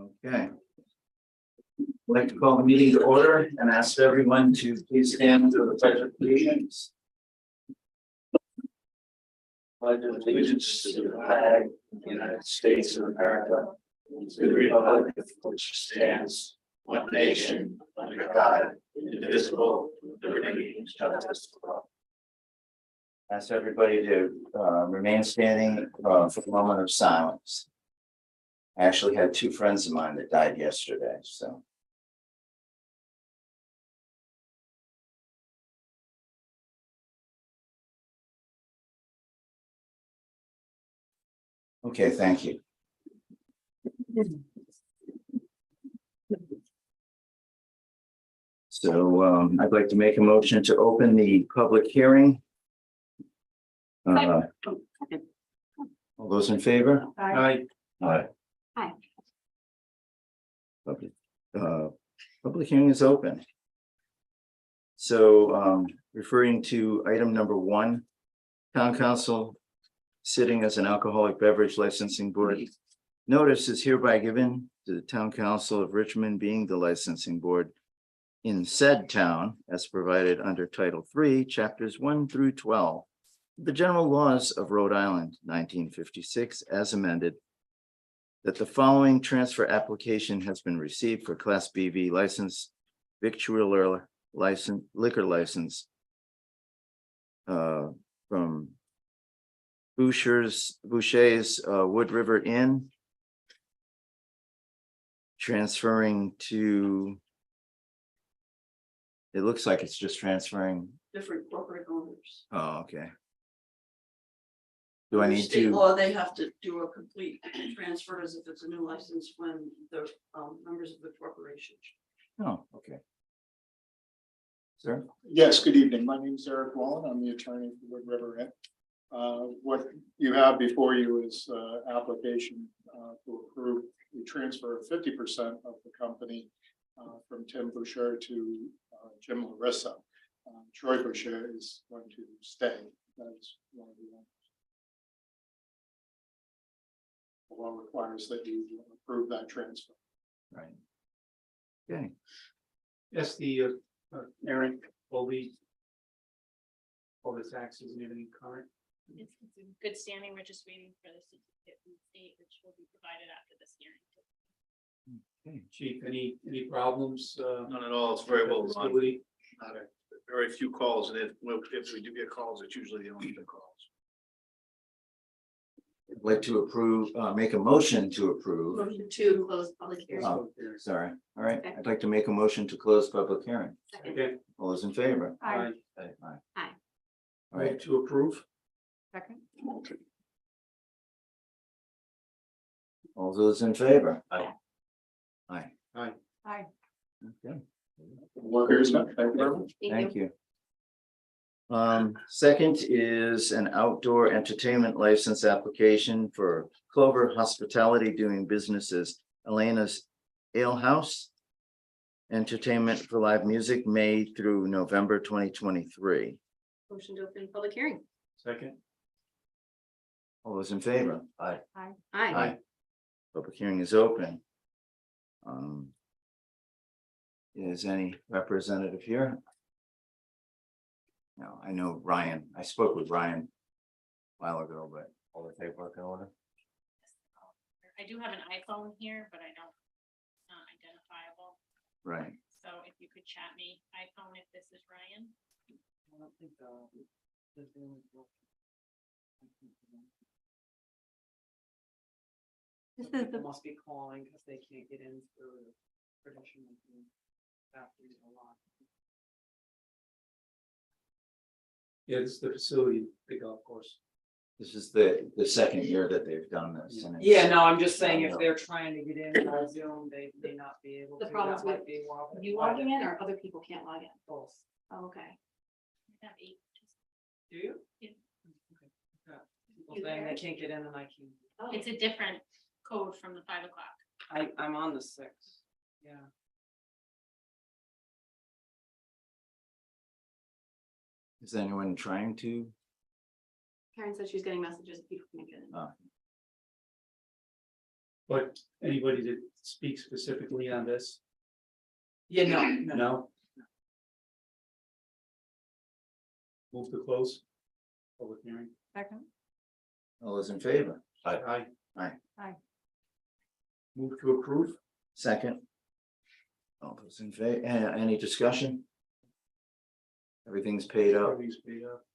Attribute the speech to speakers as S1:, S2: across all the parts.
S1: Okay. I'd like to call the meeting to order and ask everyone to please stand for the pledge of allegiance. Pledge of allegiance to the flag of the United States of America, to the republic which stands one nation under God, indivisible, with liberty and justice for all. Ask everybody to remain standing for a moment of silence. I actually had two friends of mine that died yesterday, so. Okay, thank you. So I'd like to make a motion to open the public hearing. All those in favor?
S2: Aye.
S1: Aye.
S3: Aye.
S1: Public hearing is open. So referring to item number 1, town council sitting as an alcoholic beverage licensing board. Notice is hereby given to the town council of Richmond being the licensing board in said town as provided under Title 3, chapters 1 through 12. The general laws of Rhode Island, 1956, as amended, that the following transfer application has been received for Class BV license, victualler license, liquor license from Boucher's Wood River Inn, transferring to, it looks like it's just transferring.
S2: Different corporate owners.
S1: Oh, okay. Do I
S2: Under
S1: need
S2: state
S1: to?
S2: law, they have to do a complete transfer as if it's a new license when the members of the corporation.
S1: Oh, okay. Sir?
S4: Yes, good evening. My name is Eric Wallen. I'm the attorney for Wood River Inn. What you have before you is application to approve the transfer of 50% of the company from Tim Boucher to Jim Larissa. Troy Boucher is going to stay. That is one of the owners. The law requires that you approve that transfer.
S1: Right. Okay.
S5: Yes, the Aaron will be all the taxes and everything current.
S3: It's in good standing. We're just waiting for the certificate from the state, which will be provided after this hearing.
S1: Okay.
S5: Chief, any problems?
S6: None at all. It's very well run.
S5: Facility?
S6: Very few calls, and if we do get calls, it's usually the only calls.
S1: I'd like to approve, make a motion to approve.
S3: Motion to close public hearing.
S1: Oh, sorry. All right.
S3: Okay.
S1: I'd like to make a motion to close public hearing.
S3: Second.
S5: Okay.
S1: All those in favor?
S3: Aye.
S1: Aye.
S3: Aye.
S1: All right.
S5: Move to approve.
S3: Second.
S1: All those in favor?
S6: Aye.
S1: Aye.
S5: Aye.
S3: Aye.
S1: Okay.
S4: Here's that. Thank you very much.
S1: Thank you. Second is an outdoor entertainment license application for Clover Hospitality doing business as Elena's Ale House. Entertainment for live music May through November 2023.
S3: Motion to open public hearing.
S5: Second.
S1: All those in favor? Aye.
S3: Aye.
S1: Aye. Public hearing is open. Is any representative here? No, I know Ryan. I spoke with Ryan a while ago, but all the paperwork in order.
S3: I do have an iPhone here, but I don't, not identifiable.
S1: Right.
S3: So if you could chat me iPhone if this is Ryan.
S2: I don't think
S3: This is
S2: people must be calling because they can't get in through traditional factories a lot.
S5: Yeah, it's the facility, the golf course.
S1: This is the second year that they've done this. and it's-
S2: Yeah, no, I'm just saying if they're trying to get in by Zoom, they may not be able to.
S3: The problem's
S2: That might
S3: with
S2: be why-
S3: you logging in or other people can't log in?
S2: Both.
S3: Oh, okay. I have 8.
S2: Do you?
S3: Yeah.
S2: Okay. Yeah. People
S3: You
S2: saying
S3: there?
S2: they can't get in and I can.
S3: Oh. It's a different code from the 5 o'clock.
S2: I'm on the 6th. Yeah.
S1: Is anyone trying to?
S3: Karen said she's getting messages. People can't get in.
S5: But anybody that speaks specifically on this?
S7: Yeah, no,
S5: No? Move to close. Public hearing.
S7: Second.
S1: All those in favor?
S5: Aye.
S1: Aye.
S7: Aye.
S5: Move to approve.
S1: Second. All those in favor, any discussion? Everything's paid up.
S5: Everything's paid up.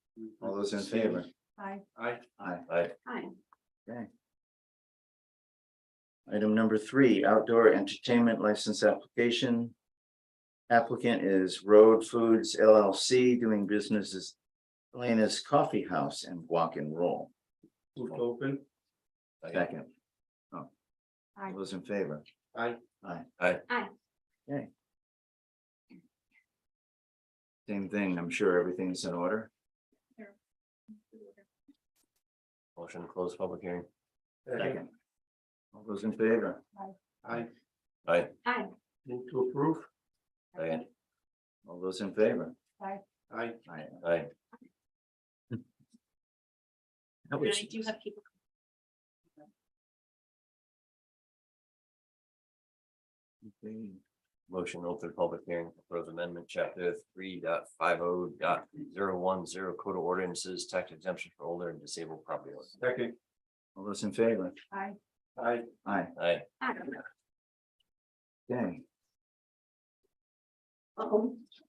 S1: All those in favor?
S7: Aye.
S5: Aye.
S1: Aye.
S6: Aye.
S7: Aye.
S1: Okay. Item number 3, outdoor entertainment license application. Applicant is Road Foods LLC, doing business as Elena's Coffee House and Walk and Roll.
S5: Move to open.
S1: Second. Oh.
S7: Aye.
S1: All those in favor?
S5: Aye.
S1: Aye.
S6: Aye.
S7: Aye.
S1: Okay. Same thing, I'm sure everything's in order.
S6: Motion to close public hearing.
S1: Second. All those in favor?
S5: Aye.
S6: Aye.
S7: Aye.
S5: Move to approve.
S6: Second.
S1: All those in favor?
S5: Aye.
S1: Aye.
S6: Aye.
S1: That
S3: And
S1: was-
S3: I do have people.
S6: Motion to open public hearing, proposed amendment, chapter 3.50.10 code of ordinances, tax exemption for older and disabled property owners.
S5: Second.
S1: All those in favor?
S7: Aye.
S5: Aye.
S1: Aye.
S6: Aye.
S7: Aye.
S1: Okay.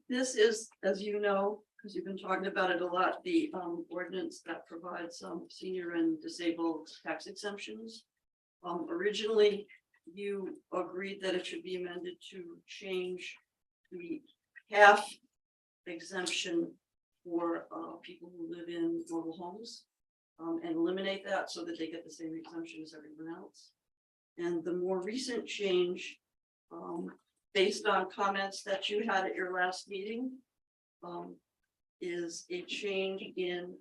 S2: This is, as you know, because you've been talking about it a lot, the ordinance that provides senior and disabled tax exemptions. Originally, you agreed that it should be amended to change the half exemption for people who live in mobile homes. And eliminate that so that they get the same exemption as everyone else. And the more recent change, based on comments that you had at your last meeting, is a change in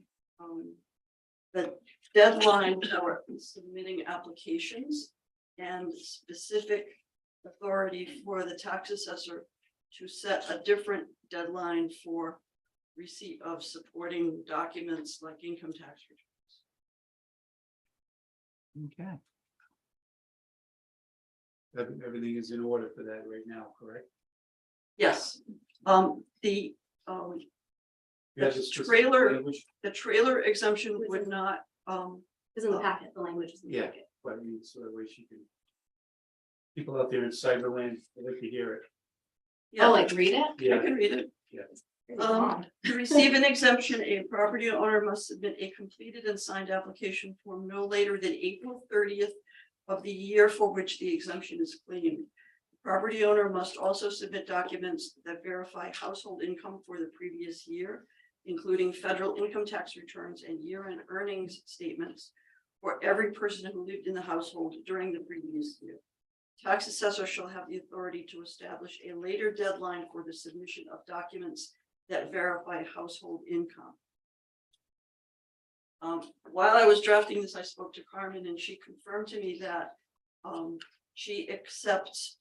S2: the deadline for submitting applications and specific authority for the tax assessor to set a different deadline for receipt of supporting documents like income tax returns.
S1: Okay.
S5: Everything is in order for that right now, correct?
S2: Yes, the
S5: You have the specific
S2: trailer-
S5: language?
S2: the trailer exemption would not,
S7: Is in the packet, the language is in the
S5: Yeah.
S7: packet.
S5: But I mean, so that way she can. People out there in cyberland, they like to hear it.
S2: yeah,
S7: Oh, like read it?
S2: I
S5: Yeah.
S2: can read it.
S7: It's
S2: Um,
S7: long.
S2: To receive an exemption, a property owner must submit a completed and signed application form no later than April 30th of the year for which the exemption is claimed. The property owner must also submit documents that verify household income for the previous year, including federal income tax returns and year-end earnings statements for every person who lived in the household during the previous year. Tax assessor shall have the authority to establish a later deadline for the submission of documents that verify household income. While I was drafting this, I spoke to Carmen and she confirmed to me that she accepts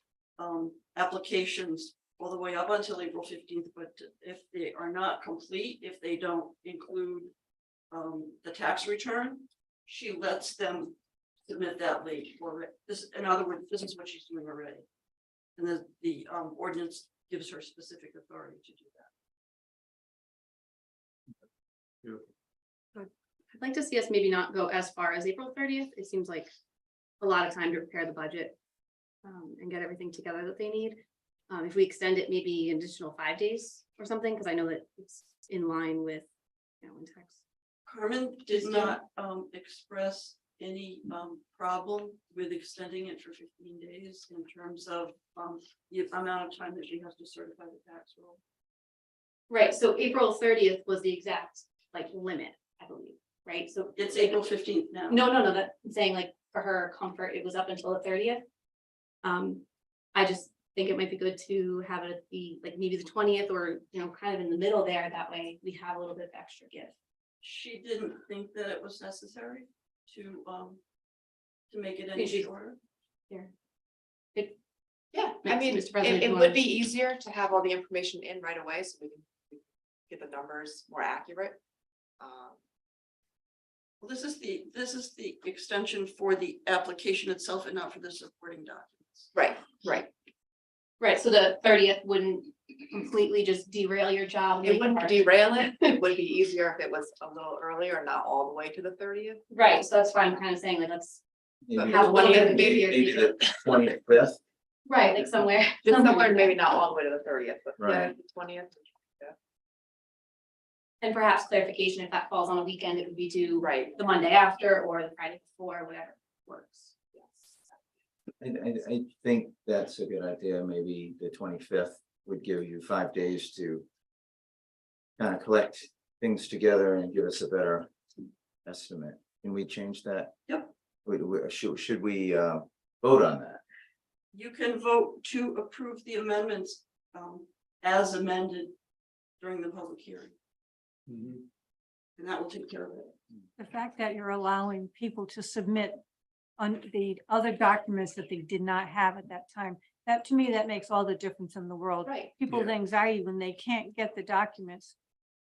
S2: applications all the way up until April 15th, but if they are not complete, if they don't include the tax return, she lets them submit that late for it. This, in other words, this is what she's doing already. And the ordinance gives her specific authority to do that.
S8: I'd like to see us maybe not go as far as April 30th. It seems like a lot of time to prepare the budget. And get everything together that they need. If we extend it maybe an additional 5 days or something, because I know that it's in line with, you know, in tax.
S2: Carmen did not express any problem with extending it for 15 days in terms of the amount of time that she has to certify the tax roll.
S8: Right, so April 30th was the exact like limit, I believe, right? So
S2: It's April 15th now.
S8: No, that I'm saying like for her comfort, it was up until the 30th. I just think it might be good to have it be like maybe the 20th or, you know, kind of in the middle there. That way we have a little bit of extra give.
S2: She didn't think that it was necessary to make it any
S8: She-
S2: shorter.
S8: Here.
S7: Yeah, I mean,
S8: Mr. President,
S7: it
S8: you
S7: would
S8: wanna-
S7: be easier to have all the information in right away so we can get the numbers more accurate.
S2: Well, this is the extension for the application itself and not for the supporting documents.
S7: Right, right.
S8: Right, so the 30th wouldn't completely just derail your job. make
S7: It wouldn't
S8: hard.
S7: derail it. It would be easier if it was a little earlier, not all the way to the 30th.
S8: Right, so that's why I'm kind of saying like, let's
S1: Maybe
S8: have one
S7: maybe-
S8: of the
S7: maybe-
S1: maybe the 25th,
S8: right, like somewhere.
S7: Just somewhere, maybe not all the way to the 30th, but yeah,
S1: Right.
S7: the 20th.
S8: And perhaps clarification, if that falls on a weekend, it would be due
S7: Right.
S8: the Monday after or the Friday before, whatever works.
S1: I think that's a good idea. Maybe the 25th would give you 5 days to kind of collect things together and give us a better estimate. Can we change that?
S2: Yep.
S1: Should we vote on that?
S2: You can vote to approve the amendments as amended during the public hearing,
S5: Mhm.
S2: and that will take care of it.
S9: The fact that you're allowing people to submit on the other documents that they did not have at that time, that to me, that makes all the difference in the world.
S8: Right,
S9: People's
S5: Yeah.
S9: anxiety when they can't get the documents.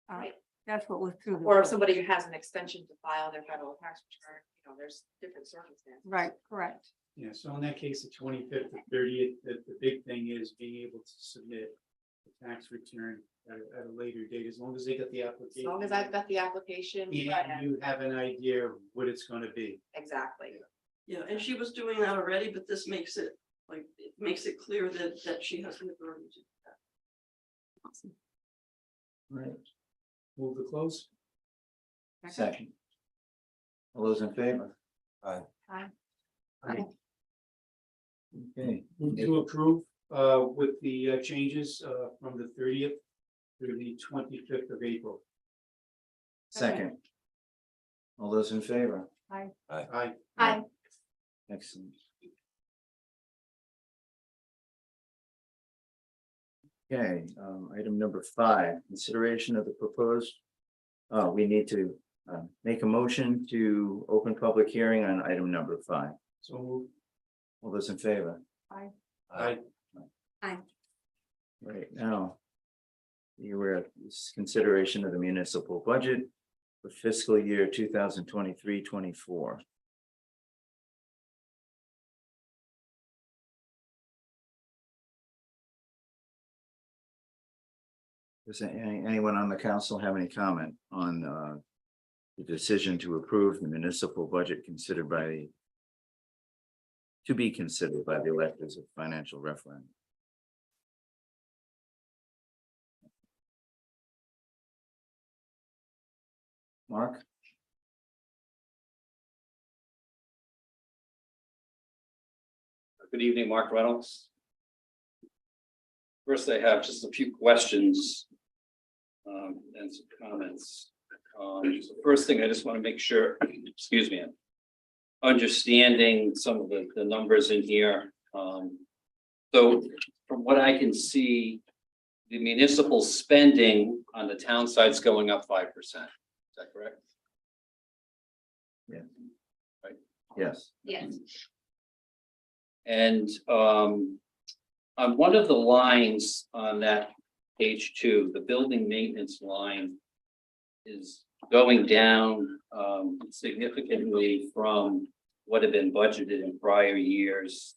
S8: Right.
S9: That's what was through. the
S7: Or if
S9: vote.
S7: somebody has an extension to file their federal tax return, there's different circumstances.
S9: Right, correct.
S5: Yeah, so in that case, the 25th to 30th, the big thing is being able to submit the tax return at a later date, as long as they got the
S7: As
S5: application.
S7: long as I've got the application.
S5: And you have an idea of what it's gonna be.
S7: Exactly.
S2: Yeah, and she was doing that already, but this makes it clear that she has the authority to do that.
S1: Right.
S5: Move the close.
S1: Second. All those in favor?
S9: Aye.
S1: Okay.
S5: Move to approve with the changes from the 30th through the 25th of April.
S1: Second. All those in favor?
S5: Aye.
S8: Aye.
S1: Excellent. Okay, item number 5, consideration of the proposed. We need to make a motion to open public hearing on item number 5.
S5: So move.
S1: All those in favor?
S5: Aye.
S1: Right now. You were at this consideration of the municipal budget for fiscal year 2023-24. Does anyone on the council have any comment on the decision to approve the municipal budget considered by the to be considered by the electors of financial referendum? Mark?
S10: Good evening, Mark Reynolds. First, I have just a few questions and some comments. So first thing, I just want to make sure, excuse me, understanding some of the numbers in here. So from what I can see, the municipal spending on the town side's going up 5%. Is that correct?
S1: Yes.
S8: Yes,
S10: And on one of the lines on that page 2, the building maintenance line is going down significantly from what had been budgeted in prior years.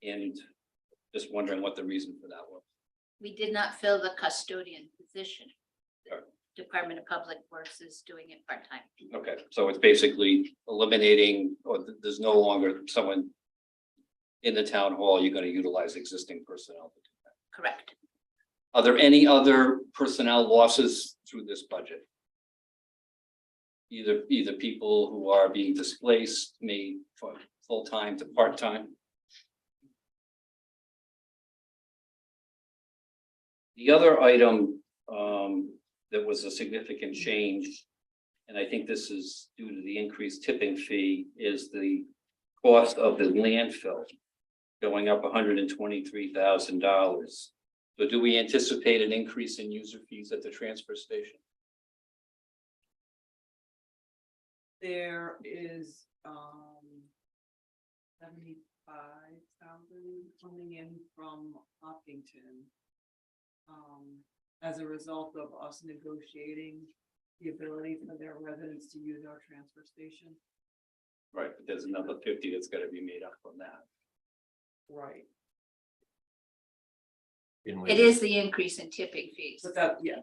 S10: And just wondering what the reason for that was.
S11: We did not fill the custodian position. The
S10: Sure.
S11: Department of Public Works is doing it part-time.
S10: Okay, so it's basically eliminating, or there's no longer someone in the town hall, you're going to utilize existing personnel to do that.
S11: Correct.
S10: Are there any other personnel losses through this budget? Either people who are being displaced, made from full-time to part-time? The other item that was a significant change, and I think this is due to the increased tipping fee, is the cost of the landfill going up $123,000. So do we anticipate an increase in user fees at the transfer station?
S12: There is 75,000 coming in from Hopkinton. As a result of us negotiating the ability for their residents to use our transfer station.
S10: Right, but there's another 50 that's gotta be made up from that.
S12: Right.
S11: It is the increase in tipping fees.
S12: But that, yeah,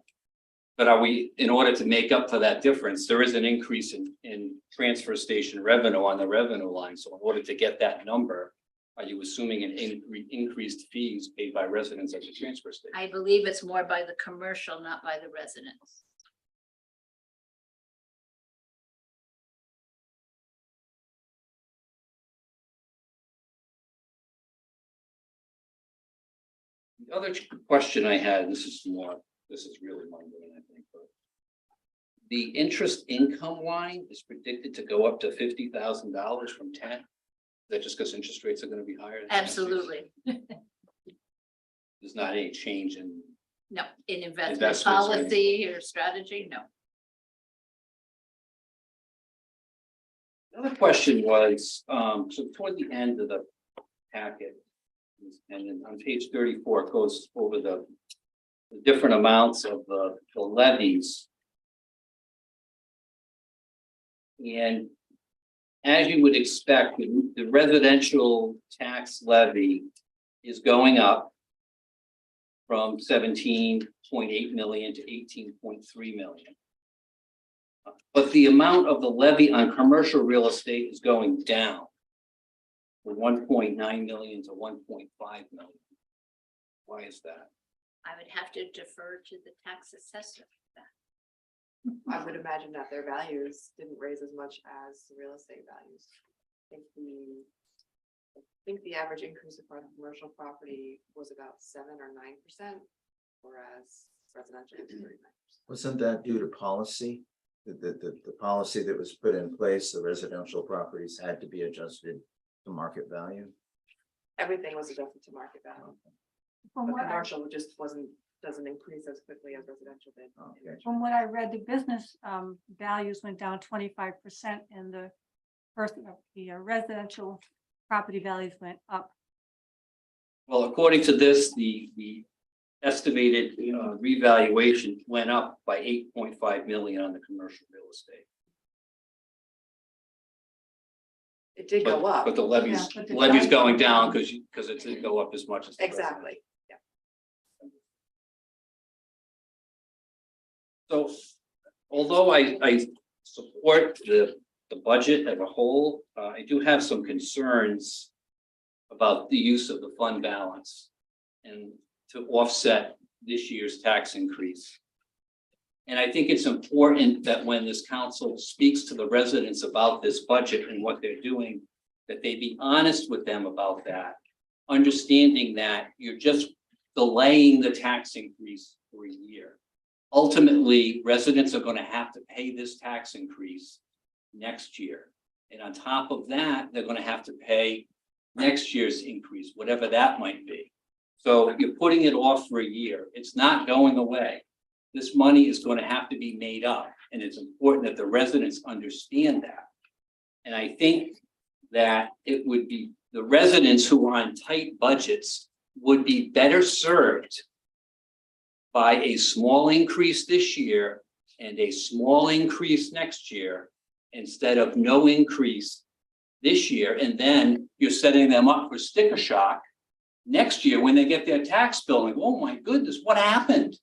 S10: But are we, in order to make up for that difference, there is an increase in transfer station revenue on the revenue line. So in order to get that number, are you assuming an increased fees paid by residents at the transfer station?
S11: I believe it's more by the commercial, not by the residents.
S10: The other question I had, this is really mundane, I think, but the interest income line is predicted to go up to $50,000 from 10. Is that just because interest rates are going to be higher?
S11: Absolutely.
S10: There's not any change in,
S11: No, in investment
S10: Investments or anything.
S11: policy or strategy, no.
S10: another question was, so toward the end of the packet, and then on page 34, it goes over the different amounts of the levies. And as you would expect, the residential tax levy is going up from 17.8 million to 18.3 million. But the amount of the levy on commercial real estate is going down from 1.9 million to 1.5 million. Why is that?
S11: I would have to defer to the tax assessor.
S7: I would imagine that their values didn't raise as much as the real estate values. I think the average increase across commercial property was about 7 or 9%, whereas residential was 39%.
S1: Wasn't that due to policy? The policy that was put in place, the residential properties had to be adjusted to market value?
S7: Everything was adjusted to market value,
S9: From
S7: but
S9: what I,
S7: commercial just doesn't increase as quickly as residential did.
S1: Okay.
S9: from what I read, the business values went down 25% and the residential property values went up.
S10: Well, according to this, the estimated revaluation went up by 8.5 million on the commercial real estate.
S7: It did
S10: But
S7: go up.
S10: but the levies,
S9: Yeah, but the
S10: levies
S9: value
S10: going
S9: went
S10: down
S9: down.
S10: because it didn't go up as much as. the
S7: Exactly. Yeah.
S10: So although I support the budget as a whole, I do have some concerns about the use of the fund balance and to offset this year's tax increase. And I think it's important that when this council speaks to the residents about this budget and what they're doing, that they be honest with them about that, understanding that you're just delaying the tax increase for a year. Ultimately, residents are going to have to pay this tax increase next year. And on top of that, they're going to have to pay next year's increase, whatever that might be. So you're putting it off for a year. It's not going away. This money is going to have to be made up, and it's important that the residents understand that. And I think that it would be the residents who are on tight budgets would be better served by a small increase this year and a small increase next year instead of no increase this year. And then you're setting them up for sticker shock next year when they get their tax bill, like, oh my goodness, what happened?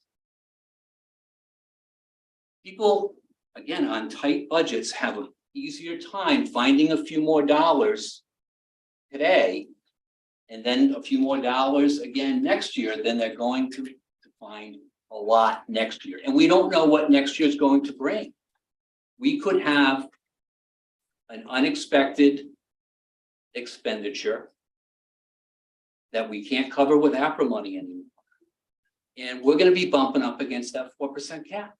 S10: People, again, on tight budgets have an easier time finding a few more dollars today, and then a few more dollars again next year, then they're going to find a lot next year. And we don't know what next year is going to bring. We could have an unexpected expenditure that we can't cover with APRA money anymore. And we're going to be bumping up against that 4% cap.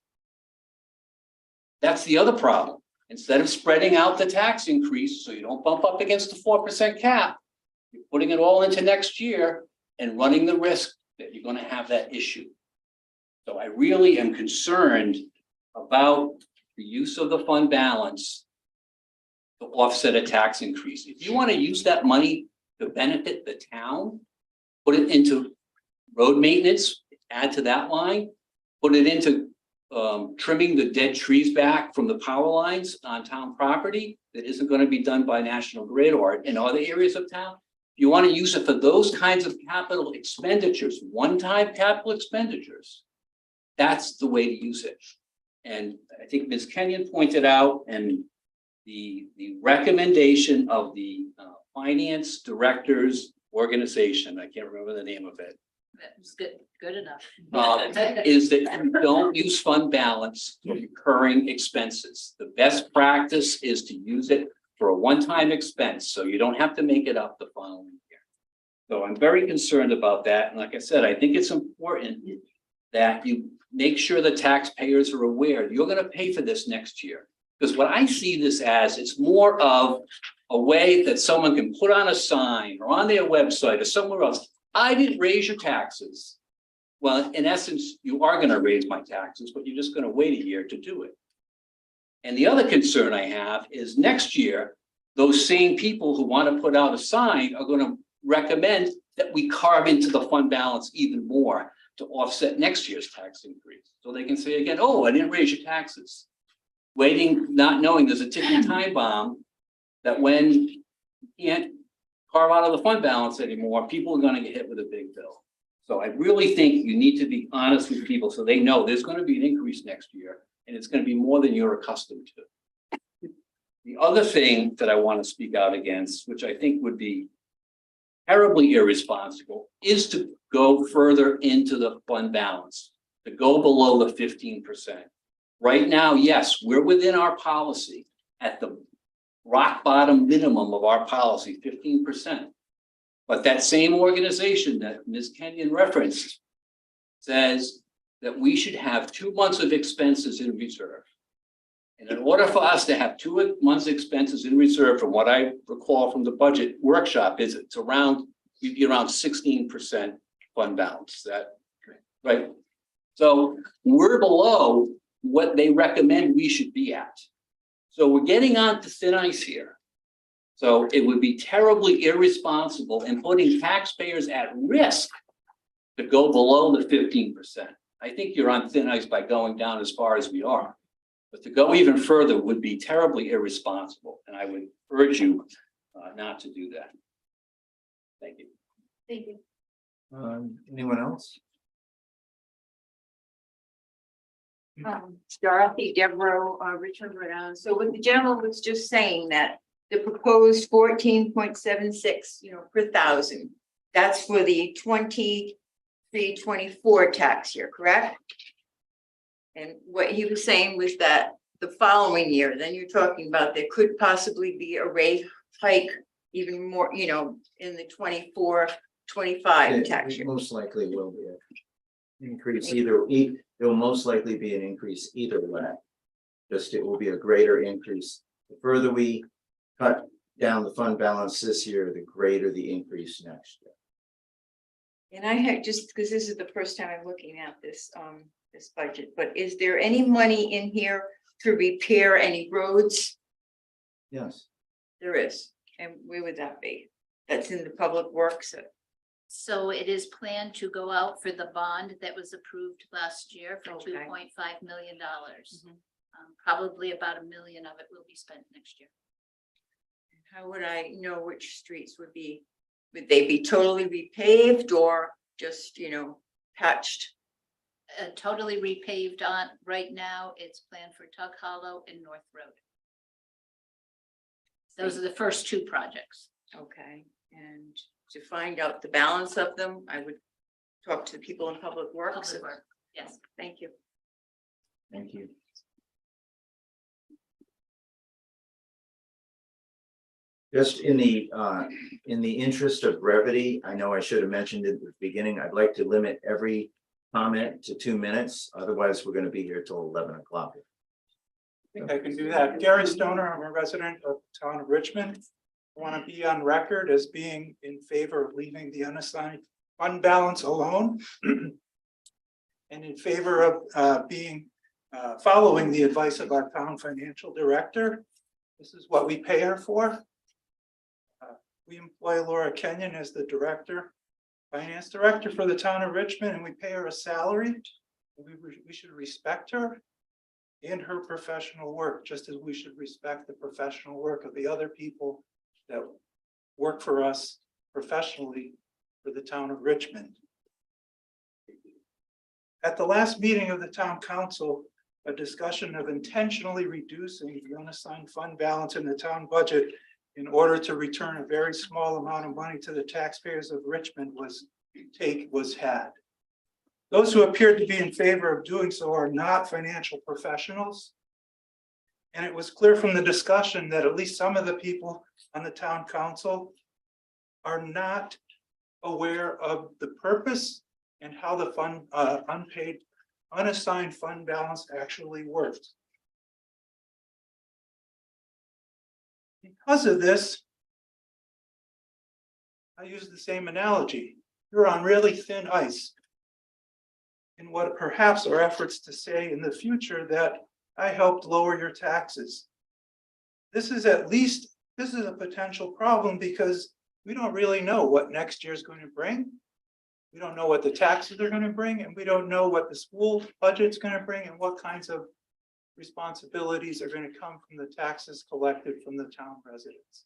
S10: That's the other problem. Instead of spreading out the tax increase so you don't bump up against the 4% cap, you're putting it all into next year and running the risk that you're going to have that issue. So I really am concerned about the use of the fund balance to offset a tax increase. If you want to use that money to benefit the town, put it into road maintenance, add to that line, put it into trimming the dead trees back from the power lines on town property that isn't gonna be done by National Grid or in other areas of town. You wanna use it for those kinds of capital expenditures, one-time capital expenditures. That's the way to use it. And I think Ms. Kenyon pointed out, and the recommendation of the finance director's organization, I can't remember the name of it,
S11: That was good enough.
S10: is that you don't use fund balance for recurring expenses. The best practice is to use it for a one-time expense, so you don't have to make it up the following year. So I'm very concerned about that, and like I said, I think it's important that you make sure the taxpayers are aware, you're gonna pay for this next year. Because what I see this as, it's more of a way that someone can put on a sign or on their website or somewhere else, I didn't raise your taxes. Well, in essence, you are gonna raise my taxes, but you're just gonna wait a year to do it. And the other concern I have is next year, those same people who want to put out a sign are gonna recommend that we carve into the fund balance even more to offset next year's tax increase. So they can say again, oh, I didn't raise your taxes. Waiting, not knowing there's a ticking time bomb that when you can't carve out of the fund balance anymore, people are gonna get hit with a big bill. So I really think you need to be honest with people so they know there's gonna be an increase next year and it's gonna be more than you're accustomed to. The other thing that I want to speak out against, which I think would be terribly irresponsible, is to go further into the fund balance, to go below the 15%. Right now, yes, we're within our policy at the rock bottom minimum of our policy, 15%. But that same organization that Ms. Kenyon referenced says that we should have 2 months of expenses in reserve. And in order for us to have 2 months expenses in reserve, from what I recall from the budget workshop, is it's around, you'd be around 16% fund balance, that, right? So we're below what they recommend we should be at. So we're getting on to thin ice here. So it would be terribly irresponsible and putting taxpayers at risk to go below the 15%. I think you're on thin ice by going down as far as we are. But to go even further would be terribly irresponsible, and I would urge you not to do that. Thank you.
S8: Thank you.
S1: Anyone else?
S13: Dorothy Devereaux, Richmond, Rhode Island. So what the gentleman was just saying, that the proposed 14.76, per thousand, that's for the 23-24 tax year, correct? And what he was saying was that the following year, then you're talking about there could possibly be a rate hike even more, in the 24-25 tax year.
S1: Most likely will be an increase there'll most likely be an increase either way. Just it will be a greater increase. The further we cut down the fund balance this year, the greater the increase next year.
S13: And I had, just because this is the first time I'm looking at this, this budget, but is there any money in here to repair any roads?
S1: Yes.
S13: There is. And where would that be? That's in the public works.
S11: So it is planned to go out for the bond that was approved last year for
S13: Okay.
S11: $2.5 million. Probably about $1 million of it will be spent next year.
S13: How would I know which streets would they be totally repaved or just, patched?
S11: Totally repaved on, right now, it's planned for Tug Hollow and North Road. Those are the first 2 projects.
S13: Okay, and to find out the balance of them, I would talk to the people in public works.
S11: Public work, yes.
S13: Thank you.
S1: Thank you. Just in the interest of brevity, I know I should have mentioned it at the beginning, I'd like to limit every comment to 2 minutes. Otherwise, we're going to be here till 11 o'clock.
S5: I think I can do that. Gary Stoner, I'm a resident of the town of Richmond. I want to be on record as being in favor of leaving the unassigned fund balance alone. And in favor of following the advice of our town financial director. This is what we pay her for. We employ Laura Kenyon as the finance director for the town of Richmond, and we pay her a salary. We should respect her and her professional work, just as we should respect the professional work of the other people that work for us professionally for the town of Richmond. At the last meeting of the town council, a discussion of intentionally reducing the unassigned fund balance in the town budget in order to return a very small amount of money to the taxpayers of Richmond was had. Those who appeared to be in favor of doing so are not financial professionals. And it was clear from the discussion that at least some of the people on the town council are not aware of the purpose and how the fund, unassigned fund balance actually works. Because of this, I use the same analogy. You're on really thin ice in what perhaps are efforts to say in the future that I helped lower your taxes. This is a potential problem because we don't really know what next year is going to bring. We don't know what the taxes are going to bring, and we don't know what the school budget's going to bring and what kinds of responsibilities are going to come from the taxes collected from the town residents.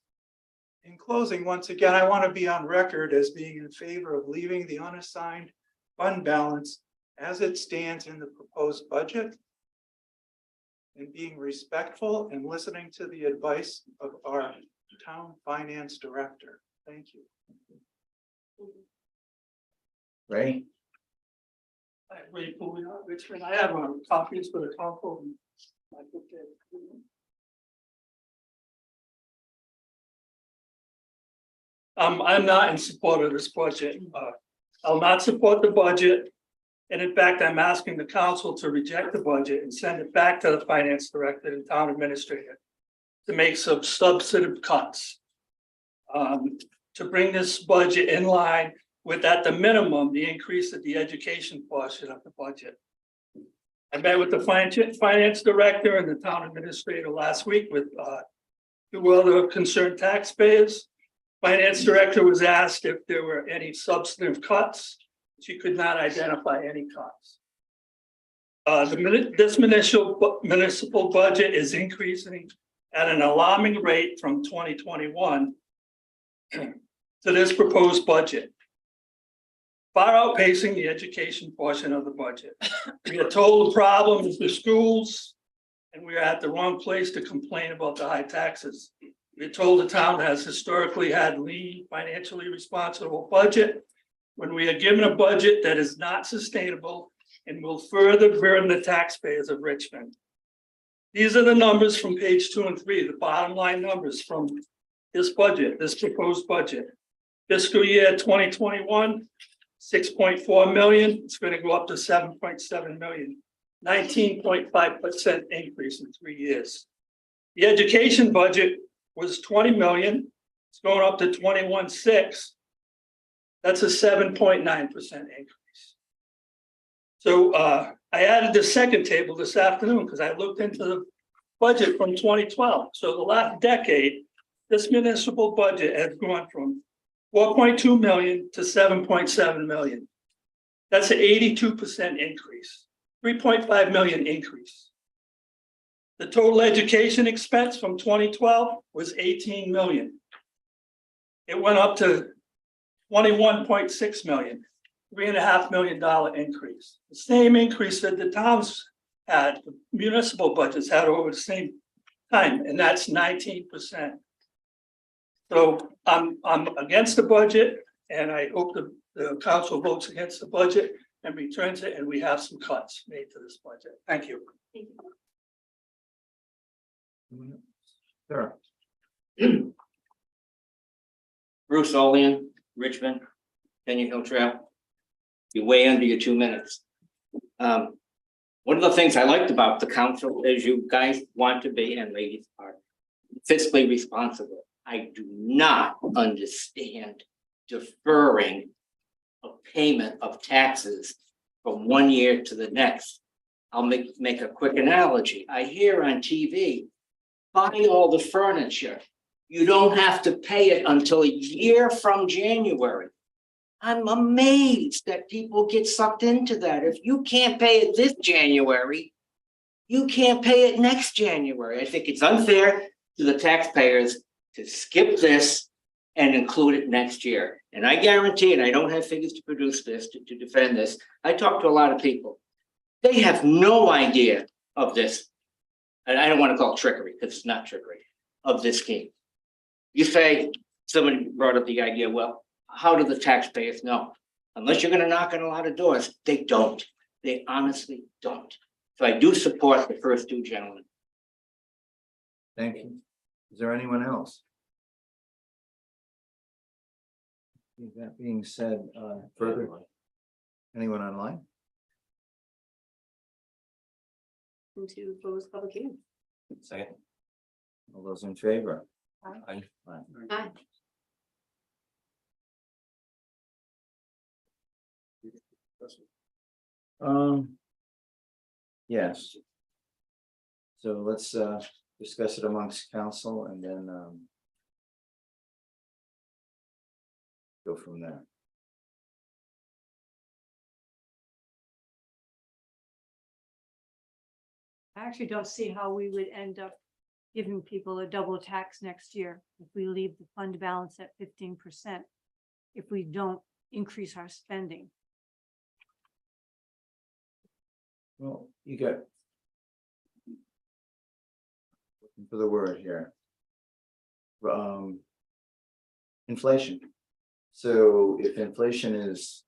S5: In closing, once again, I want to be on record as being in favor of leaving the unassigned fund balance as it stands in the proposed budget and being respectful and listening to the advice of our town finance director. Thank you.
S1: Ray?
S12: Ray Pouliot, Richmond. I have copies for the council. I'm not in support of this budget. I'll not support the budget. And in fact, I'm asking the council to reject the budget and send it back to the finance director and town administrator to make some substantive cuts. To bring this budget in line with, at the minimum, the increase of the education portion of the budget. I met with the finance director and the town administrator last week with two other concerned taxpayers. Finance director was asked if there were any substantive cuts. She could not identify any cuts. This municipal budget is increasing at an alarming rate from 2021 to this proposed budget, far outpacing the education portion of the budget. We are told the problem is the schools, and we are at the wrong place to complain about the high taxes. We're told the town has historically had lean, financially responsible budget, when we are given a budget that is not sustainable and will further burden the taxpayers of Richmond. These are the numbers from page 2 and 3, the bottom line numbers from this budget, this proposed budget. Fiscal year 2021, 6.4 million, it's going to go up to 7.7 million, 19.5% increase in 3 years. The education budget was 20 million, it's going up to 21.6. That's a 7.9% increase. So I added the second table this afternoon because I looked into the budget from 2012. So the last decade, this municipal budget has gone from 4.2 million to 7.7 million. That's an 82% increase, 3.5 million increase. The total education expense from 2012 was 18 million. It went up to 21.6 million, $3.5 million increase. The same increase that the towns had, the municipal budgets had over the same time, and that's 19%. So I'm against the budget, and I hope the council votes against the budget and returns it, and we have some cuts made to this budget. Thank you.
S1: Sure.
S14: Bruce Olean, Richmond, Kenyon Hill Trail. You're way under your 2 minutes. One of the things I liked about the council is you guys want to be, and ladies are, fiscally responsible. I do not understand deferring a payment of taxes from 1 year to the next. I'll make a quick analogy. I hear on TV, buy all the furniture. You don't have to pay it until a year from January. I'm amazed that people get sucked into that. If you can't pay it this January, you can't pay it next January. I think it's unfair to the taxpayers to skip this and include it next year. And I guarantee, and I don't have figures to produce this, to defend this, I talked to a lot of people. They have no idea of this. And I don't want to call it trickery, because it's not trickery, of this scheme. You say, somebody brought up the idea, well, how do the taxpayers know? Unless you're gonna knock on a lot of doors, they don't. They honestly don't. So I do support the first two gentlemen.
S1: Thank you. Is there anyone else? That being said, further, anyone online?
S8: To close public hearing.
S1: Second. All those in favor?
S9: Aye.
S1: Aye.
S8: Aye.
S1: Yes. So let's discuss it amongst council and then go from there.
S9: I actually don't see how we would end up giving people a double tax next year if we leave the fund balance at 15%. If we don't increase our spending.
S1: Well, you got. Looking for the word here. Inflation. So if inflation is.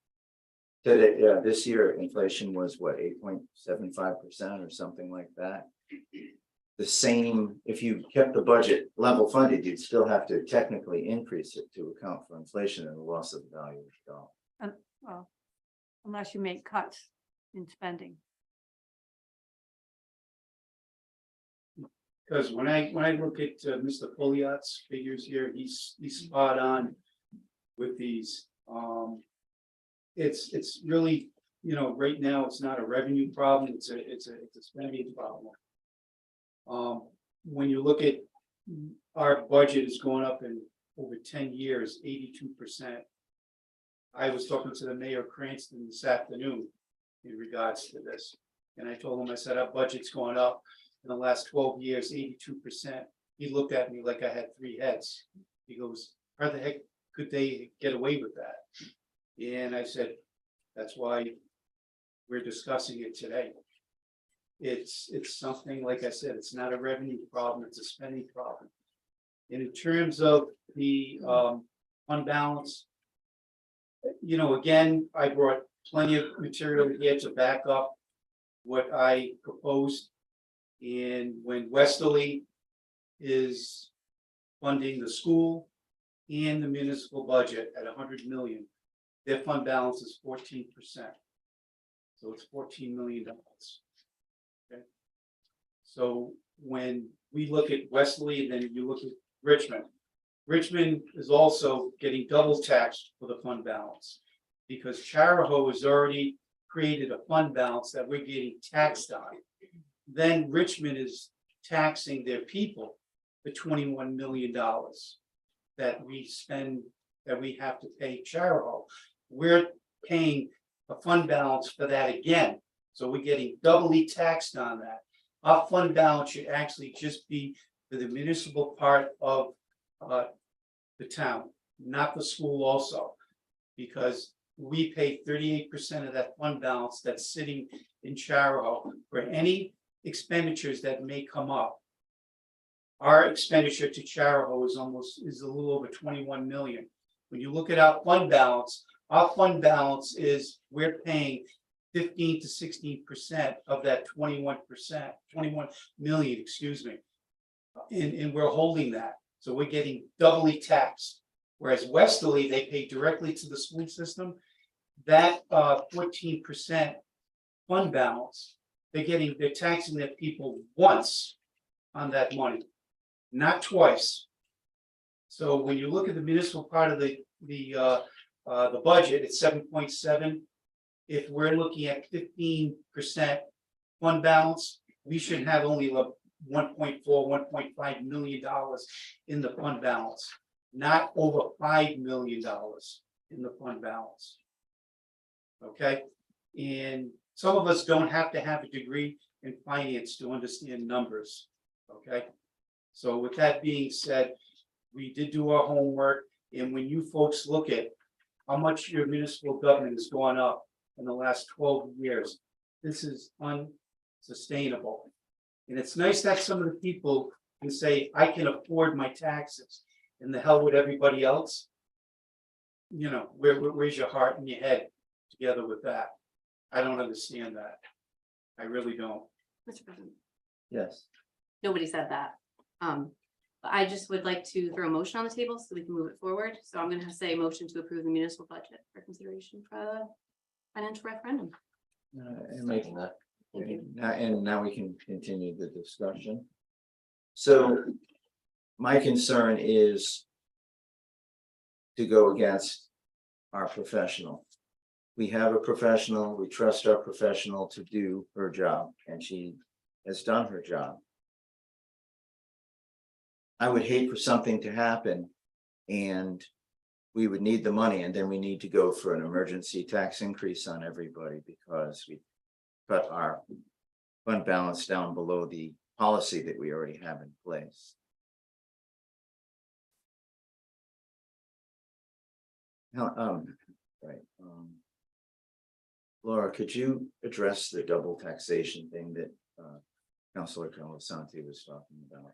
S1: Today, yeah, this year inflation was what, 8.75% or something like that. The same, if you kept the budget level funded, you'd still have to technically increase it to account for inflation and the loss of the value of the dollar.
S9: Well, unless you make cuts in spending.
S5: Because when I look at Mr. Poliat's figures here, he's spot on with these. It's really, you know, right now, it's not a revenue problem, it's a spending problem. When you look at our budget is going up in over 10 years, 82%. I was talking to the mayor of Cranston this afternoon in regards to this. And I told him, I said, our budget's going up in the last 12 years, 82%. He looked at me like I had 3 heads. He goes, how the heck could they get away with that? And I said, that's why we're discussing it today. It's something, like I said, it's not a revenue problem, it's a spending problem. And in terms of the fund balance, you know, again, I brought plenty of material here to back up what I proposed. And when Westerly is funding the school and the municipal budget at 100 million, their fund balance is 14%. So it's $14 million. Okay. So when we look at Westerly, then you look at Richmond. Richmond is also getting double taxed for the fund balance because Charahoe has already created a fund balance that we're getting taxed on. Then Richmond is taxing their people for $21 million that we spend, that we have to pay Charahoe. We're paying a fund balance for that again. So we're getting doubly taxed on that. Our fund balance should actually just be for the municipal part of the town, not the school also. Because we pay 38% of that fund balance that's sitting in Charahoe for any expenditures that may come up. Our expenditure to Charahoe is a little over 21 million. When you look at our fund balance is we're paying 15 to 16% of that 21 million, excuse me. And we're holding that. So we're getting doubly taxed. Whereas Westerly, they pay directly to the school system. That 14% fund balance, they're taxing their people once on that money, not twice. So when you look at the municipal part of the budget, it's 7.7. If we're looking at 15% fund balance, we should have only $1.5 million in the fund balance, not over $5 million. in the fund balance. Okay, and some of us don't have to have a degree in finance to understand numbers, okay? So with that being said, we did do our homework, and when you folks look at how much your municipal government has gone up in the last 12 years, this is unsustainable. And it's nice that some of the people can say, I can afford my taxes, and the hell with everybody else. You know, where's your heart and your head together with that? I don't understand that. I really don't.
S8: Mr. President,
S1: Yes.
S8: nobody said that. But I just would like to throw a motion on the table so we can move it forward. So I'm gonna say motion to approve the municipal budget for consideration for the financial referendum.
S1: And making that.
S8: Thank you.
S1: Now we can continue the discussion. So my concern is to go against our professional. We have a professional, we trust our professional to do her job, and she has done her job. I would hate for something to happen and we would need the money, and then we need to go for an emergency tax increase on everybody because we cut our fund balance down below the policy that we already have in place. Now, right, Laura, could you address the double taxation thing that Councilor Colasanti was talking about?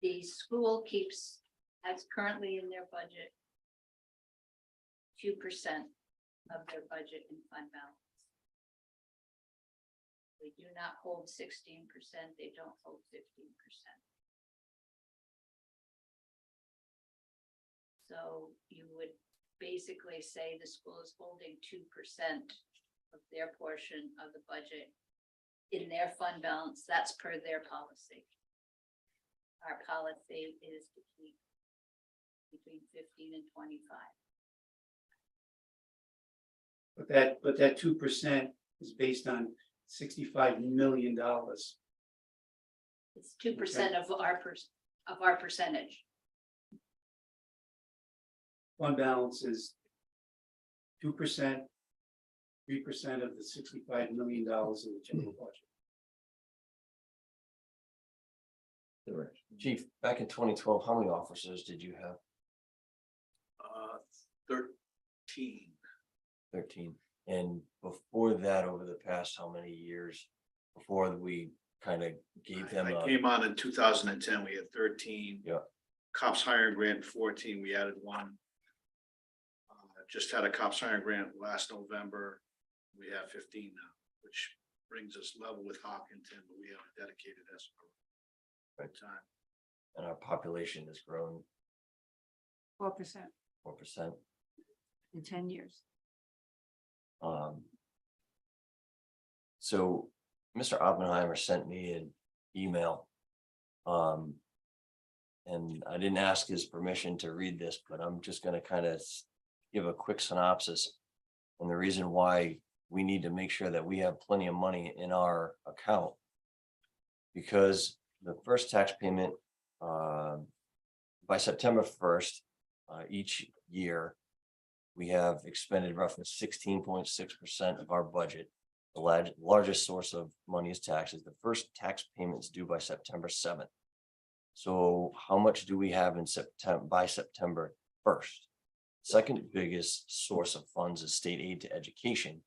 S11: The school keeps, as currently in their budget, 2% of their budget in fund balance. They do not hold 16%, they don't hold 15%. So you would basically say the school is holding 2% of their portion of the budget in their fund balance. That's per their policy. Our policy is to keep between 15 and 25.
S5: But that 2% is based on $65 million.
S11: It's 2% of our percentage.
S5: Fund balance is 2%, 3% of the $65 million in the general budget.
S15: Chief, back in 2012, how many officers did you have?
S6: 13.
S15: 13. And before that, over the past how many years before we kind of gave them
S6: I
S15: a
S6: came on in 2010, we had 13.
S15: Yeah.
S6: Cops hiring grant 14, we added one. Just had a cops hiring grant last November. We have 15 now, which brings us level with Hopkinton, but we have a dedicated escrow. Right time.
S15: and our population has grown
S9: 4%
S15: 4%.
S9: in 10 years.
S15: So Mr. Oppenheimer sent me an email. And I didn't ask his permission to read this, but I'm just gonna kind of give a quick synopsis. And the reason why we need to make sure that we have plenty of money in our account. Because the first tax payment, by September 1st, each year, we have expended roughly 16.6% of our budget. The largest source of money is taxes. The first tax payment is due by September 7th. So how much do we have in September by September 1st? Second biggest source of funds is state aid to education.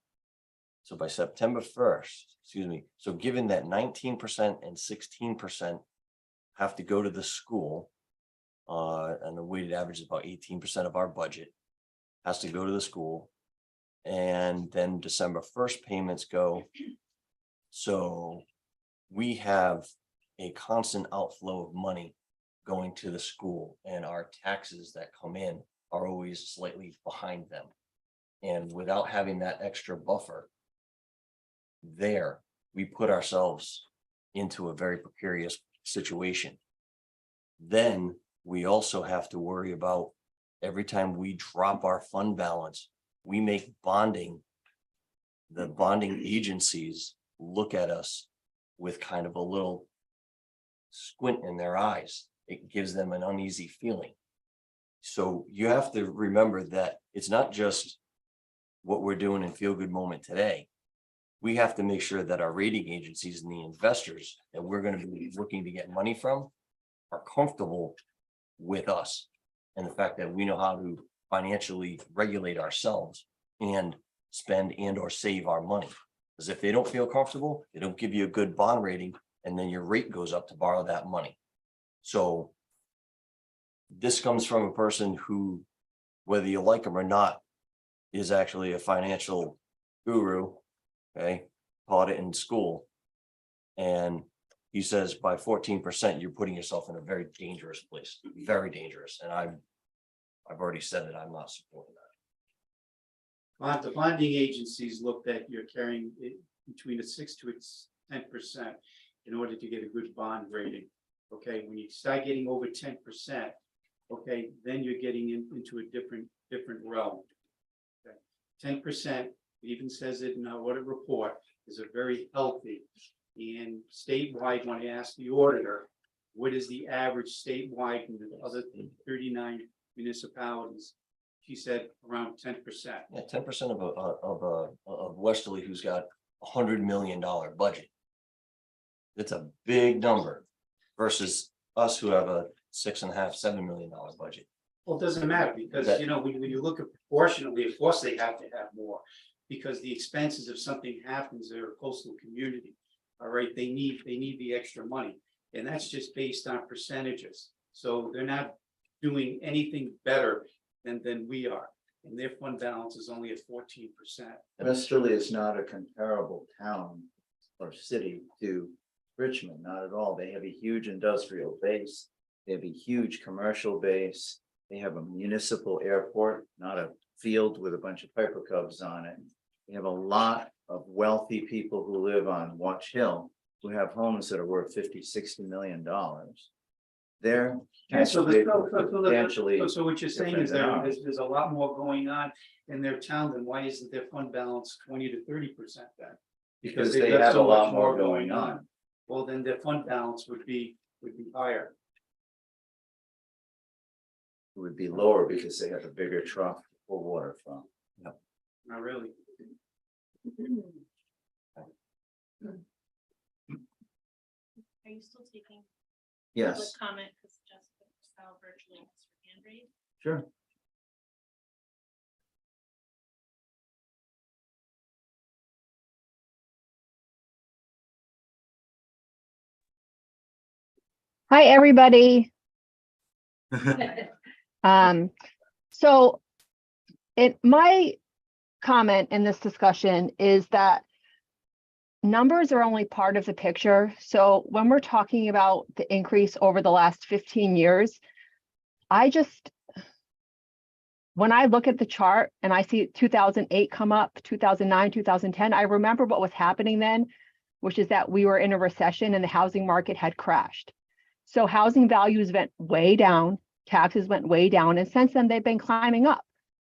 S15: So by September 1st, excuse me, so given that 19% and 16% have to go to the school, and the weighted average is about 18% of our budget has to go to the school. And then December 1st payments go. So we have a constant outflow of money going to the school, and our taxes that come in are always slightly behind them. And without having that extra buffer there, we put ourselves into a very precarious situation. Then we also have to worry about every time we drop our fund balance, we make bonding. The bonding agencies look at us with kind of a little squint in their eyes. it gives them an uneasy feeling. So you have to remember that it's not just what we're doing in Feel Good Moment today. We have to make sure that our rating agencies and the investors that we're gonna be looking to get money from are comfortable with us. And the fact that we know how to financially regulate ourselves and spend and or save our money. Because if they don't feel comfortable, they don't give you a good bond rating, and then your rate goes up to borrow that money. So this comes from a person who, whether you like him or not, is actually a financial guru, okay, taught it in school. And he says by 14%, you're putting yourself in a very dangerous place, very dangerous. And I've already said that I'm not supporting that.
S16: The bonding agencies looked at you're carrying it between a 6 to 10% in order to get a good bond rating. Okay, when you start getting over 10%, okay, then you're getting into a different realm. Okay. 10%, it even says it in our audit report, is a very healthy. And statewide, when I asked the auditor, what is the average statewide in the other 39 municipalities? She said around 10%.
S15: Yeah, 10% of Westerly, who's got $100 million budget. It's a big number versus us who have a $6.5, $7 million budget.
S16: Well, it doesn't matter because, you know, when you look at proportionally, of course, they have to have more. Because the expenses, if something happens, they're a coastal community. All right, they need the extra money. And that's just based on percentages. So they're not doing anything better than we are. And their fund balance is only at 14%.
S1: Westerly is not a comparable town or city to Richmond, not at all. They have a huge industrial base. They have a huge commercial base. They have a municipal airport, not a field with a bunch of Piper Cubs on it. They have a lot of wealthy people who live on Watch Hill, who have homes that are worth $50–60 million. They're
S16: So
S1: substantially
S16: so what you're saying
S1: different
S16: is
S1: than ours.
S16: there's a lot more going on in their town, then why isn't their fund balance 20 to 30% then?
S1: Because
S16: they've
S1: they
S16: got
S1: have
S16: so
S1: a lot
S16: much
S1: more going on.
S16: Well, then their fund balance would be higher.
S1: It would be lower because they have a bigger trough to pull water from.
S16: Not really.
S3: Are you still taking?
S1: Yes.
S3: Public comment, because Jessica Sal virtually has her hand raised.
S1: Sure.
S17: Hi, everybody. So my comment in this discussion is that numbers are only part of the picture. So when we're talking about the increase over the last 15 years, when I look at the chart and I see 2008 come up, 2009, 2010, I remember what was happening then, which is that we were in a recession and the housing market had crashed. So housing values went way down, taxes went way down, and since then they've been climbing up,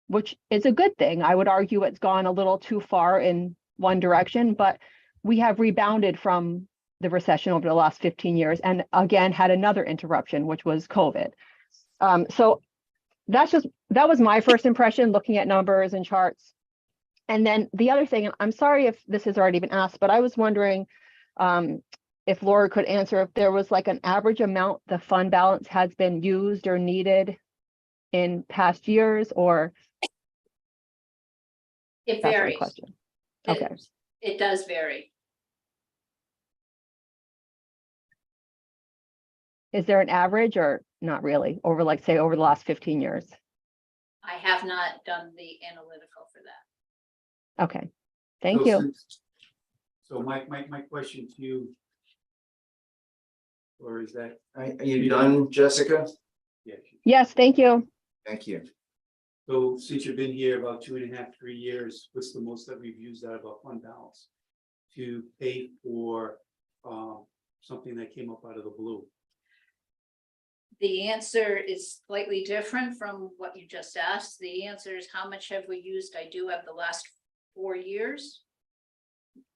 S17: which is a good thing. I would argue it's gone a little too far in one direction, but we have rebounded from the recession over the last 15 years and again had another interruption, which was COVID. So that was my first impression looking at numbers and charts. And then the other thing, and I'm sorry if this has already been asked, but I was wondering if Laura could answer if there was like an average amount the fund balance has been used or needed in past years, or
S11: It
S17: that's my
S11: varies.
S17: question.
S11: It-
S17: Okay.
S11: It does vary.
S17: Is there an average or not really over like say over the last 15 years?
S11: I have not done the analytical for that.
S17: Okay, thank you.
S16: So my question to you. Or is that?
S1: Are you done, Jessica?
S16: Yeah.
S17: Yes, thank you.
S1: Thank you.
S16: So since you've been here about 2.5, 3 years, what's the most that we've used out of our fund balance to pay for something that came up out of the blue?
S11: The answer is slightly different from what you just asked. The answer is how much have we used? I do have the last 4 years.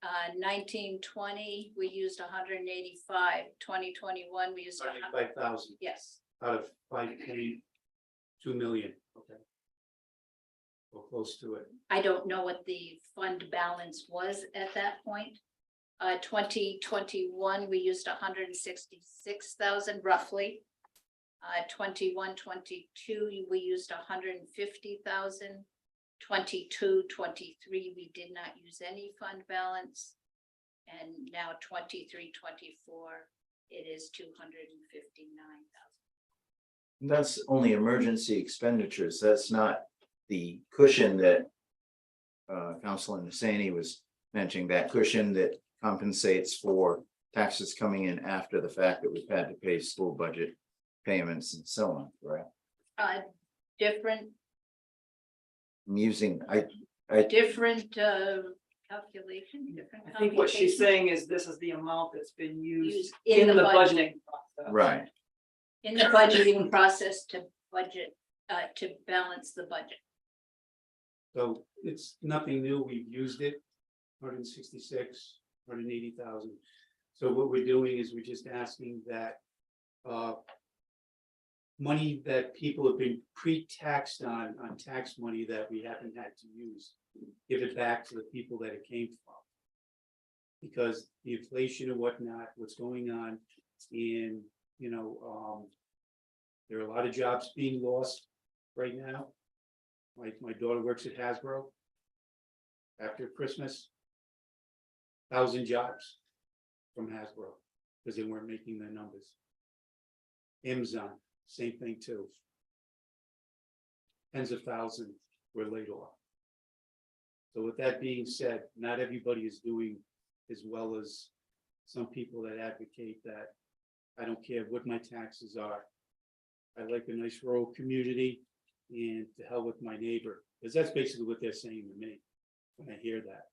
S11: 1920, we used 185. 2021, we used.
S16: 75,000
S11: Yes,
S16: out of 5.2 million, okay. Or close to it.
S11: I don't know what the fund balance was at that point. 2021, we used 166,000 roughly. 21, 22, we used 150,000. 22, 23, we did not use any fund balance. And now 23, 24, it is 259,000.
S1: That's only emergency expenditures. That's not the cushion that Councilor Nasani was mentioning, that cushion that compensates for taxes coming in after the fact that we've had to pay school budget payments and so on, right?
S11: Different
S1: Calculation,
S11: different.
S18: I think what she's
S11: computation
S18: saying is this is the amount that's been used
S11: used
S18: in the budgeting process.
S1: right.
S11: in the budgeting process to budget, to balance the budget.
S16: So it's nothing new, we've used it, 166, 180,000. So what we're doing is we're just asking that money that people have been pre-taxed on tax money that we haven't had to use, give it back to the people that it came from. Because the inflation and whatnot, what's going on, and, you know, there are a lot of jobs being lost right now. My daughter works at Hasbro. After Christmas, 1,000 jobs from Hasbro, because they weren't making their numbers. Amazon, same thing too. Tens of thousands were laid off. So with that being said, not everybody is doing as well as some people that advocate that I don't care what my taxes are. I like a nice rural community and to hell with my neighbor, because that's basically what they're saying to me when I hear that.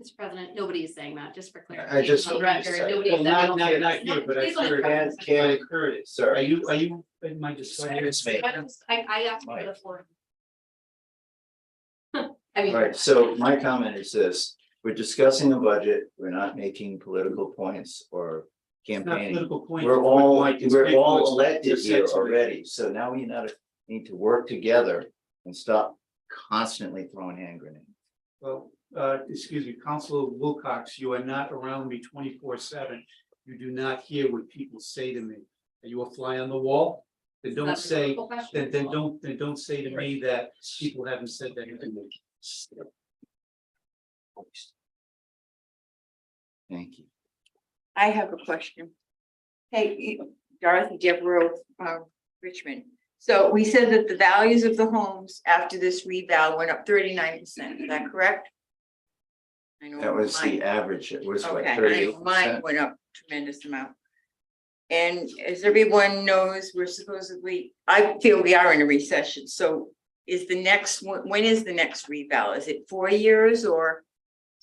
S8: Mr. President, nobody is saying that, just for clarity.
S1: I just-
S8: On record, nobody
S16: Well,
S8: is
S16: not
S8: saying-
S16: here, but I
S8: Please let
S16: heard,
S8: it go.
S16: I heard it.
S1: Sir.
S16: Are you in my discussion?
S1: Excuse me.
S8: I asked for the floor. I mean.
S1: Right, so my comment is this, we're discussing a budget, we're not making political points or
S16: It's not
S1: campaigning.
S16: political points.
S1: We're
S16: it's what
S1: all,
S16: my
S1: we're
S16: constituents
S1: all elected
S16: said
S1: here
S16: to me.
S1: already, so now we need to work together and stop constantly throwing hand grenades.
S16: Well, excuse me, Councilor Wilcox, you are not around me 24/7. You do not hear what people say to me. Are you a fly on the wall? Then don't
S8: That's a
S16: say,
S8: political question.
S16: then don't say to me that people haven't said that to me.
S1: Thank you.
S13: I have a question. Hey, Dorothy Devereaux, Richmond. So we said that the values of the homes after this reval went up 39%, is that correct? I know
S1: That was the
S13: mine-
S1: average, it was like
S13: Okay, I
S1: 38%.
S13: know mine went up tremendous amount. And as everyone knows, we're supposedly, I feel we are in a recession, so is the next one, when is the next reval? Is it 4 years or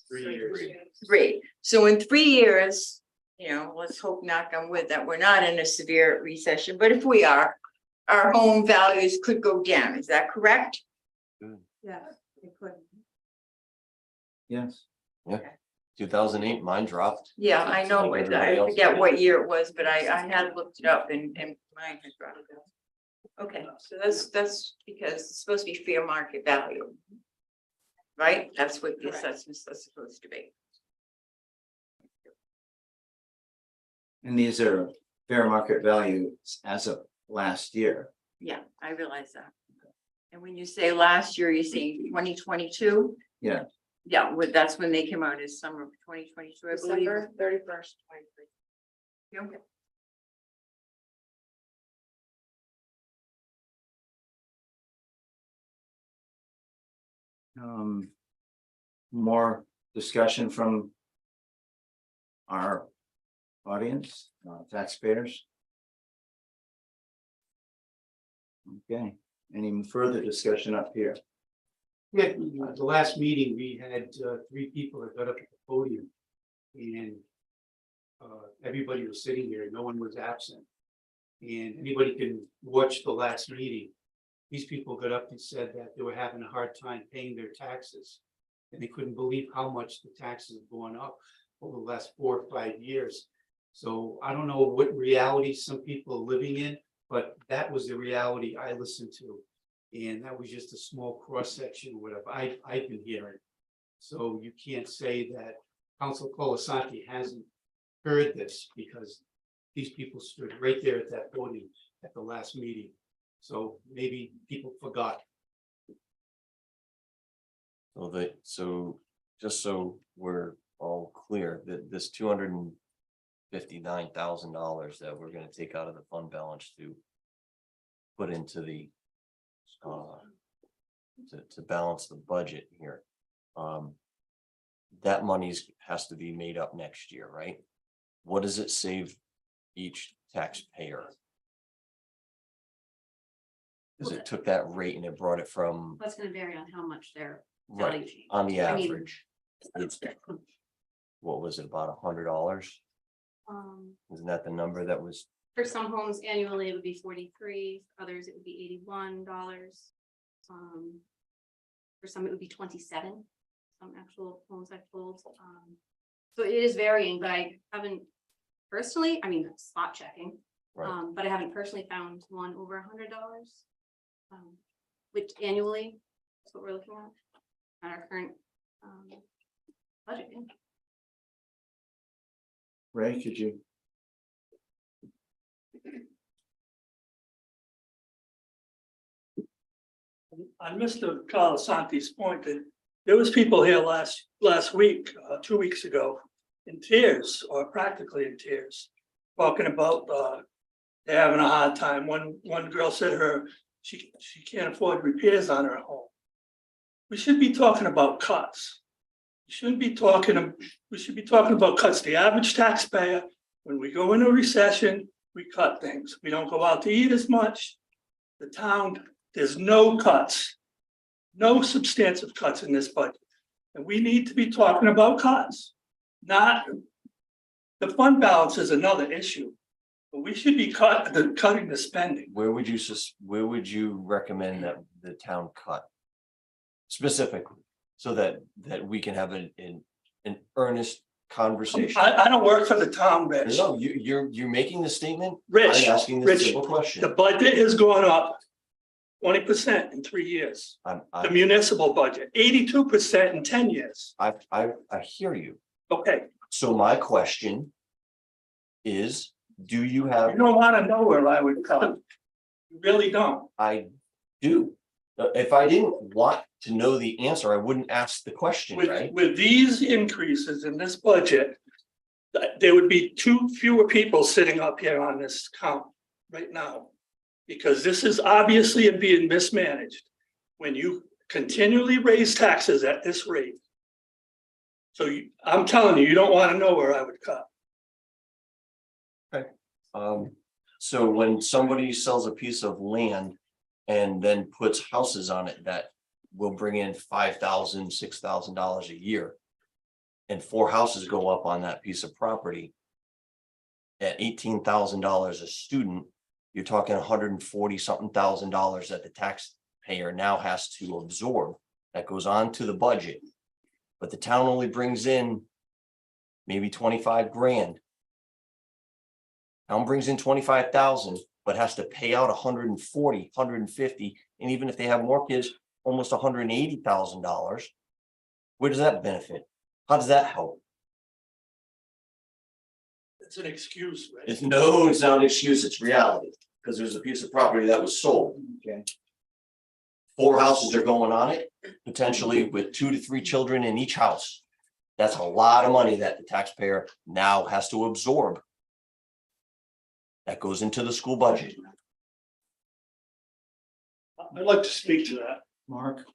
S16: 3 years.
S13: 3? So in 3 years, you know, let's hope, knock on wood, that we're not in a severe recession, but if we are, our home values could go down, is that correct?
S9: Yeah, it could.
S1: Yes.
S15: Yeah, 2008, mine dropped.
S13: Yeah, I know,
S15: Like
S13: but I
S15: everybody else.
S13: forget what year it was, but I had looked it up and mine had dropped. Okay, so that's because it's supposed to be fair market value. Right? That's what the assessments are supposed to be.
S1: And these are fair market values as of last year.
S13: Yeah, I realize that. And when you say last year, you're saying 2022?
S1: Yeah.
S13: Yeah, that's when they came out as summer of 2022, I believe.
S7: December 31st, 23.
S13: Okay.
S1: More discussion from our audience, taxpayers. Okay, any further discussion up here?
S16: Yeah, the last meeting, we had 3 people that got up at the podium. And everybody was sitting here, no one was absent. And anybody can watch the last meeting. These people got up and said that they were having a hard time paying their taxes. and they couldn't believe how much the taxes have gone up over the last 4 or 5 years. So I don't know what reality some people are living in, but that was the reality I listened to. And that was just a small cross-section of what I've been hearing. So you can't say that Council Colasanti hasn't heard this, because these people stood right there at that podium at the last meeting. So maybe people forgot.
S15: So just so we're all clear, that this $259,000 that we're gonna take out of the fund balance to put into the to balance the budget here. That money's has to be made up next year, right? What does it save each taxpayer? Because it took that rate and it brought it from,
S8: That's gonna vary on how much their
S15: right,
S8: value change.
S15: on the
S8: I mean,
S15: average. It's, what was it, about $100? Isn't that the number that was?
S8: For some homes annually, it would be 43, others it would be $81. For some, it would be 27, some actual homes I've told. So it is varying, but I haven't personally, I mean, that's spot checking.
S15: Right.
S8: But I haven't personally found one over $100. Which annually, that's what we're looking at our current budget. Yeah.
S1: Ray, could you?
S12: On Mr. Colasanti's point, that there was people here last week, 2 weeks ago, in tears, or practically in tears, talking about they're having a hard time. One girl said she can't afford repairs on her home. We should be talking about cuts. We should be talking about cuts. The average taxpayer, when we go into a recession, we cut things. We don't go out to eat as much. The town, there's no cuts, no substantive cuts in this budget. And we need to be talking about cuts, not the fund balance is another issue. But we should be cutting the spending.
S15: Where would you recommend that the town cut? Specifically, so that we can have an earnest conversation.
S12: I don't work for the town, Rich.
S15: No, you're making the statement.
S12: Rich,
S15: I'm asking this simple question.
S12: the budget has gone up 20% in 3 years. The municipal budget, 82% in 10 years.
S15: I hear you.
S12: Okay.
S15: So my question is, do you have?
S12: You don't want to know where I would cut. You really don't.
S15: I do. If I didn't want to know the answer, I wouldn't ask the question, right?
S12: With these increases in this budget, there would be fewer people sitting up here on this count right now. Because this is obviously being mismanaged when you continually raise taxes at this rate. So I'm telling you, you don't want to know where I would cut.
S15: Okay. So when somebody sells a piece of land and then puts houses on it that will bring in $5,000, $6,000 a year, and 4 houses go up on that piece of property at $18,000 a student, you're talking $140-something thousand that the taxpayer now has to absorb. That goes on to the budget. But the town only brings in maybe 25 grand. Town brings in 25,000, but has to pay out 140, 150, and even if they have more kids, almost $180,000. Where does that benefit? How does that help?
S12: It's an excuse, right?
S15: It's not an excuse, it's reality, because there's a piece of property that was sold.
S1: Okay.
S15: 4 houses are going on it, potentially with 2 to 3 children in each house. That's a lot of money that the taxpayer now has to absorb. That goes into the school budget.
S19: I'd like to speak to that.
S1: Mark?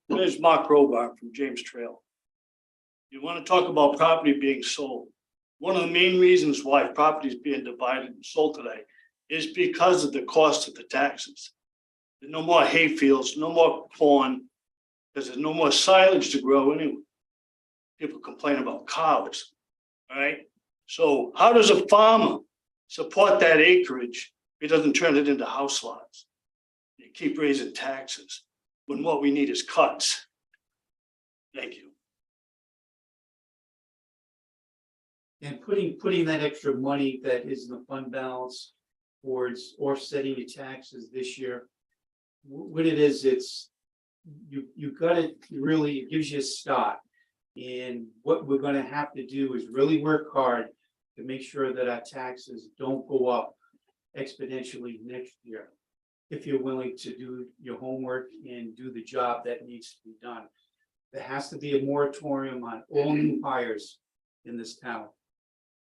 S19: There's Mark Robar from James Trail. You want to talk about property being sold. One of the main reasons why property is being divided and sold today is because of the cost of the taxes. There's no more hay fields, no more corn, because there's no more silage to grow anyway. People complain about cows, all right? So how does a farmer support that acreage if he doesn't turn it into house lots? You keep raising taxes when what we need is cuts. Thank you.
S16: And putting that extra money that is in the fund balance towards offsetting your taxes this year. What it is, you got it, really, it gives you a start. And what we're gonna have to do is really work hard to make sure that our taxes don't go up exponentially next year. If you're willing to do your homework and do the job that needs to be done. There has to be a moratorium on all new hires in this town.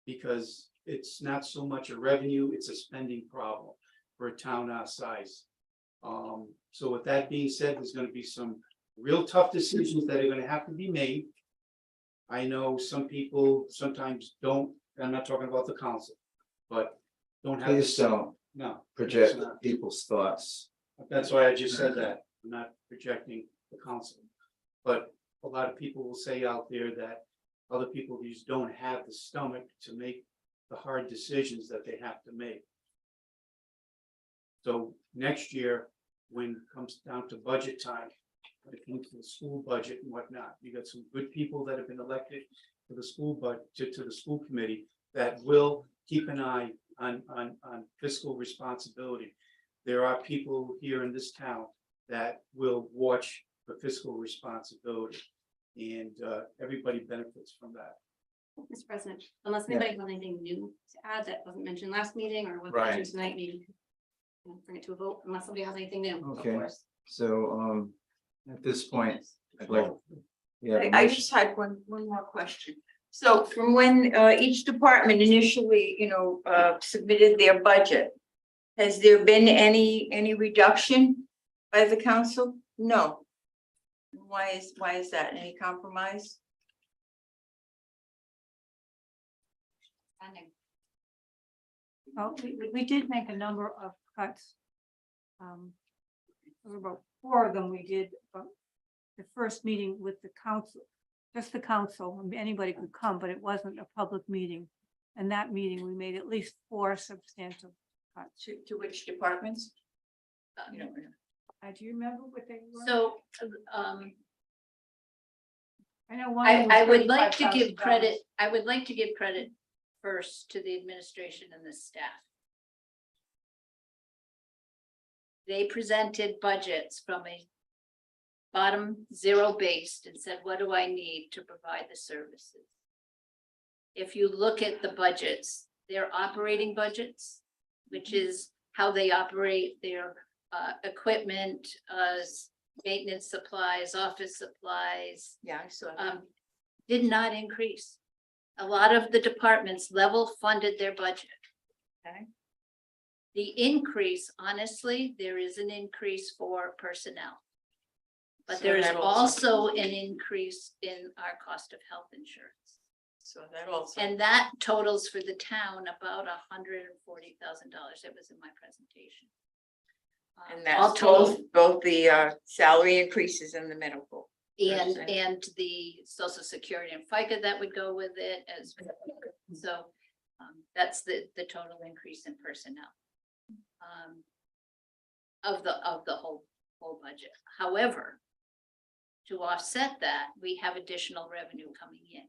S16: Because it's not so much a revenue, it's a spending problem for a town our size. So with that being said, there's gonna be some real tough decisions that are gonna have to be made. I know some people sometimes don't, I'm not talking about the council, but don't have.
S1: Please don't
S16: No.
S1: project
S16: it's not.
S1: people's thoughts.
S16: That's why I just said that, I'm not projecting the council. But a lot of people will say out there that other people just don't have the stomach to make the hard decisions that they have to make. So next year, when it comes down to budget time, when it comes to the school budget and whatnot, you got some good people that have been elected to the school budget, to the school committee, that will keep an eye on fiscal responsibility. There are people here in this town that will watch for fiscal responsibility. And everybody benefits from that.
S8: Mr. President, unless anybody has anything new to add that wasn't mentioned last meeting or was
S1: Right.
S8: mentioned tonight, maybe we'll bring it to a vote unless somebody has anything new, of
S1: Okay.
S8: course.
S1: So, at this point, I'd like. Yeah,
S13: I just had one more question. So from when each department initially, submitted their budget, has there been any reduction by the council? No. Why is that? Any compromise?
S9: Well, we did make a number of cuts. There were about 4 of them we did, but the first meeting with the council, just the council, anybody could come, but it wasn't a public meeting. And that meeting, we made at least 4 substantial cuts.
S13: To which departments?
S9: Do you remember what they were?
S11: So,
S9: I know one.
S11: I
S9: was
S11: would like to give
S9: $35,000.
S11: credit, I would like to give credit first to the administration and the staff. They presented budgets from a bottom zero based and said, what do I need to provide the services? If you look at the budgets, they're operating budgets, which is how they operate their equipment, maintenance supplies, office supplies.
S13: Yeah, I saw that.
S11: Did not increase. A lot of the departments level funded their budget.
S13: Okay.
S11: The increase, honestly, there is an increase for personnel. But
S13: So
S11: there is
S13: that also-
S11: also an increase in our cost of health insurance.
S13: So that also.
S11: And that totals for the town about $140,000. It was in my presentation.
S13: And
S11: all
S13: that's
S11: total.
S13: both the salary increases and the medical.
S11: And,
S13: Person.
S11: and the social security and FICA that would go with it as well. So that's the total increase in personnel. Of the whole budget. However, to offset that, we have additional revenue coming in.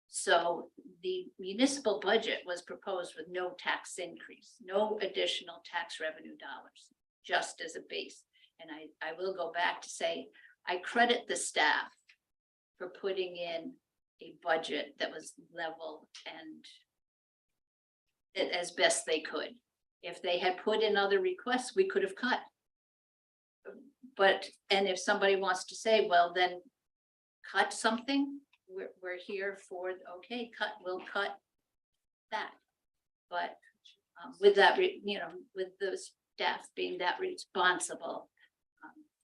S11: So the municipal budget was proposed with no tax increase, no additional tax revenue dollars, just as a base. And I will go back to say, I credit the staff for putting in a budget that was level and as best they could. If they had put in other requests, we could have cut. But, and if somebody wants to say, well, then cut something, we're here for, okay, we'll cut that. But with that, with the staff being that responsible,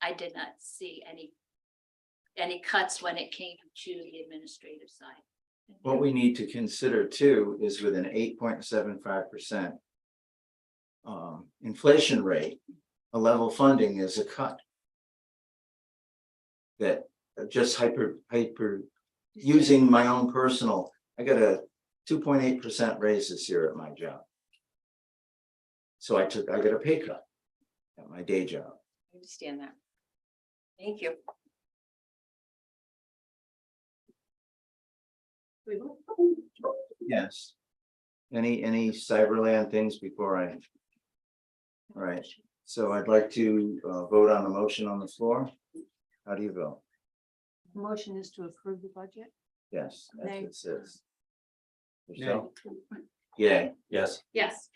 S11: I did not see any cuts when it came to the administrative side.
S1: What we need to consider too is with an 8.75% inflation rate, a level funding is a cut. That just hyper using my own personal, I got a 2.8% raise this year at my job. So I got a pay cut at my day job.
S13: I understand that. Thank you.
S8: We will.
S1: Yes. Any Cyberland things before I? All right, so I'd like to vote on the motion on the floor. How do you vote?
S9: The motion is to approve the budget.
S1: Yes, that's what
S9: Nay.
S1: it says. Michelle? Yeah,
S15: Yes.
S8: Yes.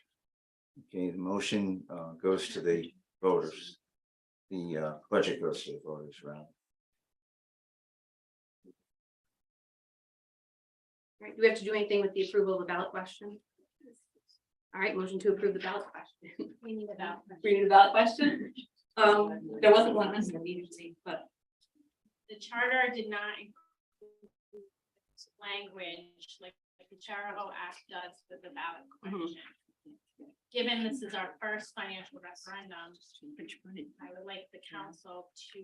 S1: okay, the motion goes to the voters. The budget goes to the voters, right?
S8: All right, do we have to do anything with the approval of the ballot question? All right, motion to approve the ballot question.
S3: We need a ballot.
S8: We need a ballot question? There wasn't one this immediately, but
S3: The charter did not include language like the Charahoe Act does with the ballot question. Given this is our first financial referendum, I would like the council to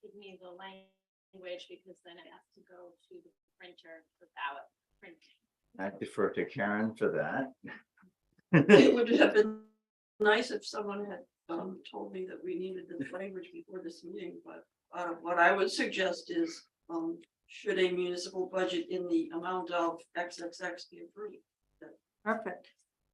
S3: give me the language because then it has to go to the printer for ballot printing.
S1: I defer to Karen for that.
S2: It would have been nice if someone had told me that we needed this language before this meeting, but what I would suggest is should a municipal budget in the amount of XXX be approved?
S9: Perfect.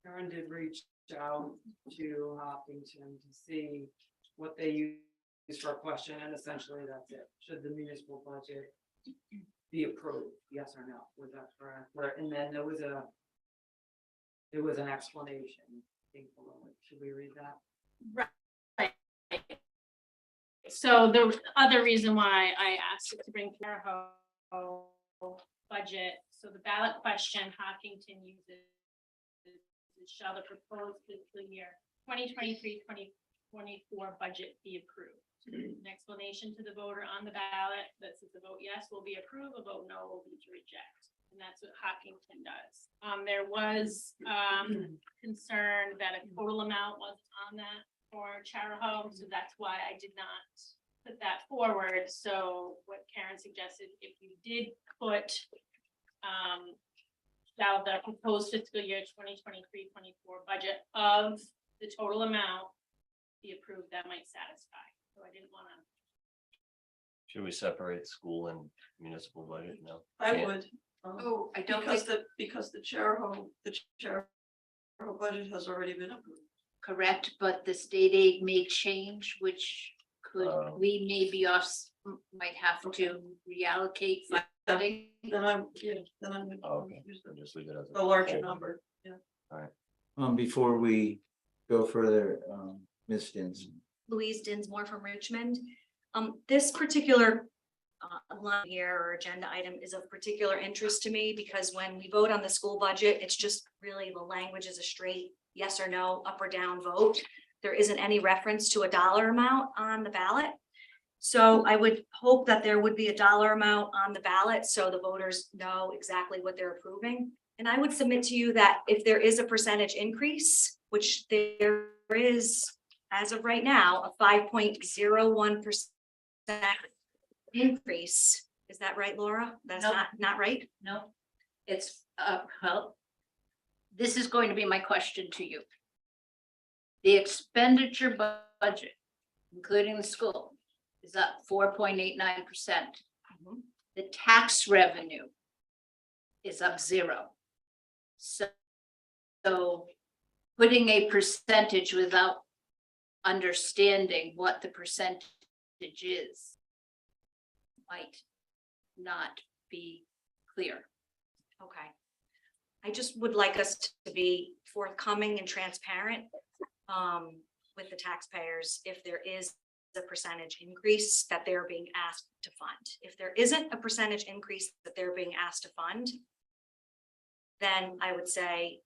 S18: Karen did reach out to Hopkinton to see what they use for a question, and essentially that's it. Should the municipal budget be approved, yes or no? Was that correct? And then there was an explanation, I think, below it. Should we read that?
S3: Right. So the other reason why I asked it to bring Charahoe budget, so the ballot question Hopkinton uses is, shall the proposed fiscal year 2023-2024 budget be approved? An explanation to the voter on the ballot that says the vote yes will be approved, a vote no will be to reject. And that's what Hopkinton does. There was concern that a total amount wasn't on that for Charahoe, so that's why I did not put that forward. So what Karen suggested, if you did put shall the proposed fiscal year 2023-24 budget of the total amount be approved, that might satisfy. So I didn't want to.
S15: Should we separate school and municipal budget? No.
S2: I
S15: Can't.
S2: would.
S7: Oh, I don't
S2: Because
S7: think,
S2: because the Charahoe budget has already been approved.
S11: Correct, but the state aid may change, which could, we maybe might have to reallocate funding.
S2: Then I'm
S15: Okay, so just leave it as
S2: a larger number, yeah.
S1: Before we go further, Ms. Dins.
S20: Louise Dinsmore from Richmond. This particular line here or agenda item is of particular interest to me because when we vote on the school budget, it's just really the language is a straight yes or no, up or down vote. There isn't any reference to a dollar amount on the ballot. So I would hope that there would be a dollar amount on the ballot so the voters know exactly what they're approving. And I would submit to you that if there is a percentage increase, which there is as of right now, a 5.01% increase. Is that right, Laura? That's
S11: Nope.
S20: not right?
S11: No, it's, well, this is going to be my question to you. The expenditure budget, including the school, is up 4.89%. The tax revenue is up 0. So putting a percentage without understanding what the percentage is might not be clear.
S20: Okay. I just would like us to be forthcoming and transparent with the taxpayers if there is a percentage increase that they're being asked to fund. If there isn't a percentage increase that they're being asked to fund, then I would say,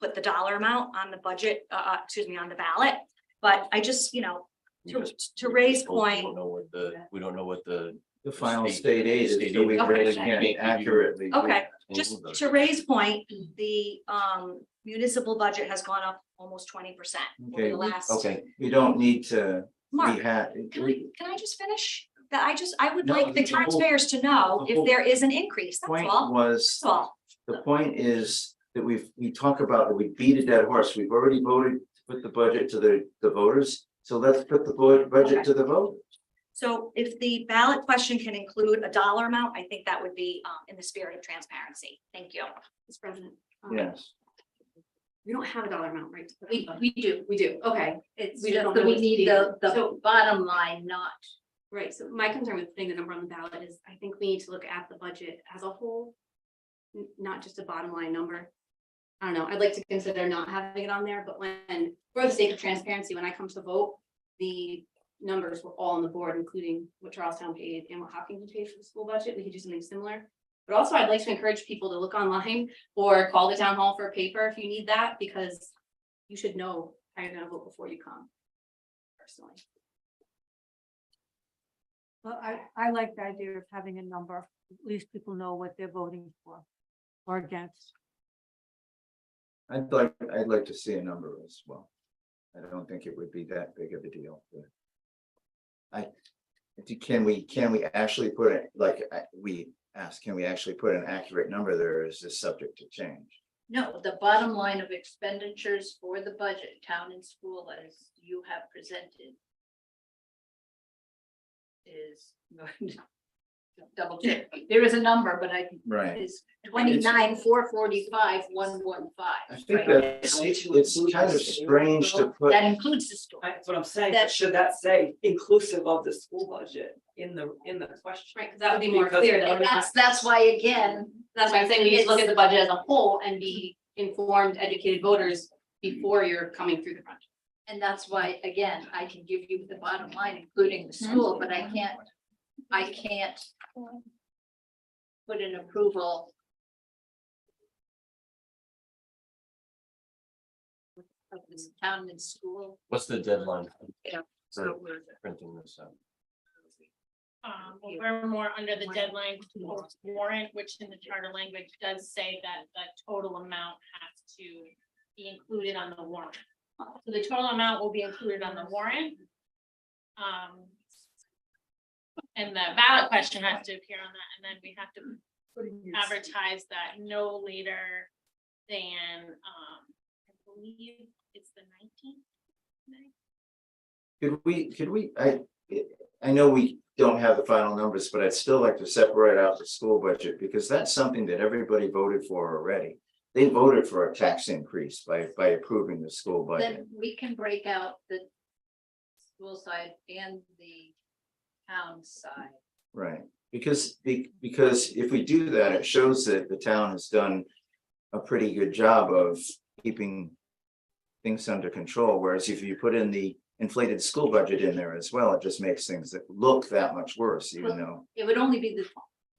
S20: put the dollar amount on the budget, on the ballot. But I just, to Ray's point.
S15: We don't know what the
S1: final state aid is, so we really can't accurately.
S20: Okay, just to Ray's point, the municipal budget has gone up almost 20% over
S1: Okay,
S20: the last.
S1: okay, we don't need to.
S20: Mark,
S1: Can
S20: can I just finish? That I would
S1: No,
S20: like the
S1: the whole-
S20: taxpayers to know
S1: the
S20: if
S1: whole
S20: there is an increase, that's
S1: point
S20: all.
S1: was,
S20: That's all.
S1: the point is that we talk about that we beat a dead horse. We've already voted to put the budget to the voters. So let's put the budget to the voters.
S20: So if the ballot question can include a dollar amount, I think that would be in the spirit of transparency. Thank you.
S8: Mr. President.
S1: Yes.
S8: We don't have a dollar amount, right?
S11: We do.
S8: We do, okay.
S11: It's
S8: We
S11: just
S8: don't
S11: that
S8: know
S11: we
S8: what's
S11: need
S8: needed.
S11: the
S8: So-
S11: bottom line, not.
S8: Right, so my concern with putting the number on the ballot is I think we need to look at the budget as a whole. Not just a bottom line number. I don't know, I'd like to consider not having it on there, but when, for the sake of transparency, when I come to vote, the numbers were all on the board, including what Charlestown paid and what Hopkins paid for the school budget. We could do something similar. But also I'd like to encourage people to look online or call the town hall for a paper if you need that, because you should know how you're gonna vote before you come. Personally.
S9: Well, I like the idea of having a number, at least people know what they're voting for or against.
S1: I'd like to see a number as well. I don't think it would be that big of a deal. Can we actually put it, can we actually put an accurate number there, or is this subject to change?
S11: No, the bottom line of expenditures for the budget, town and school, as you have presented, is double check. There is a number, but
S1: Right.
S11: it's 29,445,115.
S1: I think it's kind of strange to put,
S11: That includes the school.
S18: That's what I'm saying.
S11: That-
S18: Should that say inclusive of the school budget in the question?
S8: Right, because that would be more
S18: Because-
S8: clear that
S11: And
S8: we're not.
S11: that's why, again,
S8: That's why I'm saying we need to look at the budget as a whole and be informed, educated voters before you're coming through the front.
S11: and that's why, again, I can give you the bottom line, including the school, but I can't put an approval of this town and school.
S15: What's the deadline?
S11: Yeah,
S15: For
S11: so we're-
S15: printing this out.
S3: Well, we're more under the deadline for warrant, which in the charter language does say that the total amount has to be included on the warrant. So the total amount will be included on the warrant. And the ballot question has to appear on that, and then we have to advertise that no later than, I believe it's the 19th.
S1: could we, I know we don't have the final numbers, but I'd still like to separate out the school budget, because that's something that everybody voted for already. They voted for a tax increase by approving the school budget.
S11: Then we can break out the school side and the town side.
S1: Right, because if we do that, it shows that the town has done a pretty good job of keeping things under control, whereas if you put in the inflated school budget in there as well, it just makes things that look that much worse, even though.
S11: It would only be the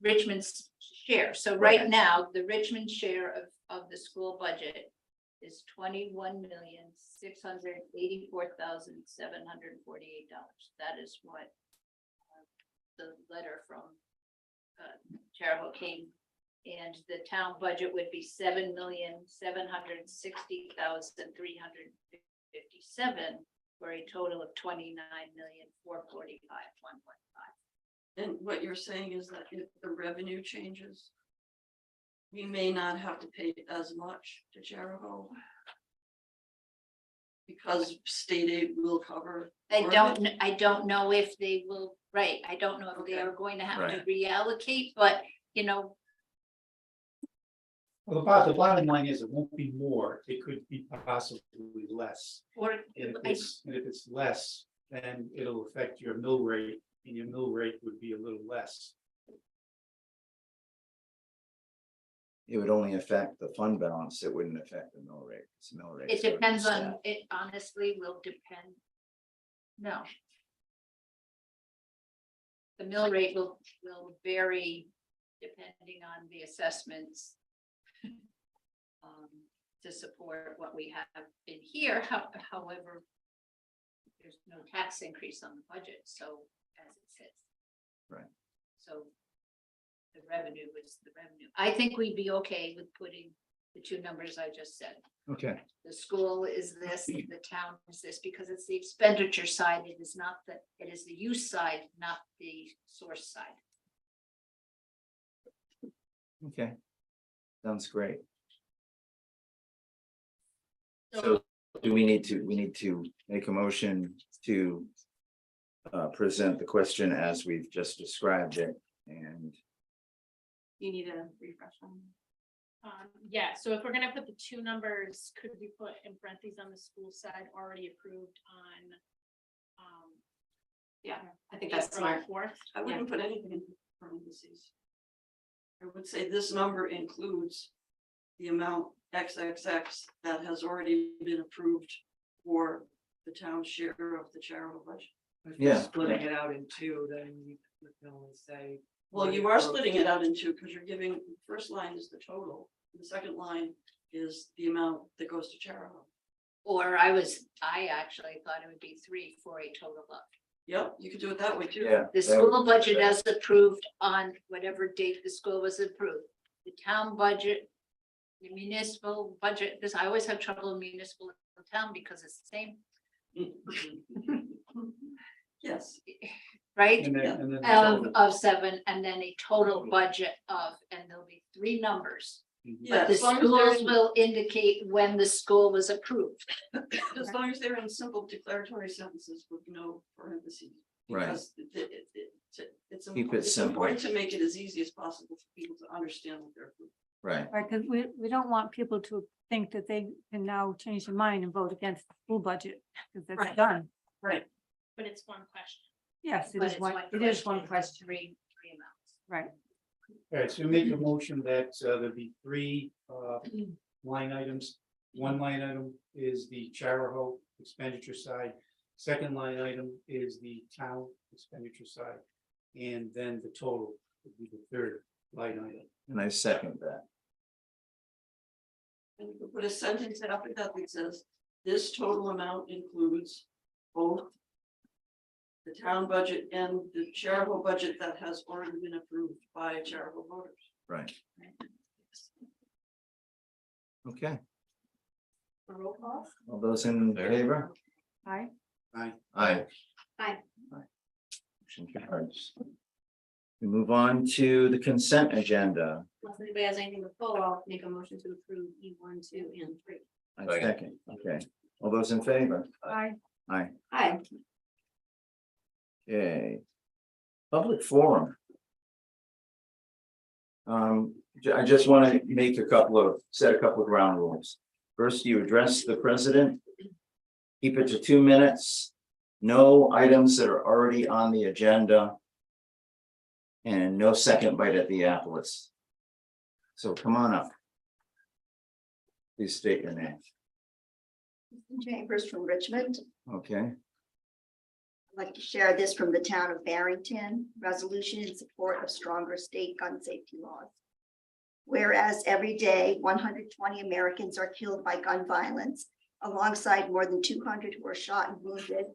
S11: Richmond's share. So right now, the Richmond share of the school budget is $21,684,748. That is what the letter from Chariho came, and the town budget would be $7,760,357 for a total of $29,445,115.
S2: And what you're saying is that if the revenue changes, we may not have to pay as much to Jericho because state aid will cover.
S11: I
S2: part of it?
S11: don't know if they will, right, I don't know if they are going to have to reallocate, but, you know,
S16: Well, the bottom line is it won't be more, it could be possibly less.
S11: or.
S16: And if it's less, then it'll affect your mill rate, and your mill rate would be a little less.
S1: It would only affect the fund balance, it wouldn't affect the mill rate. It's mill rate.
S11: It depends on, it honestly will depend. No. The mill rate will vary depending on the assessments. To support what we have in here, however, there's no tax increase on the budget, so as it sits.
S1: Right.
S11: So the revenue is the revenue. I think we'd be okay with putting the two numbers I just said.
S1: Okay,
S11: The school is this, the town is this, because it's the expenditure side, it is not the, it is the use side, not the source side.
S1: okay. Sounds great.
S11: So
S1: So do we need to make a motion to present the question as we've just described it, and
S8: You need a refresh on.
S3: Yeah, so if we're gonna put the two numbers, could we put in parentheses on the school side already approved on?
S8: Yeah, I think that's
S3: April
S8: smart.
S3: 4th?
S2: I wouldn't put anything in parentheses. I would say this number includes the amount XXX that has already been approved for the town share of the charitable budget.
S18: If you're
S1: Yeah.
S18: splitting it out in two, then you can only say.
S2: Well, you are splitting it out in two because you're giving, the first line is the total. The second line is the amount that goes to charitable.
S11: Or I actually thought it would be 3 for a total of.
S2: Yep, you could do it that way too.
S1: yeah.
S11: The
S1: that would-
S11: school budget as approved on whatever date the school was approved. The town budget, the municipal budget, because I always have trouble in municipal and town because it's the same,
S2: Yes.
S11: right?
S16: And then the
S11: Of,
S16: total.
S11: of 7, and then a total budget of, and there'll be 3 numbers.
S2: Yeah,
S11: But the
S2: as long as they're
S11: schools
S2: in-
S11: will indicate when the school was approved.
S2: As long as they're in simple declaratory sentences with no parentheses.
S1: Right.
S2: Because it's
S1: Keep it
S2: important, it's
S1: simple.
S2: important to make it as easy as possible for people to understand what they're.
S1: Right,
S9: Right, because we don't want people to think that they can now change their mind and vote against the school budget, because that's
S2: Right.
S9: done.
S2: Right.
S3: But it's one question.
S9: Yes, it
S11: But
S9: is
S11: it's
S9: one, it is one question,
S11: Three amounts.
S9: right?
S16: All right, so make a motion that there'll be three line items. One line item is the Charahoe expenditure side. Second line item is the town expenditure side. And then the total would be the third line item.
S1: and I second that.
S2: And you could put a sentence after that that says, this total amount includes both the town budget and the charitable budget that has already been approved by charitable voters.
S1: Right. Okay,
S2: A roll call?
S1: all those in favor?
S9: Aye.
S16: Aye.
S1: Aye.
S8: Aye.
S1: Motion carries. We move on to the consent agenda.
S8: Unless anybody has anything to pull, I'll make a motion to approve E1, 2, and 3.
S1: I second, okay, all those in favor?
S9: Aye.
S1: Aye.
S8: Aye.
S1: Okay. Public forum. I just want to make set a couple of ground rules. First, you address the president. Keep it to 2 minutes. No items that are already on the agenda. And no second bite at the apple. So come on up. Please state your name.
S21: Chambers from Richmond.
S1: Okay,
S21: I'd like to share this from the town of Barrington, resolution in support of stronger state gun safety laws. Whereas every day, 120 Americans are killed by gun violence, alongside more than 200 who are shot and wounded.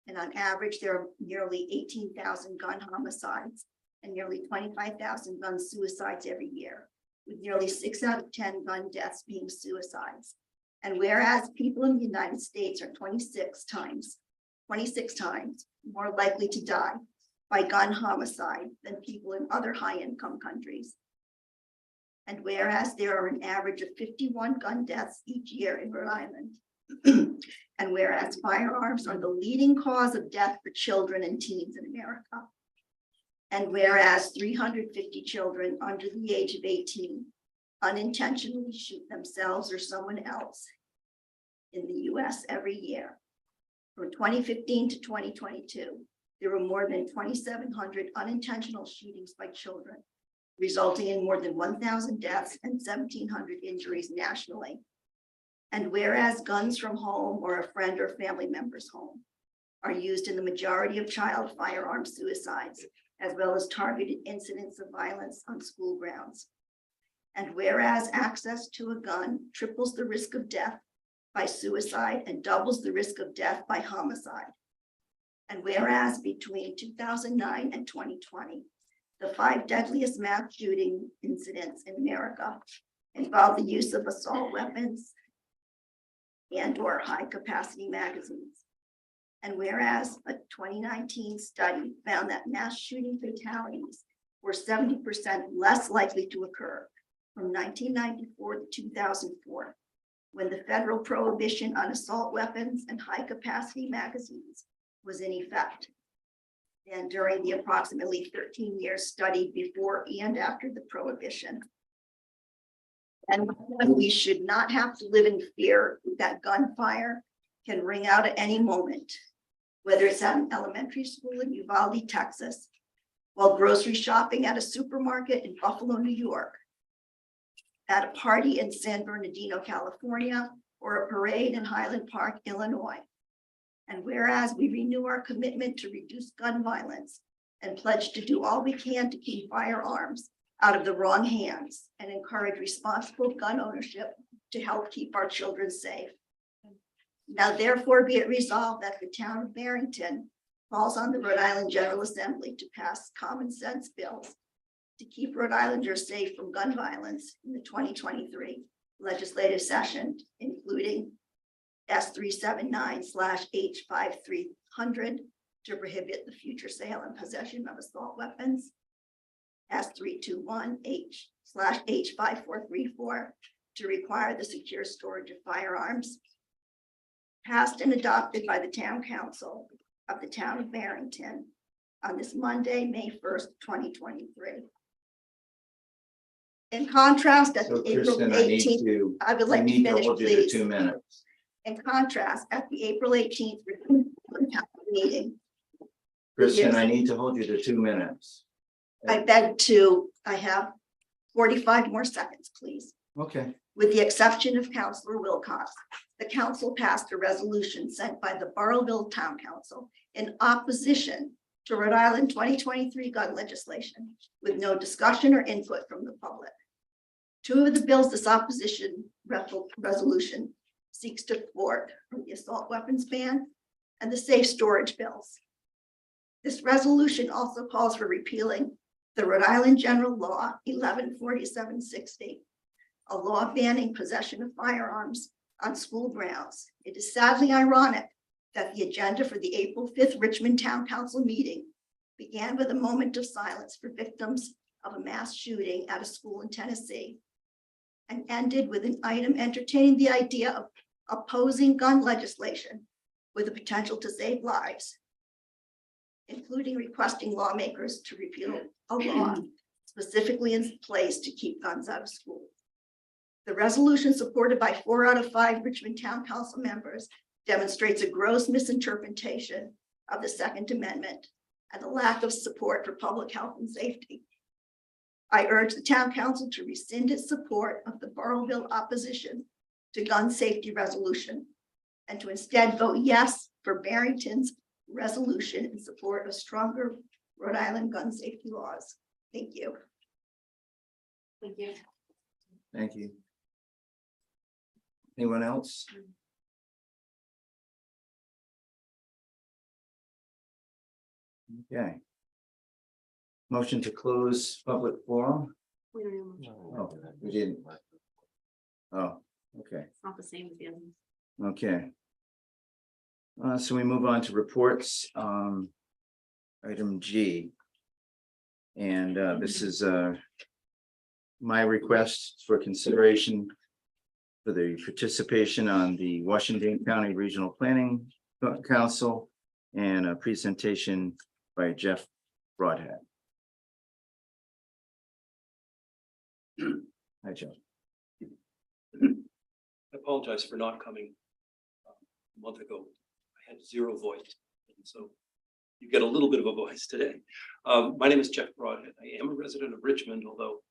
S21: And on average, there are nearly 18,000 gun homicides and nearly 25,000 gun suicides every year, with nearly 6 out of 10 gun deaths being suicides. And whereas people in the United States are 26 times more likely to die by gun homicide than people in other high-income countries. And whereas there are an average of 51 gun deaths each year in Rhode Island. And whereas firearms are the leading cause of death for children and teens in America. And whereas 350 children under the age of 18 unintentionally shoot themselves or someone else in the US every year. From 2015 to 2022, there were more than 2,700 unintentional shootings by children, resulting in more than 1,000 deaths and 1,700 injuries nationally. And whereas guns from home or a friend or family member's home are used in the majority of child firearm suicides, as well as targeted incidents of violence on school grounds. And whereas access to a gun triples the risk of death by suicide and doubles the risk of death by homicide. And whereas between 2009 and 2020, the 5 deadliest mass shooting incidents in America involve the use of assault weapons and/or high-capacity magazines. And whereas a 2019 study found that mass shooting fatalities were 70% less likely to occur from 1994 to 2004, when the federal prohibition on assault weapons and high-capacity magazines was in effect. than during the approximately 13 years studied before and after the prohibition. And we should not have to live in fear that gunfire can ring out at any moment, whether it's at an elementary school in Uvalde, Texas, while grocery shopping at a supermarket in Buffalo, New York, at a party in San Bernardino, California, or a parade in Highland Park, Illinois. And whereas we renew our commitment to reduce gun violence and pledge to do all we can to keep firearms out of the wrong hands and encourage responsible gun ownership to help keep our children safe. Now therefore be it resolved that the town of Barrington calls on the Rhode Island General Assembly to pass common sense bills to keep Rhode Islanders safe from gun violence in the 2023 legislative session, including S379/H5300 to prohibit the future sale and possession of assault weapons, S321H/H5434 to require the secure storage of firearms, passed and adopted by the town council of the town of Barrington on this Monday, May 1st, 2023. In contrast, at
S1: So
S21: the April
S1: Kristen, I need
S21: 18th,
S1: to,
S21: I would
S1: I
S21: like to
S1: need to
S21: finish,
S1: hold you to
S21: please.
S1: 2 minutes.
S21: In contrast, at the April 18th meeting,
S1: Kristen, I
S21: Yes.
S1: need to hold you to 2 minutes.
S21: I beg to, I have 45 more seconds, please.
S1: Okay,
S21: With the exception of Councilor Wilcox, the council passed a resolution sent by the Barrowville Town Council in opposition to Rhode Island 2023 gun legislation with no discussion or input from the public. Two of the bills this opposition resolution seeks to thwart are the assault weapons ban and the safe storage bills. This resolution also calls for repealing the Rhode Island General Law 114760, a law banning possession of firearms on school grounds. It is sadly ironic that the agenda for the April 5th Richmond Town Council meeting began with a moment of silence for victims of a mass shooting at a school in Tennessee and ended with an item entertaining the idea of opposing gun legislation with the potential to save lives, including requesting lawmakers to repeal a law specifically in place to keep guns out of schools. The resolution, supported by 4 out of 5 Richmond Town Council members, demonstrates a gross misinterpretation of the Second Amendment and a lack of support for public health and safety. I urge the town council to rescind its support of the Barrowville opposition to gun safety resolution and to instead vote yes for Barrington's resolution in support of stronger Rhode Island gun safety laws. Thank you.
S8: Thank you.
S1: thank you. Anyone else? Okay. Motion to close public forum?
S8: We don't know much.
S1: Oh, we didn't. Oh, okay,
S8: It's not the same as the others.
S1: okay. So we move on to reports, item G. And this is my request for consideration for the participation on the Washington County Regional Planning Council and a presentation by Jeff Broadhead. Hi, Jeff.
S12: I apologize for not coming a month ago. I had 0 voice, and so you get a little bit of a voice today. My name is Jeff Broadhead. I am a resident of Richmond, although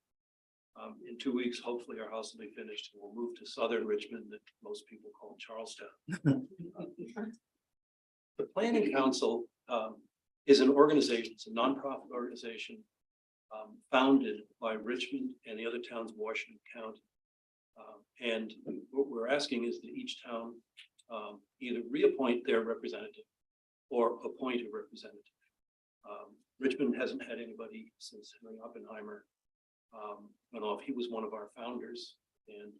S12: in 2 weeks, hopefully our house will be finished and we'll move to southern Richmond that most people call Charlestown. The Planning Council is an organization, it's a nonprofit organization founded by Richmond and the other towns of Washington County. And what we're asking is that each town either reappoint their representative or appoint a representative. Richmond hasn't had anybody since Henry Oppenheimer went off. He was one of our founders and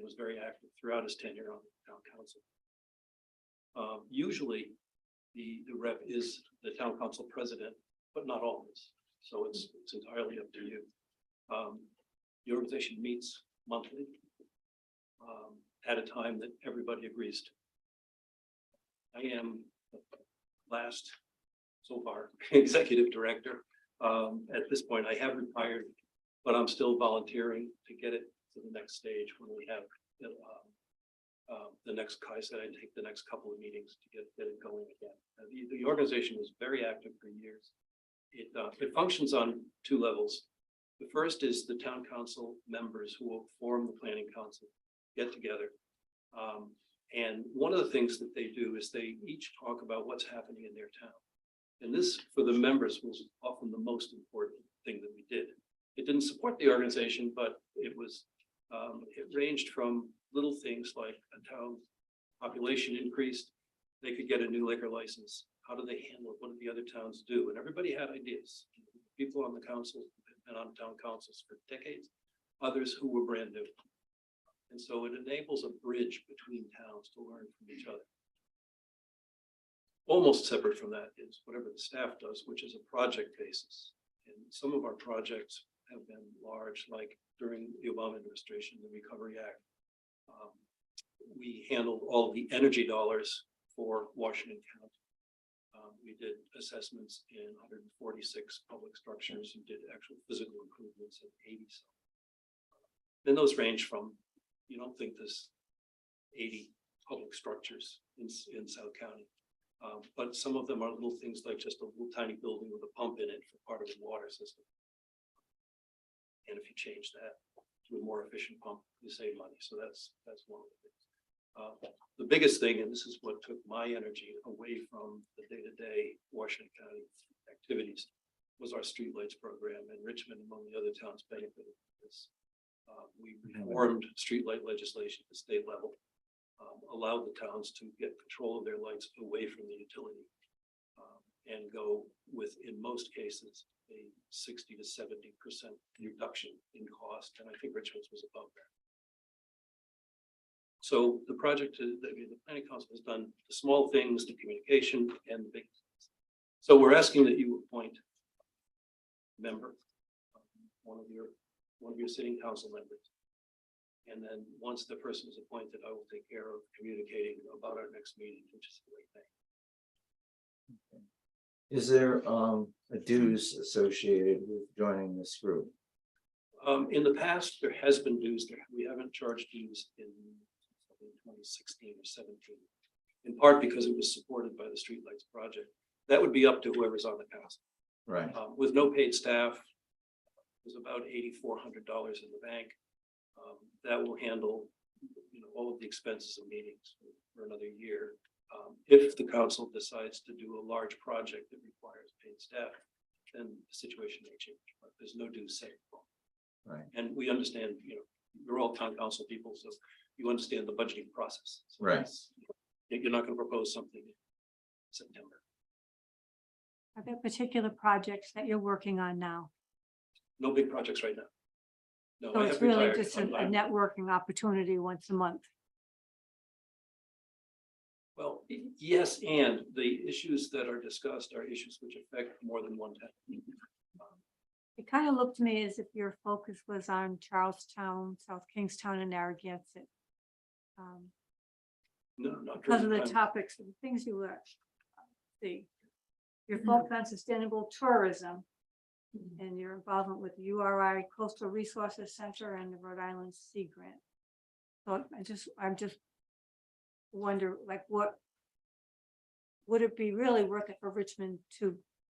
S12: was very active throughout his tenure on the town council. Usually the rep is the town council president, but not always. So it's entirely up to you. The organization meets monthly at a time that everybody agrees to. I am the last so far, executive director. At this point, I have retired, but I'm still volunteering to get it to the next stage when we have the next, I said I'd take the next couple of meetings to get it going again. The organization was very active for years. It functions on two levels. The first is the town council members who will form the planning council get together. And one of the things that they do is they each talk about what's happening in their town. And this, for the members, was often the most important thing that we did. It didn't support the organization, but it was, it ranged from little things like a town population increased, they could get a new liquor license. How do they handle it? What do the other towns do? And everybody had ideas. People on the council and on town councils for decades, others who were brand new. And so it enables a bridge between towns to learn from each other. Almost separate from that is whatever the staff does, which is a project basis. And some of our projects have been large, like during the Obama administration, the Recovery Act. We handled all of the energy dollars for Washington County. We did assessments in 146 public structures and did actual physical improvements in 80 some. Then those range from, you don't think there's 80 public structures in South County. But some of them are little things like just a little tiny building with a pump in it for part of the water system. And if you change that to a more efficient pump, you save money. So that's one of the things. The biggest thing, and this is what took my energy away from the day-to-day Washington County activities, was our streetlights program, and Richmond, among the other towns, benefited from this. We reformed streetlight legislation at the state level, allowed the towns to get control of their lights away from the utility, and go with, in most cases, a 60 to 70% reduction in cost, and I think Richmond's was above that. So the project, the planning council has done the small things, the communication, and the big things. So we're asking that you appoint a member, one of your sitting council members. And then once the person is appointed, I will take care of communicating about our next meeting, which is the right thing.
S1: Is there a dues associated with joining this group?
S12: In the past, there has been dues there. We haven't charged dues in 2016 or 17, in part because it was supported by the Streetlights Project. That would be up to whoever's on the council.
S1: Right.
S12: With no paid staff, there's about $8,400 in the bank. That will handle, all of the expenses of meetings for another year. If the council decides to do a large project that requires paid staff, then the situation may change, but there's no dues set.
S1: Right.
S12: And we understand, you're all town council people, so you understand the budgeting process. So
S1: Right.
S12: You're not going to propose something in September.
S9: Are there particular projects that you're working on now?
S12: No big projects right now. No,
S9: So
S12: I
S9: it's
S12: have
S9: really
S12: retired.
S9: just a
S12: I'm-
S9: networking opportunity once a month.
S12: Well, yes, and the issues that are discussed are issues which affect more than one town.
S9: It kind of looked to me as if your focus was on Charlestown, South Kingstown, and Narragansett.
S12: No, not
S9: Because of
S12: during
S9: the
S12: time.
S9: topics and things you were, see. Your focus on sustainable tourism and your involvement with URI Coastal Resources Center and the Rhode Island Sea Grant. So I'm just wonder, like, what would it be really worth it for Richmond to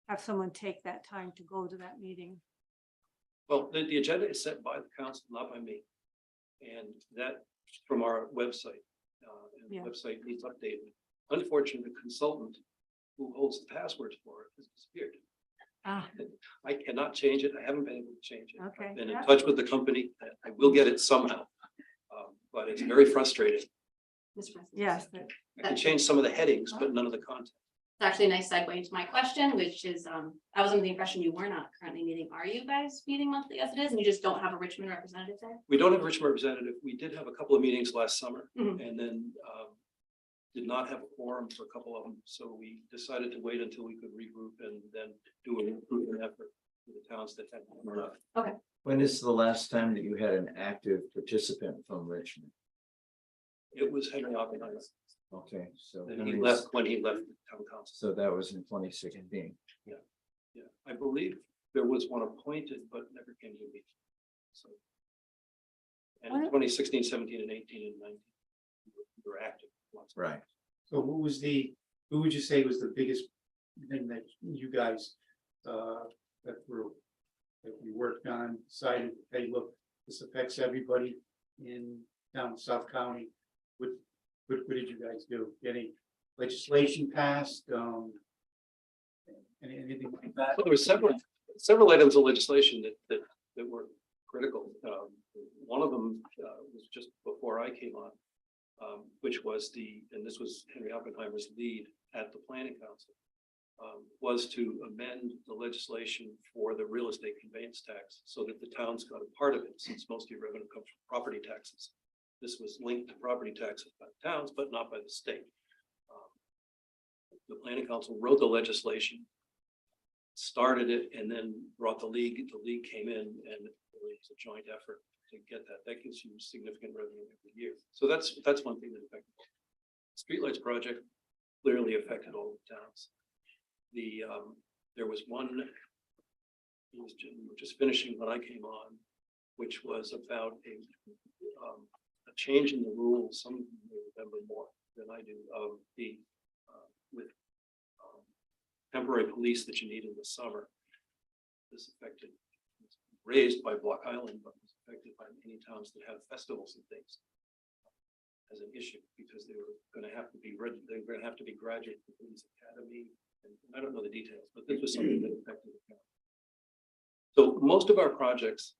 S9: have someone take that time to go to that meeting?
S12: Well, the agenda is set by the council, not by me. And that from our website, and the
S9: Yeah.
S12: website needs updated. Unfortunately, the consultant who holds the passwords for it has disappeared.
S9: Ah,
S12: I cannot change it. I haven't been able to change it.
S9: okay.
S12: I've been in
S9: yeah.
S12: touch with the company. I will get it somehow. But it's very frustrating.
S8: Mr. President.
S9: Yes,
S12: I can change some of the headings, but none of the content.
S8: It's actually a nice segue into my question, which is, I was under the impression you were not currently meeting. Are you guys meeting monthly as it is, and you just don't have a Richmond representative there?
S12: We don't have a Richmond representative. We did have a couple of meetings last summer
S8: Mhm.
S12: and then did not have a quorum for a couple of them. So we decided to wait until we could regroup and then do a recruitment effort for the towns that had come up.
S8: Okay.
S1: When is the last time that you had an active participant from Richmond?
S12: It was Henry Oppenheimer.
S1: Okay, so.
S10: And he
S1: Henry's-
S10: left when he left the town council.
S1: So that was in 2016.
S10: Yeah, I believe there was one appointed, but never came to be. So. And in
S9: What?
S10: 2016, 17, and 18, and 19, we were active. lots of
S1: Right.
S16: So who would you say was the biggest thing that you guys, that we worked on, decided, hey, look, this affects everybody in down South County? What did you guys do? Getting legislation passed, anything like that?
S10: Well, there were several items of legislation that were critical. One of them was just before I came on, which was and this was Henry Oppenheimer's lead at the planning council, was to amend the legislation for the real estate conveyance tax so that the towns got a part of it, since most of your revenue comes from property taxes. This was linked to property taxes by the towns, but not by the state. The planning council wrote the legislation, started it, and then brought the league. The league came in, and it was a joint effort to get that. That gives you significant revenue every year. So that's one thing that affected. Streetlights project clearly affected all the towns. There was one, we were just finishing when I came on, which was about a change in the rules. Some of you may remember more than I do, with temporary police that you need in the summer. This was raised by Block Island, but was affected by many towns that have festivals and things as an issue, because they were going to have to be graduate from police academy. And I don't know the details, but this was something that affected the town. So most of our projects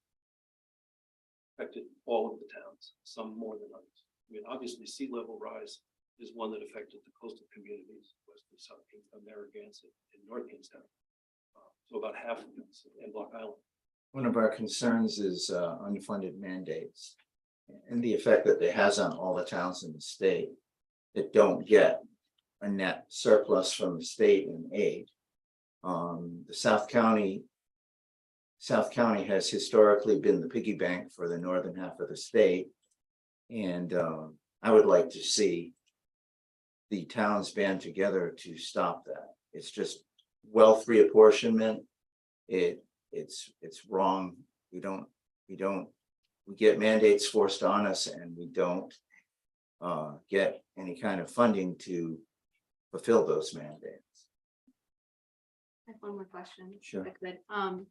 S10: affected all of the towns, some more than others. I mean, obviously, sea level rise is one that affected the coastal communities, west and south Kingstown, Narragansett, and North Kingstown. So about half of them, and Block Island.
S1: One of our concerns is unfunded mandates and the effect that it has on all the towns in the state that don't get a net surplus from the state in aid. The South County has historically been the piggy bank for the northern half of the state. And I would like to see the towns band together to stop that. It's just wealth reapportionment. It's wrong. We get mandates forced on us, and we don't get any kind of funding to fulfill those mandates.
S8: I have one more question.
S1: Sure.
S8: If I could.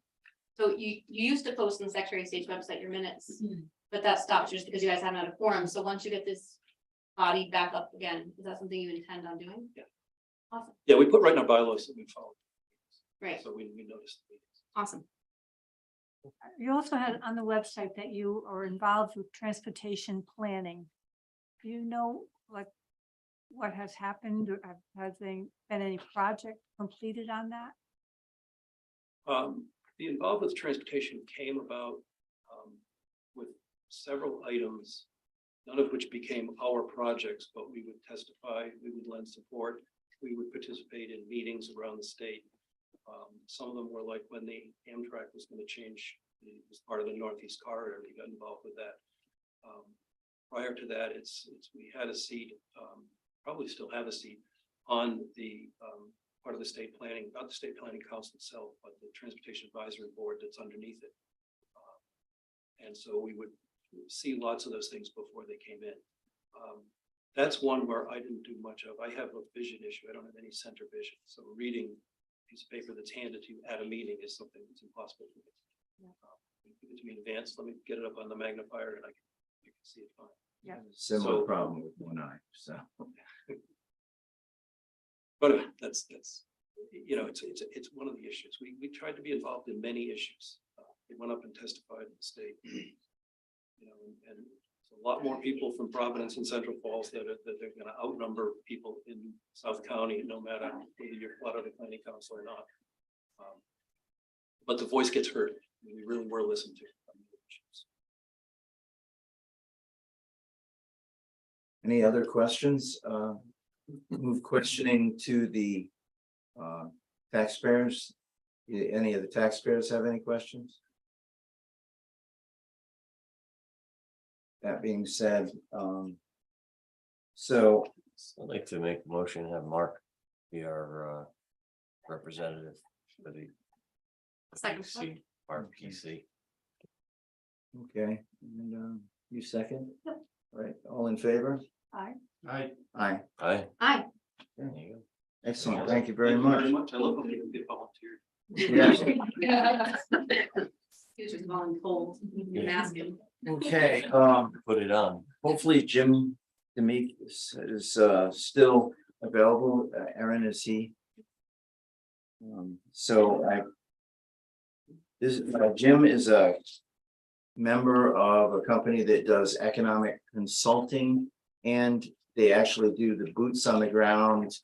S8: So you used to post on the Secretary of State's website your minutes, but that stopped just because you guys haven't had a forum. So once you get this body back up again, is that something you intend on doing?
S10: Yeah.
S8: Awesome.
S10: Yeah, we put right in our bylaws that we follow.
S8: Right.
S10: So we noticed.
S8: Awesome.
S9: You also had on the website that you are involved with transportation planning. Do you know, like, what has happened, or has there been any project completed on that?
S10: The involvement with transportation came about with several items, none of which became our projects, but we would testify, we would lend support, we would participate in meetings around the state. Some of them were like when the Amtrak was going to change, it was part of the Northeast Corridor, we got involved with that. Prior to that, we had a seat, probably still have a seat on the part of the state planning, not the state planning council itself, but the transportation advisory board that's underneath it. And so we would see lots of those things before they came in. That's one where I didn't do much of. I have a vision issue. I don't have any center vision. So reading a piece of paper that's handed to you at a meeting is something that's impossible for me. Give it to me in advance. Let me get it up on the magnifier and I can see it fine.
S9: Yeah.
S1: Similar problem with one eye, so.
S10: But that's it's one of the issues. We tried to be involved in many issues. We went up and testified in the state. And a lot more people from Providence and Central Falls that they're going to outnumber people in South County, no matter whether you're part of the planning council or not. But the voice gets heard. We really were listened to.
S1: Any other questions? Move questioning to the taxpayers. Any of the taxpayers have any questions? That being said, so
S15: I'd like to make a motion, and have Mark be our representative for the
S8: Second.
S15: RPC.
S1: Okay, and you second? All right, all in favor?
S9: Aye.
S1: Aye.
S8: Aye.
S15: There you go.
S1: Excellent, thank you very much.
S10: I love when people get volunteered.
S1: Yes.
S8: He was just going cold, and asking.
S1: Okay,
S15: Put it on.
S1: hopefully Jim Demeke is still available. Aaron, is he? So Jim is a member of a company that does economic consulting, and they actually do the boots on the ground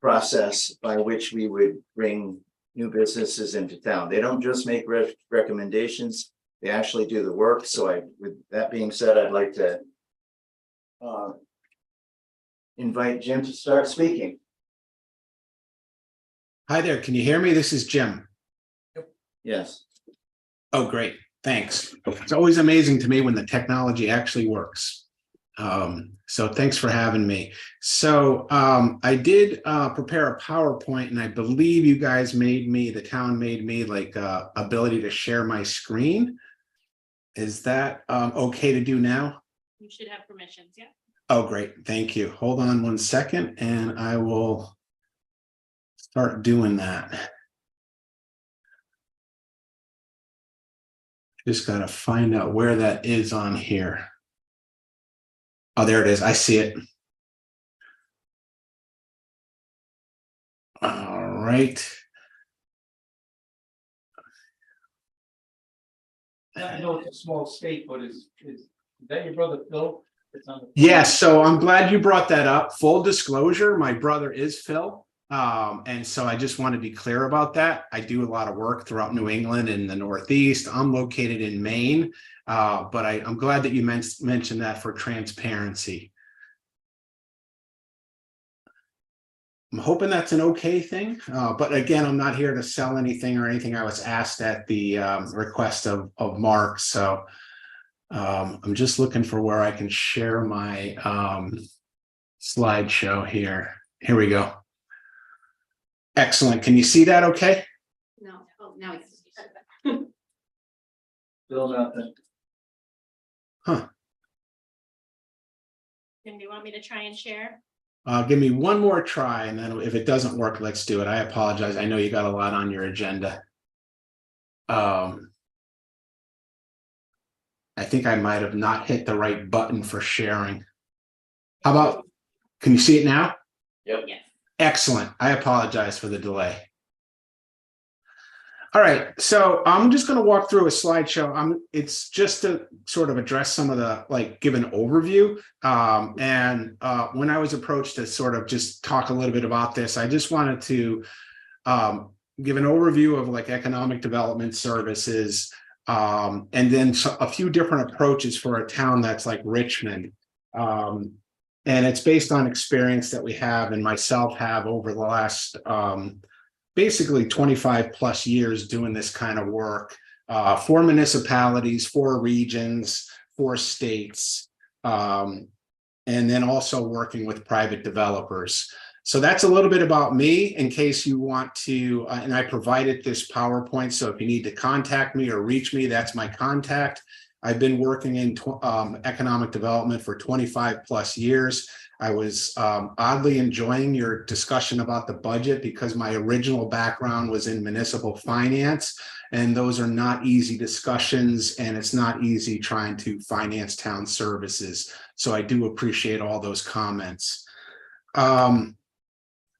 S1: process by which we would bring new businesses into town. They don't just make recommendations, they actually do the work. So with that being said, I'd like to invite Jim to start speaking.
S4: Hi there, can you hear me? This is Jim.
S1: Yes.
S4: Oh, great, thanks. It's always amazing to me when the technology actually works. So thanks for having me. So I did prepare a PowerPoint, and I believe you guys the town made me like ability to share my screen. Is that okay to do now?
S3: You should have permissions, yeah.
S4: Oh, great, thank you. Hold on one second and I will start doing that. Just gotta find out where that is on here. Oh, there it is. I see it. All right.
S16: I know it's a small state, but is that your brother Phil? It's on the-
S4: Yes, so I'm glad you brought that up. Full disclosure, my brother is Phil. And so I just want to be clear about that. I do a lot of work throughout New England and the Northeast. I'm located in Maine, but I'm glad that you mentioned that for transparency. I'm hoping that's an okay thing, but again, I'm not here to sell anything or anything. I was asked at the request of Mark, so I'm just looking for where I can share my slideshow here. Here we go. Excellent. Can you see that okay?
S8: No, oh, now we can.
S1: Still nothing.
S4: Huh.
S3: Tim, do you want me to try and share?
S4: Give me one more try, and then if it doesn't work, let's do it. I apologize. I know you got a lot on your agenda. I think I might have not hit the right button for sharing. How about, can you see it now?
S1: Yep.
S3: Yes.
S4: Excellent. I apologize for the delay. All right, so I'm just going to walk through a slideshow. It's just to sort of address some of the, like, give an overview. When I was approached to sort of just talk a little bit about this, I just wanted to give an overview of like economic development services, and then a few different approaches for a town that's like Richmond. And it's based on experience that we have and myself have over the last basically 25 plus years doing this kind of work for municipalities, for regions, for states, and then also working with private developers. So that's a little bit about me in case you want to, and I provided this PowerPoint, so if you need to contact me or reach me, that's my contact. I've been working in economic development for 25 plus years. I was oddly enjoying your discussion about the budget because my original background was in municipal finance, and those are not easy discussions, and it's not easy trying to finance town services. So I do appreciate all those comments.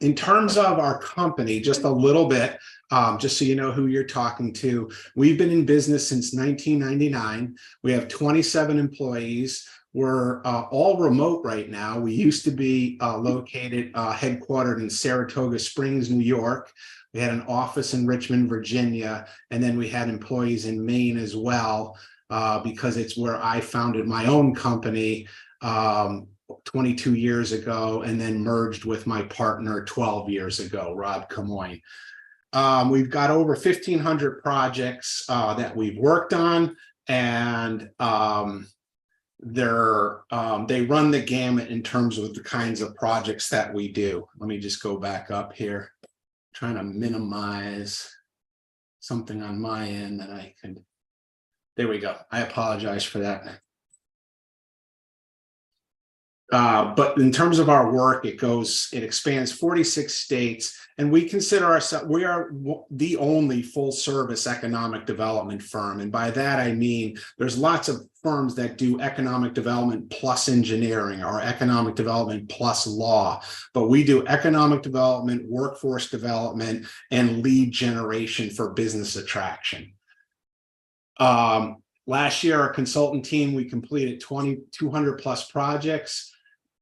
S4: In terms of our company, just a little bit, just so you know who you're talking to, we've been in business since 1999. We have 27 employees. We're all remote right now. We used to be located, headquartered in Saratoga Springs, New York. We had an office in Richmond, Virginia, and then we had employees in Maine as well, because it's where I founded my own company 22 years ago, and then merged with my partner 12 years ago, Rob Camoin. We've got over 1,500 projects that we've worked on, and they run the gamut in terms of the kinds of projects that we do. Let me just go back up here, trying to minimize something on my end that I can. There we go. I apologize for that. But in terms of our work, it expands 46 states, and we consider ourselves, we are the only full service economic development firm. And by that, I mean, there's lots of firms that do economic development plus engineering or economic development plus law, but we do economic development, workforce development, and lead generation for business attraction. Last year, our consultant team, we completed 200 plus projects.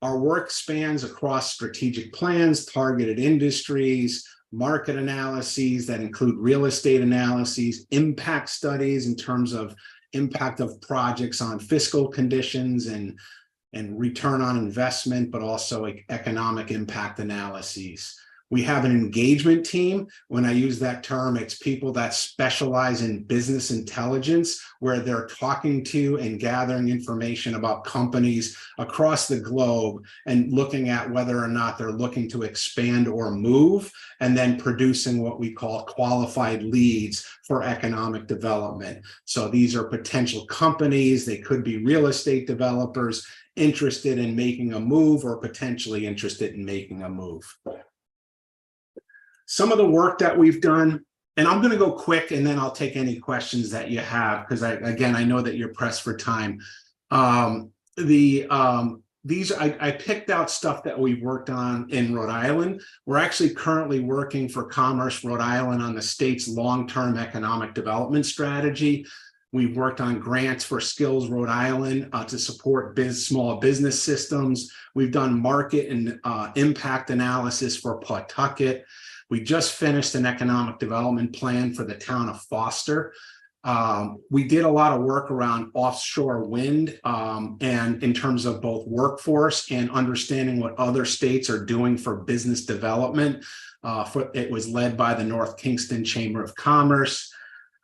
S4: Our work spans across strategic plans, targeted industries, market analyses that include real estate analyses, impact studies in terms of impact of projects on fiscal conditions and return on investment, but also economic impact analyses. We have an engagement team. When I use that term, it's people that specialize in business intelligence, where they're talking to and gathering information about companies across the globe and looking at whether or not they're looking to expand or move, and then producing what we call qualified leads for economic development. So these are potential companies. They could be real estate developers interested in making a move or potentially interested in making a move. Some of the work that we've done, and I'm going to go quick and then I'll take any questions that you have, because I know that you're pressed for time. I picked out stuff that we've worked on in Rhode Island. We're actually currently working for Commerce Rhode Island on the state's long-term economic development strategy. We've worked on grants for Skills Rhode Island to support small business systems. We've done market and impact analysis for Pawtucket. We just finished an economic development plan for the town of Foster. We did a lot of work around offshore wind and in terms of both workforce and understanding what other states are doing for business development. It was led by the North Kingston Chamber of Commerce.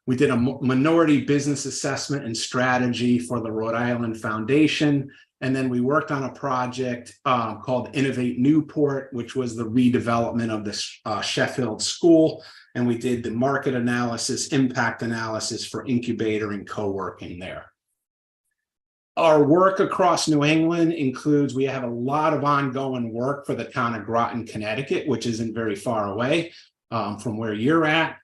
S4: We did a minority business assessment and strategy for the Rhode Island Foundation. And then we worked on a project called Innovate Newport, which was the redevelopment of the Sheffield School. And we did the market analysis, impact analysis for incubator and co-working there. Our work across New England includes, we have a lot of ongoing work for the town of Groton, Connecticut, which isn't very far away from where you're at.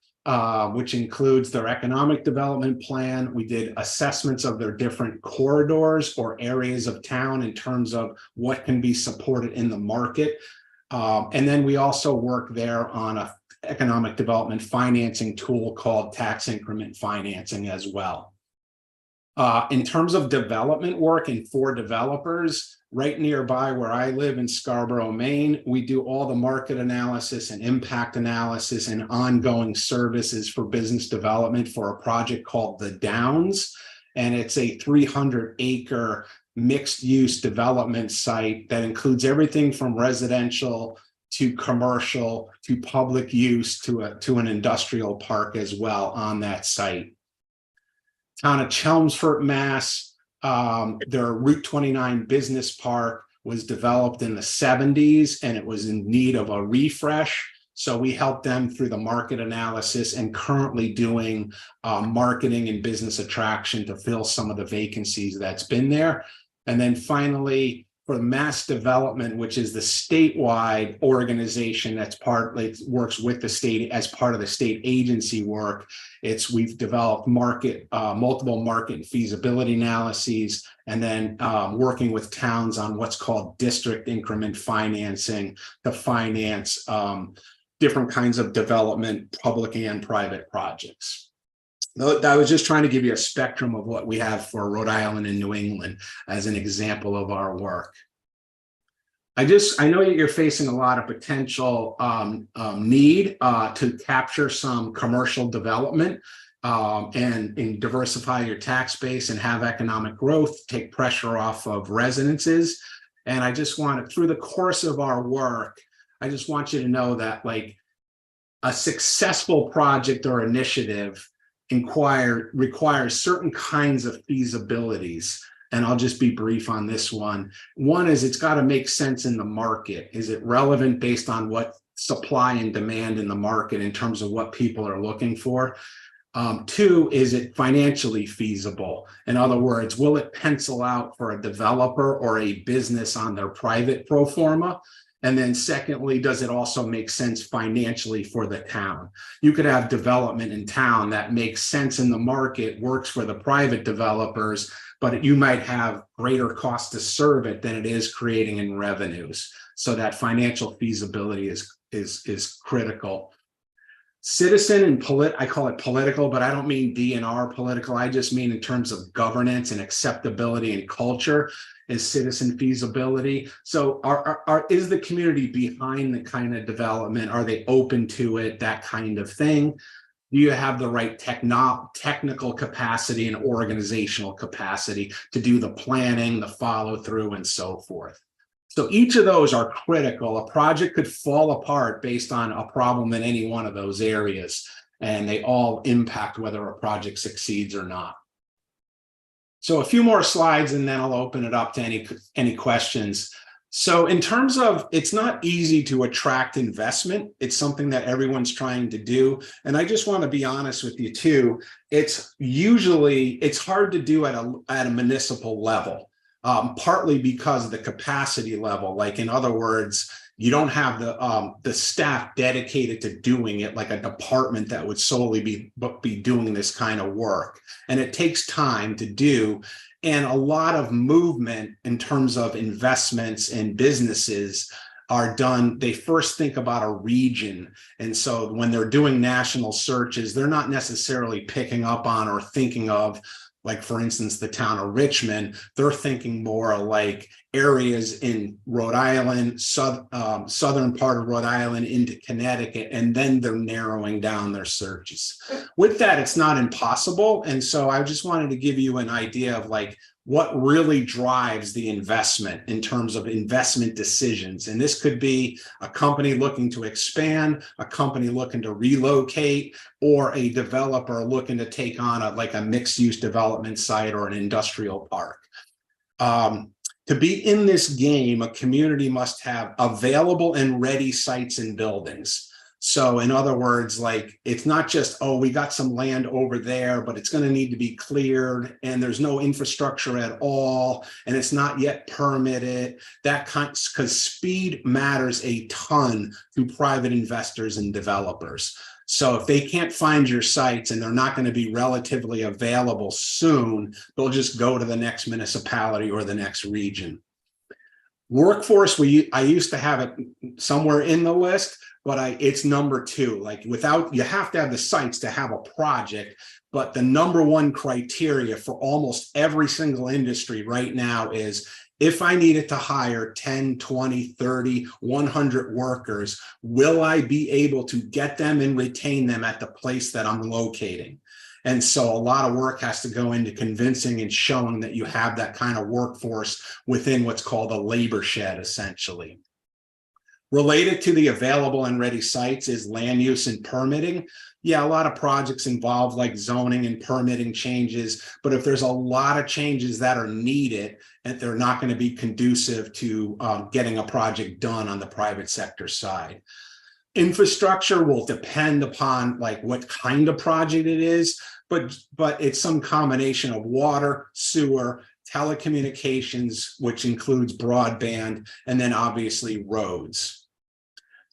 S4: Which includes their economic development plan. We did assessments of their different corridors or areas of town in terms of what can be supported in the market. And then we also work there on an economic development financing tool called tax increment financing as well. In terms of development work and for developers, right nearby where I live in Scarborough, Maine, we do all the market analysis and impact analysis and ongoing services for business development for a project called The Downs. And it's a 300-acre mixed-use development site that includes everything from residential to commercial to public use to an industrial park as well on that site. Town of Chelmsford, Mass. Their Route 29 business park was developed in the 70s and it was in need of a refresh. So we helped them through the market analysis and currently doing marketing and business attraction to fill some of the vacancies that's been there. And then finally, for Mass Development, which is the statewide organization that's works with the state as part of the state agency work. We've developed multiple market and feasibility analyses, and then working with towns on what's called district increment financing to finance different kinds of development, public and private projects. I was just trying to give you a spectrum of what we have for Rhode Island and New England as an example of our work. I know that you're facing a lot of potential need to capture some commercial development and diversify your tax base and have economic growth, take pressure off of residences. And I just want to, through the course of our work, I just want you to know that like a successful project or initiative requires certain kinds of feasibilities. And I'll just be brief on this one. One is it's got to make sense in the market. Is it relevant based on what supply and demand in the market in terms of what people are looking for? Two, is it financially feasible? In other words, will it pencil out for a developer or a business on their private pro forma? And then secondly, does it also make sense financially for the town? You could have development in town that makes sense in the market, works for the private developers, but you might have greater cost to serve it than it is creating in revenues. So that financial feasibility is critical. Citizen and I call it political, but I don't mean DNR political. I just mean in terms of governance and acceptability and culture is citizen feasibility. So is the community behind the kind of development? Are they open to it? That kind of thing. Do you have the right technical capacity and organizational capacity to do the planning, the follow through, and so forth? So each of those are critical. A project could fall apart based on a problem in any one of those areas, and they all impact whether a project succeeds or not. So a few more slides, and then I'll open it up to any questions. So in terms of, it's not easy to attract investment. It's something that everyone's trying to do. And I just want to be honest with you too. It's hard to do at a municipal level. Partly because of the capacity level. Like, in other words, you don't have the staff dedicated to doing it, like a department that would solely be doing this kind of work. And it takes time to do. And a lot of movement in terms of investments in businesses are done. They first think about a region. And so when they're doing national searches, they're not necessarily picking up on or thinking of, like, for instance, the town of Richmond. They're thinking more like areas in Rhode Island, southern part of Rhode Island into Connecticut, and then they're narrowing down their searches. With that, it's not impossible. And so I just wanted to give you an idea of like what really drives the investment in terms of investment decisions. And this could be a company looking to expand, a company looking to relocate, or a developer looking to take on a mixed-use development site or an industrial park. To be in this game, a community must have available and ready sites and buildings. So in other words, like, it's not just, oh, we got some land over there, but it's going to need to be cleared and there's no infrastructure at all, and it's not yet permitted. Because speed matters a ton to private investors and developers. So if they can't find your sites and they're not going to be relatively available soon, they'll just go to the next municipality or the next region. Workforce, I used to have it somewhere in the list, but it's number 2. Like, you have to have the sites to have a project, but the number 1 criteria for almost every single industry right now is, if I needed to hire 10, 20, 30, 100 workers, will I be able to get them and retain them at the place that I'm locating? And so a lot of work has to go into convincing and showing that you have that kind of workforce within what's called a labor shed, essentially. Related to the available and ready sites is land use and permitting. Yeah, a lot of projects involve like zoning and permitting changes, but if there's a lot of changes that are needed, and they're not going to be conducive to getting a project done on the private sector side. Infrastructure will depend upon like what kind of project it is, but it's some combination of water, sewer, telecommunications, which includes broadband, and then obviously roads.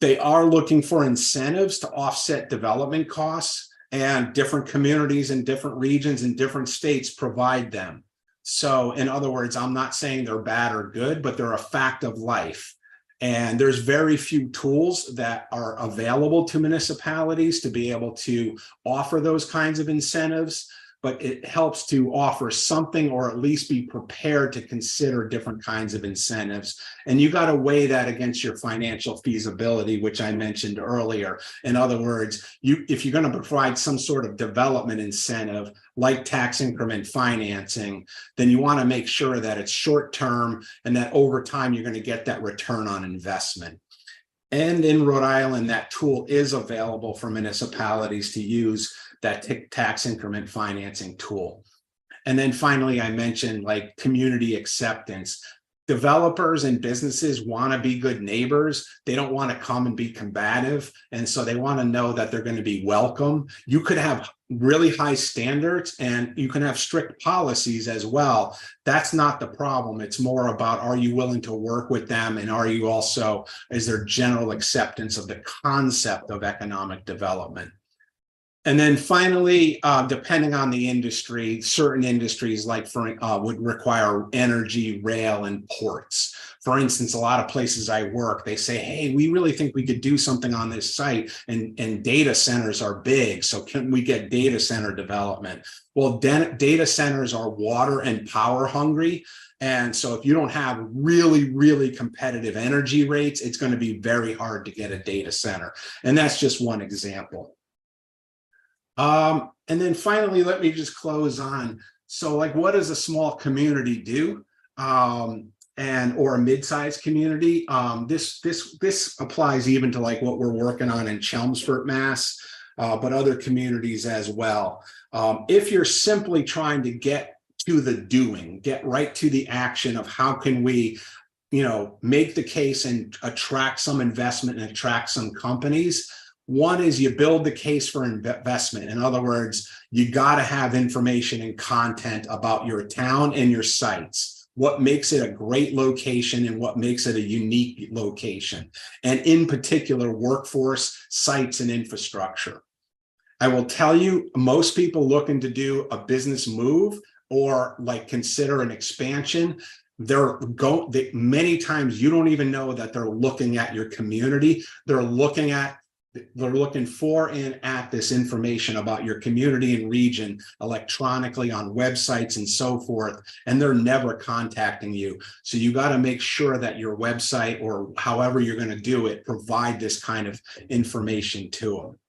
S4: They are looking for incentives to offset development costs, and different communities in different regions and different states provide them. So in other words, I'm not saying they're bad or good, but they're a fact of life. And there's very few tools that are available to municipalities to be able to offer those kinds of incentives, but it helps to offer something, or at least be prepared to consider different kinds of incentives. And you got to weigh that against your financial feasibility, which I mentioned earlier. In other words, if you're going to provide some sort of development incentive, like tax increment financing, then you want to make sure that it's short term and that over time you're going to get that return on investment. And in Rhode Island, that tool is available for municipalities to use, that tax increment financing tool. And then finally, I mentioned like community acceptance. Developers and businesses want to be good neighbors. They don't want to come and be combative. And so they want to know that they're going to be welcome. You could have really high standards and you can have strict policies as well. That's not the problem. It's more about, are you willing to work with them? And are you also, is there general acceptance of the concept of economic development? And then finally, depending on the industry, certain industries like would require energy, rail, and ports. For instance, a lot of places I work, they say, hey, we really think we could do something on this site, and data centers are big. So can we get data center development? Well, data centers are water and power hungry. And so if you don't have really, really competitive energy rates, it's going to be very hard to get a data center. And that's just one example. And then finally, let me just close on. So like, what does a small community do? Or a mid-sized community? This applies even to like what we're working on in Chelmsford, Mass, but other communities as well. If you're simply trying to get to the doing, get right to the action of how can we, make the case and attract some investment and attract some companies. One is you build the case for investment. In other words, you got to have information and content about your town and your sites. What makes it a great location and what makes it a unique location. And in particular, workforce, sites, and infrastructure. I will tell you, most people looking to do a business move or like consider an expansion, many times you don't even know that they're looking at your community. They're looking for and at this information about your community and region electronically on websites and so forth, and they're never contacting you. So you got to make sure that your website or however you're going to do it, provide this kind of information to them.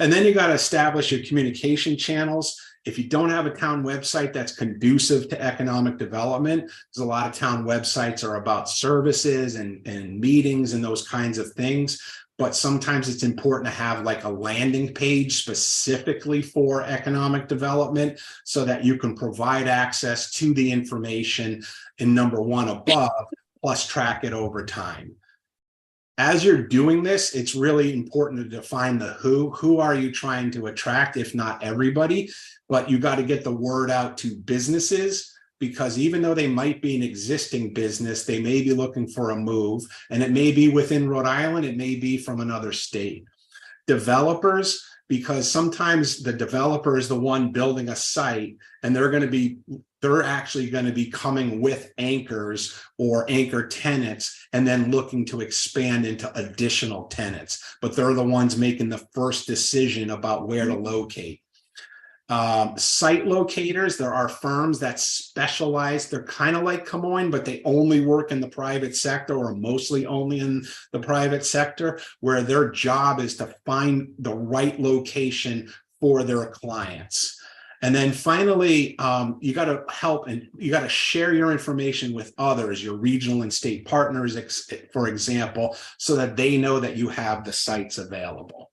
S4: And then you got to establish your communication channels. If you don't have a town website that's conducive to economic development, because a lot of town websites are about services and meetings and those kinds of things. But sometimes it's important to have like a landing page specifically for economic development so that you can provide access to the information in number one above, plus track it over time. As you're doing this, it's really important to define the who. Who are you trying to attract, if not everybody? But you got to get the word out to businesses, because even though they might be an existing business, they may be looking for a move, and it may be within Rhode Island, it may be from another state. Developers, because sometimes the developer is the one building a site, and they're actually going to be coming with anchors or anchor tenants and then looking to expand into additional tenants, but they're the ones making the first decision about where to locate. Site locators, there are firms that specialize. They're kind of like Camoin, but they only work in the private sector, or mostly only in the private sector, where their job is to find the right location for their clients. And then finally, you got to help and you got to share your information with others, your regional and state partners, for example, so that they know that you have the sites available.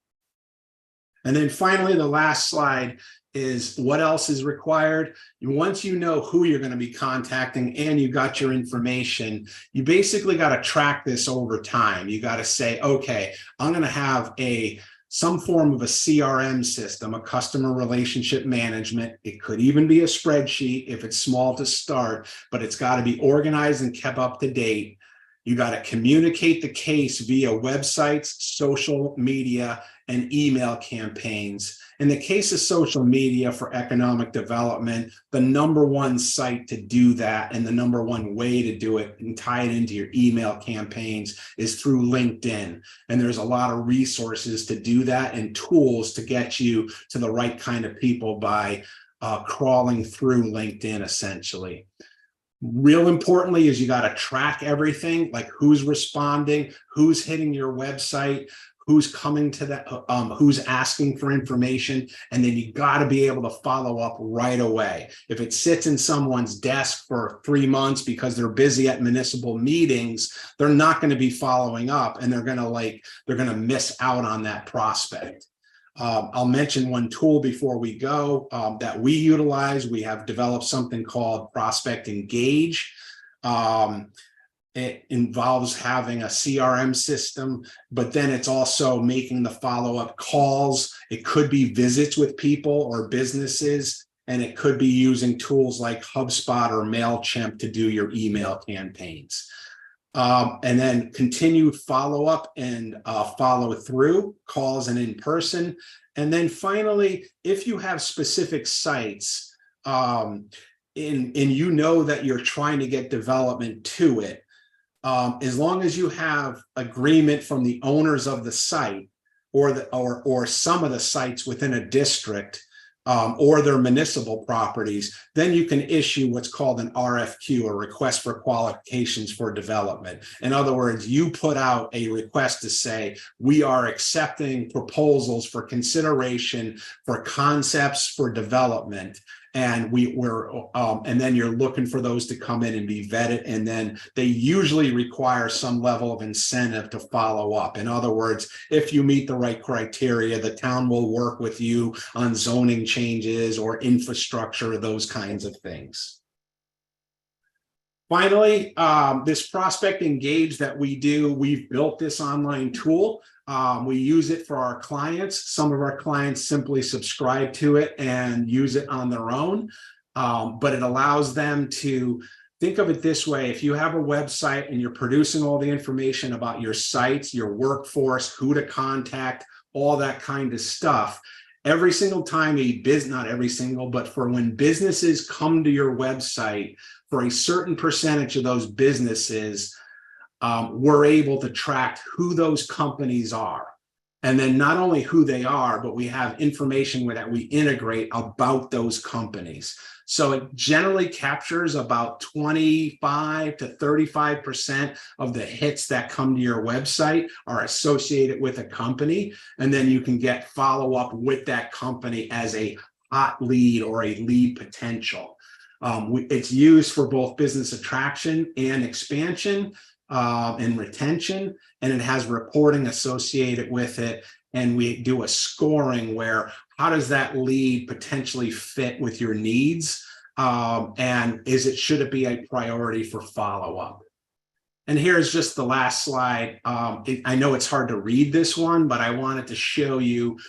S4: And then finally, the last slide is what else is required. Once you know who you're going to be contacting and you got your information, you basically got to track this over time. You got to say, okay, I'm going to have some form of a CRM system, a customer relationship management. It could even be a spreadsheet if it's small to start, but it's got to be organized and kept up to date. You got to communicate the case via websites, social media, and email campaigns. In the case of social media for economic development, the number one site to do that and the number one way to do it and tie it into your email campaigns is through LinkedIn. And there's a lot of resources to do that and tools to get you to the right kind of people by crawling through LinkedIn, essentially. Real importantly is you got to track everything, like who's responding, who's hitting your website, who's coming to that, who's asking for information, and then you got to be able to follow up right away. If it sits in someone's desk for 3 months because they're busy at municipal meetings, they're not going to be following up, and they're going to miss out on that prospect. I'll mention one tool before we go that we utilize. We have developed something called Prospect Engage. It involves having a CRM system, but then it's also making the follow-up calls. It could be visits with people or businesses, and it could be using tools like HubSpot or MailChimp to do your email campaigns. And then continued follow-up and follow through calls and in person. And then finally, if you have specific sites and you know that you're trying to get development to it, as long as you have agreement from the owners of the site or some of the sites within a district or their municipal properties, then you can issue what's called an RFQ, a request for qualifications for development. In other words, you put out a request to say, we are accepting proposals for consideration for concepts for development. And and then you're looking for those to come in and be vetted. And then they usually require some level of incentive to follow up. In other words, if you meet the right criteria, the town will work with you on zoning changes or infrastructure, those kinds of things. Finally, this Prospect Engage that we do, we've built this online tool. We use it for our clients. Some of our clients simply subscribe to it and use it on their own, but it allows them to think of it this way. If you have a website and you're producing all the information about your sites, your workforce, who to contact, all that kind of stuff, every single time not every single, but for when businesses come to your website, for a certain percentage of those businesses, we're able to track who those companies are. And then not only who they are, but we have information that we integrate about those companies. So it generally captures about 25 to 35% of the hits that come to your website are associated with a company. And then you can get follow-up with that company as a hot lead or a lead potential. It's used for both business attraction and expansion. And retention, and it has reporting associated with it. And we do a scoring where how does that lead potentially fit with your needs? And should it be a priority for follow-up? And here's just the last slide. I know it's hard to read this one, but I wanted to show you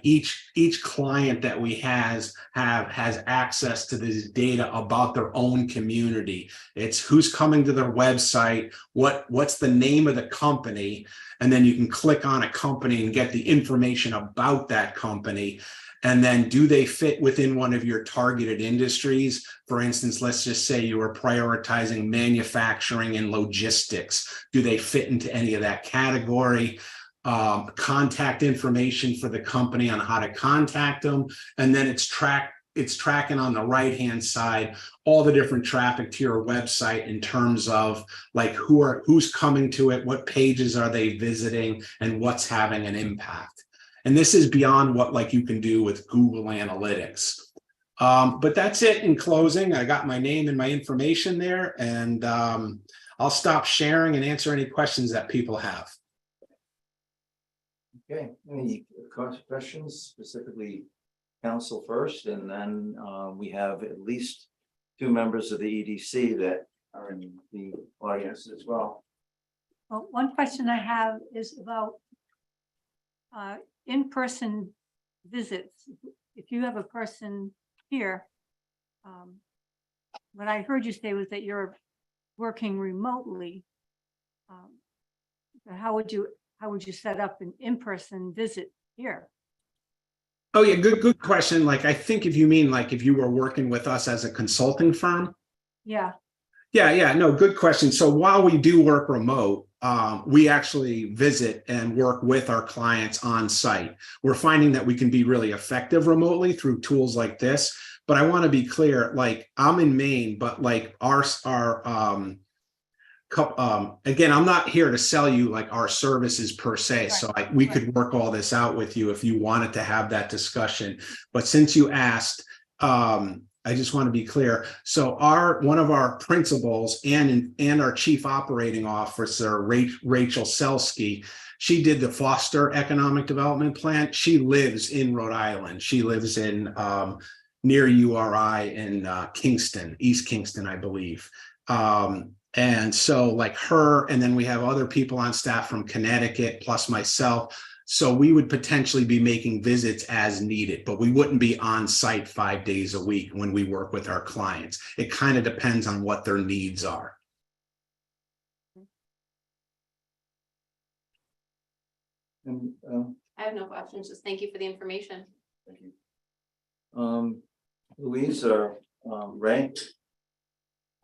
S4: each client that we has access to this data about their own community. It's who's coming to their website, what's the name of the company, and then you can click on a company and get the information about that company. And then do they fit within one of your targeted industries? For instance, let's just say you are prioritizing manufacturing and logistics. Do they fit into any of that category? Contact information for the company on how to contact them. And then it's tracking on the right-hand side all the different traffic to your website in terms of like who's coming to it, what pages are they visiting, and what's having an impact. And this is beyond what you can do with Google Analytics. But that's it in closing. I got my name and my information there, and I'll stop sharing and answer any questions that people have.
S1: Okay, any questions, specifically council first, and then we have at least 2 members of the EDC that are in the audience as well.
S9: Well, one question I have is about in-person visits. If you have a person here, what I heard you say was that you're working remotely. How would you set up an in-person visit here?
S4: Oh yeah, good question. I think if you mean if you were working with us as a consulting firm.
S9: Yeah.
S4: Yeah, no, good question. So while we do work remote, we actually visit and work with our clients on site. We're finding that we can be really effective remotely through tools like this. But I want to be clear, I'm in Maine, but again, I'm not here to sell you our services per se. Right. So we could work all this out with you if you wanted to have that discussion. But since you asked, I just want to be clear. So one of our principals and our chief operating officer, Rachel Selsky, She did the Foster Economic Development Plan. She lives in Rhode Island. She lives in near URI in Kingston, East Kingston, I believe. And so like her, and then we have other people on staff from Connecticut, plus myself. So we would potentially be making visits as needed, but we wouldn't be on site 5 days a week when we work with our clients. It kind of depends on what their needs are.
S1: And,
S8: I have no questions, just thank you for the information.
S1: thank you. Louise or, Ray?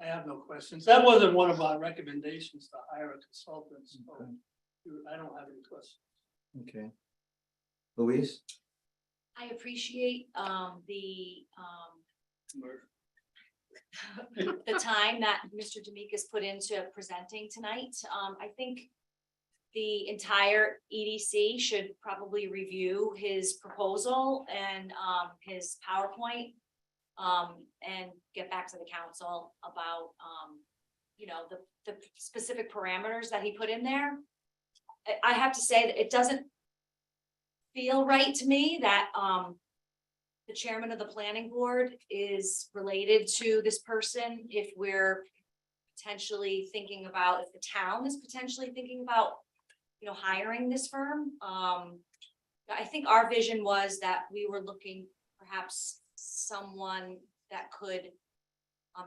S12: I have no questions. That wasn't one of our recommendations to hire a consultant, so I don't have any questions.
S1: Okay. Louise?
S20: I appreciate the time that Mr. D'Amico's put into presenting tonight. I think the entire EDC should probably review his proposal and his PowerPoint and get back to the council about you know, the specific parameters that he put in there. I have to say that it doesn't feel right to me that the chairman of the planning board is related to this person if we're potentially thinking about, if the town is potentially thinking about, you know, hiring this firm. I think our vision was that we were looking perhaps someone that could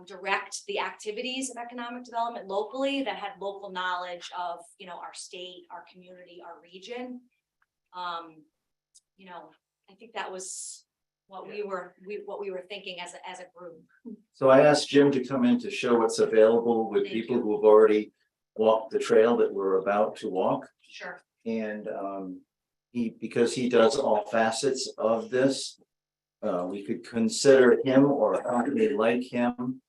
S20: direct the activities of economic development locally, that had local knowledge of, you know, our state, our community, our region. You know, I think that was what we were thinking as a group.
S1: So I asked Jim to come in to show what's available with
S20: Thank
S1: people
S20: you.
S1: who have already walked the trail that we're about to walk.
S20: Sure.
S1: And because he does all facets of this, we could consider him or a company like him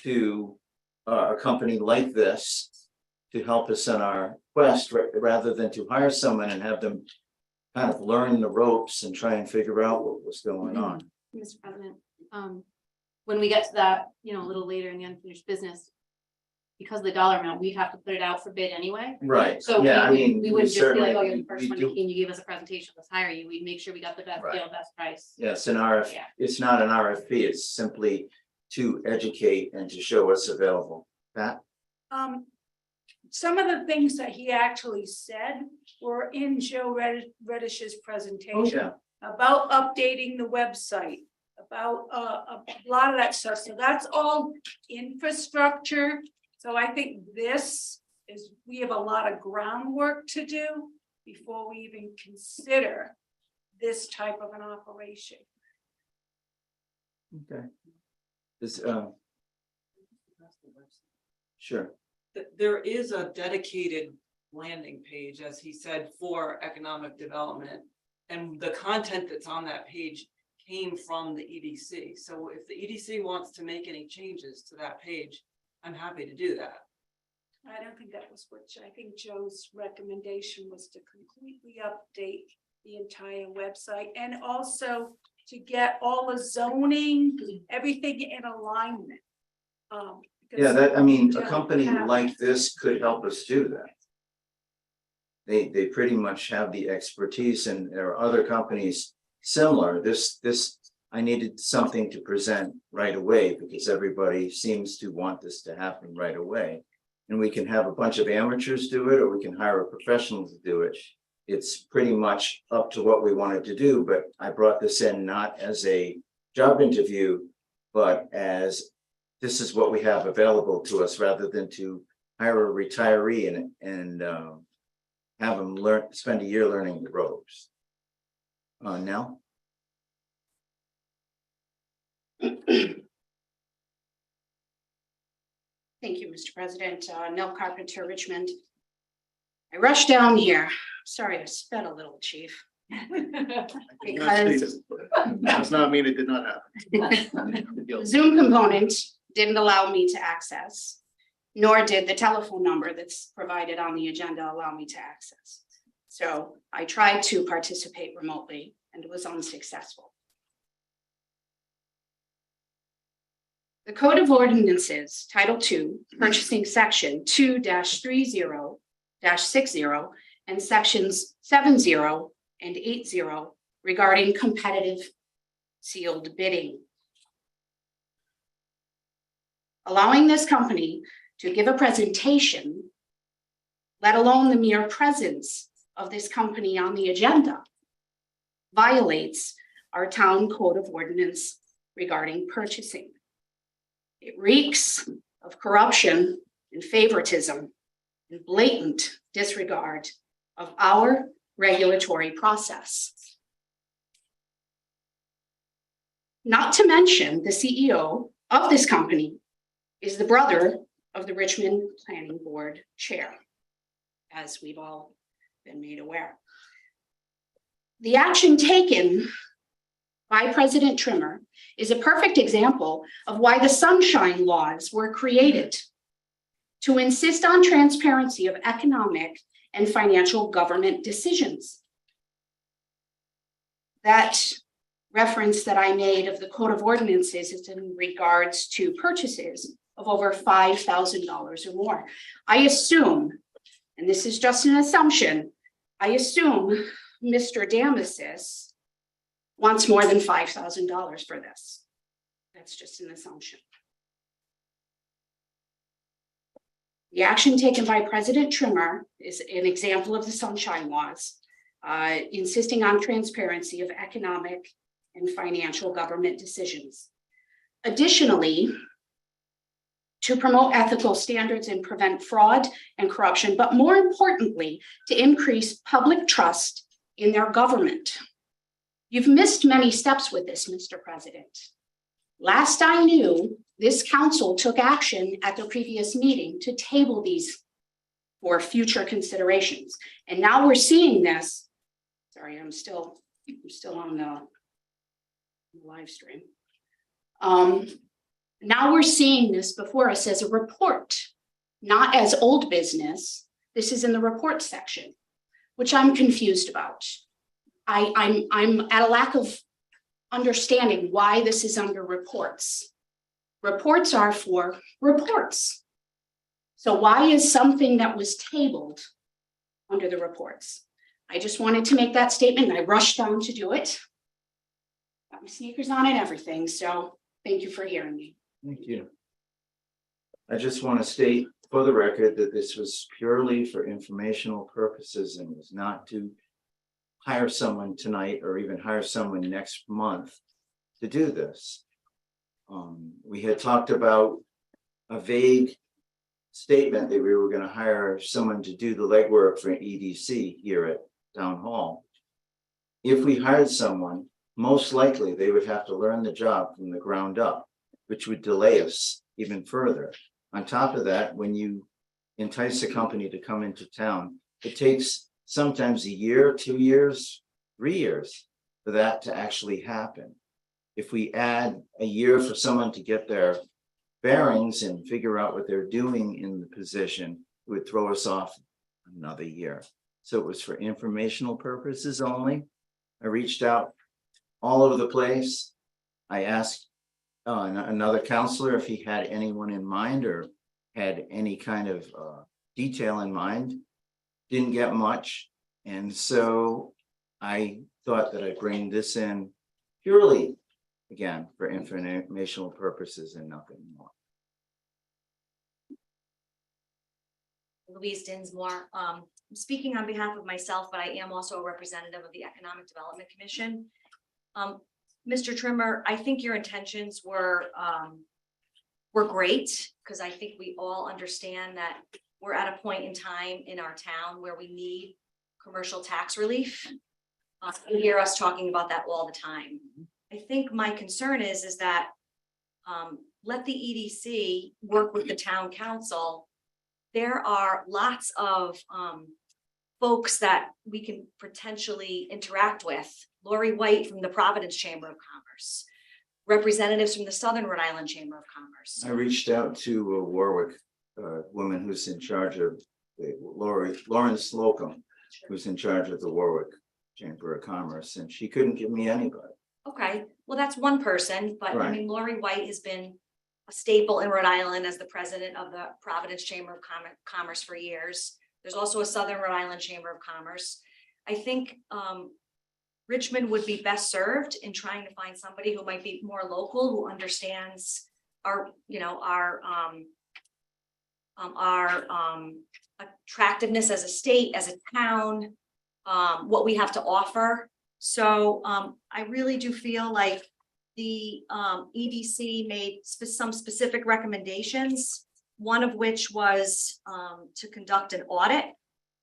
S1: to a company like this to help us in our quest, rather than to hire someone and have them kind of learn the ropes and try and figure out what was going on.
S8: Mr. President, when we get to that, you know, a little later in the unfinished business, because of the dollar amount, we'd have to put it out for bid anyway.
S1: Right,
S8: So
S1: yeah, I
S8: we
S1: mean,
S8: wouldn't just be
S1: certainly,
S8: like, oh, you're the first
S1: we
S8: one
S1: do-
S8: that came, you gave us a presentation, let's hire you. We'd make sure we got the best
S1: Right.
S8: deal, best price.
S1: Yes, an RF,
S8: Yeah.
S1: it's not an RFP, it's simply to educate and to show what's available. Pat?
S9: Some of the things that he actually said were in Joe Reddish's presentation. About updating the website, about a lot of that stuff. So that's all infrastructure. So I think we have a lot of groundwork to do before we even consider this type of an operation.
S1: Okay. This, sure,
S18: There is a dedicated landing page, as he said, for economic development. And the content that's on that page came from the EDC. So if the EDC wants to make any changes to that page, I'm happy to do that.
S9: I don't think that was I think Joe's recommendation was to completely update the entire website and also to get all the zoning, everything in alignment.
S1: yeah, that, I mean, a
S9: Joe
S1: company
S9: had-
S1: like this could help us do that. They pretty much have the expertise, and there are other companies similar. This, I needed something to present right away because everybody seems to want this to happen right away. And we can have a bunch of amateurs do it, or we can hire a professional to do it. It's pretty much up to what we wanted to do, but I brought this in not as a job interview, but as this is what we have available to us, rather than to hire a retiree and have them spend a year learning the ropes. Now?
S14: Thank you, Mr. President. Nell Carpenter, Richmond. I rushed down here. Sorry, I sped a little, chief. Because
S6: Does not mean it did not happen.
S14: the Zoom component didn't allow me to access, nor did the telephone number that's provided on the agenda allow me to access. So I tried to participate remotely and was unsuccessful. The Code of Ordinances, Title II, Purchasing Section 2-30-60, and sections 70 and 80 regarding competitive sealed bidding. Allowing this company to give a presentation, let alone the mere presence of this company on the agenda, violates our town code of ordinance regarding purchasing. It reeks of corruption and favoritism and blatant disregard of our regulatory process. Not to mention, the CEO of this company is the brother of the Richmond Planning Board Chair, as we've all been made aware. The action taken by President Trimmer is a perfect example of why the Sunshine Laws were created, to insist on transparency of economic and financial government decisions. That reference that I made of the Code of Ordinances is in regards to purchases of over $5,000 or more. I assume, and this is just an assumption, I assume Mr. Damasis wants more than $5,000 for this. That's just an assumption. The action taken by President Trimmer is an example of the Sunshine Laws, insisting on transparency of economic and financial government decisions. Additionally, to promote ethical standards and prevent fraud and corruption, but more importantly, to increase public trust in their government. You've missed many steps with this, Mr. President. Last I knew, this council took action at the previous meeting to table these for future considerations. And now we're seeing this. Sorry, I'm still on the live stream. Now we're seeing this before us as a report, not as old business. This is in the report section, which I'm confused about. I'm at a lack of understanding why this is under reports. Reports are for reports. So why is something that was tabled under the reports? I just wanted to make that statement. I rushed down to do it. Got my sneakers on and everything. So thank you for hearing me.
S1: Thank you. I just want to state for the record that this was purely for informational purposes and was not to hire someone tonight or even hire someone next month to do this. We had talked about a vague statement that we were going to hire someone to do the legwork for EDC here at Town Hall. If we hired someone, most likely they would have to learn the job from the ground up, which would delay us even further. On top of that, when you entice a company to come into town, it takes sometimes a year, 2 years, 3 years for that to actually happen. If we add a year for someone to get their bearings and figure out what they're doing in the position, it would throw us off another year. So it was for informational purposes only. I reached out all over the place. I asked another counselor if he had anyone in mind or had any kind of detail in mind. Didn't get much. And so I thought that I'd bring this in purely, again, for informational purposes and nothing more.
S20: Louise Dinsmore. I'm speaking on behalf of myself, but I am also a representative of the Economic Development Commission. Mr. Trimmer, I think your intentions were great, because I think we all understand that we're at a point in time in our town where we need commercial tax relief. You hear us talking about that all the time. I think my concern is that let the EDC work with the town council. There are lots of folks that we can potentially interact with. Lori White from the Providence Chamber of Commerce, representatives from the Southern Rhode Island Chamber of Commerce.
S1: I reached out to Warwick, woman who's in charge of Lauren Slocum, who's in charge of the Warwick Chamber of Commerce, and she couldn't give me anybody.
S20: Okay, well, that's one person, but I
S1: Right.
S20: mean, Lori White has been a staple in Rhode Island as the president of the Providence Chamber of Commerce for years. There's also a Southern Rhode Island Chamber of Commerce. I think Richmond would be best served in trying to find somebody who might be more local, who understands our, you know, our attractiveness as a state, as a town, what we have to offer. So I really do feel like the EDC made some specific recommendations, one of which was to conduct an audit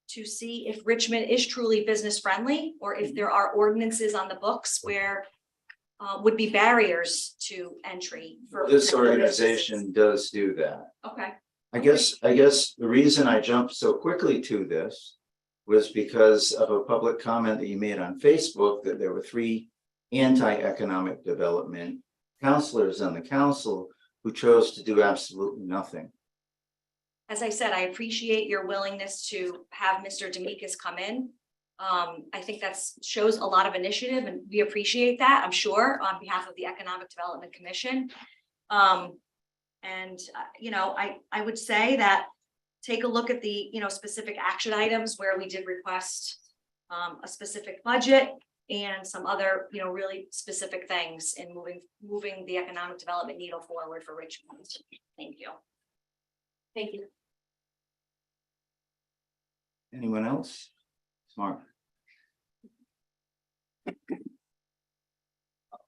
S20: to see if Richmond is truly business friendly, or if there are ordinances on the books where would be barriers to entry for
S1: This
S20: for businesses.
S1: organization does do that.
S20: Okay,
S1: I guess the reason I jumped so quickly to this was because of a public comment that you made on Facebook that there were 3 anti-economic development counselors on the council who chose to do absolutely nothing.
S20: as I said, I appreciate your willingness to have Mr. D'Amicis come in. I think that shows a lot of initiative, and we appreciate that, I'm sure, on behalf of the Economic Development Commission. You know, I would say that take a look at the, you know, specific action items where we did request a specific budget and some other, you know, really specific things in moving the economic development needle forward for Richmond. Thank you.
S8: Thank you.
S1: Anyone else? Mark?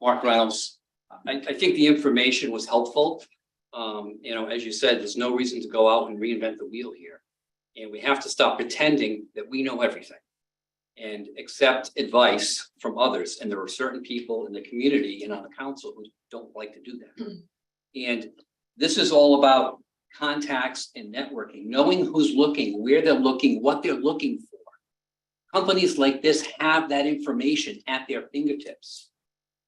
S10: Mark Reynolds, I think the information was helpful. You know, as you said, there's no reason to go out and reinvent the wheel here. And we have to stop pretending that we know everything and accept advice from others. And there are certain people in the community and on the council who don't like to do that. And this is all about contacts and networking, knowing who's looking, where they're looking, what they're looking for. Companies like this have that information at their fingertips.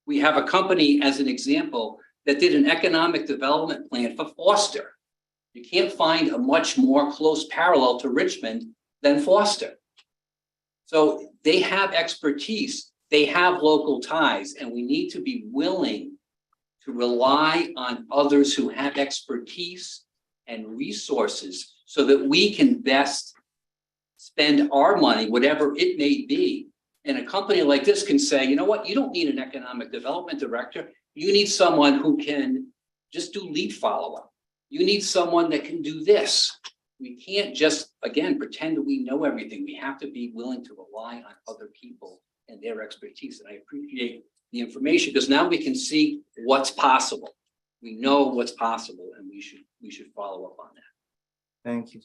S10: We have a company, as an example, that did an economic development plan for Foster. You can't find a much more close parallel to Richmond than Foster. So they have expertise, they have local ties, and we need to be willing to rely on others who have expertise and resources so that we can best spend our money, whatever it may be. And a company like this can say, you know what, you don't need an economic development director. You need someone who can just do lead follow-up. You need someone that can do this. We can't just, again, pretend that we know everything. We have to be willing to rely on other people and their expertise. And I appreciate the information because now we can see what's possible. We know what's possible, and we should follow up on that.
S1: Thank you.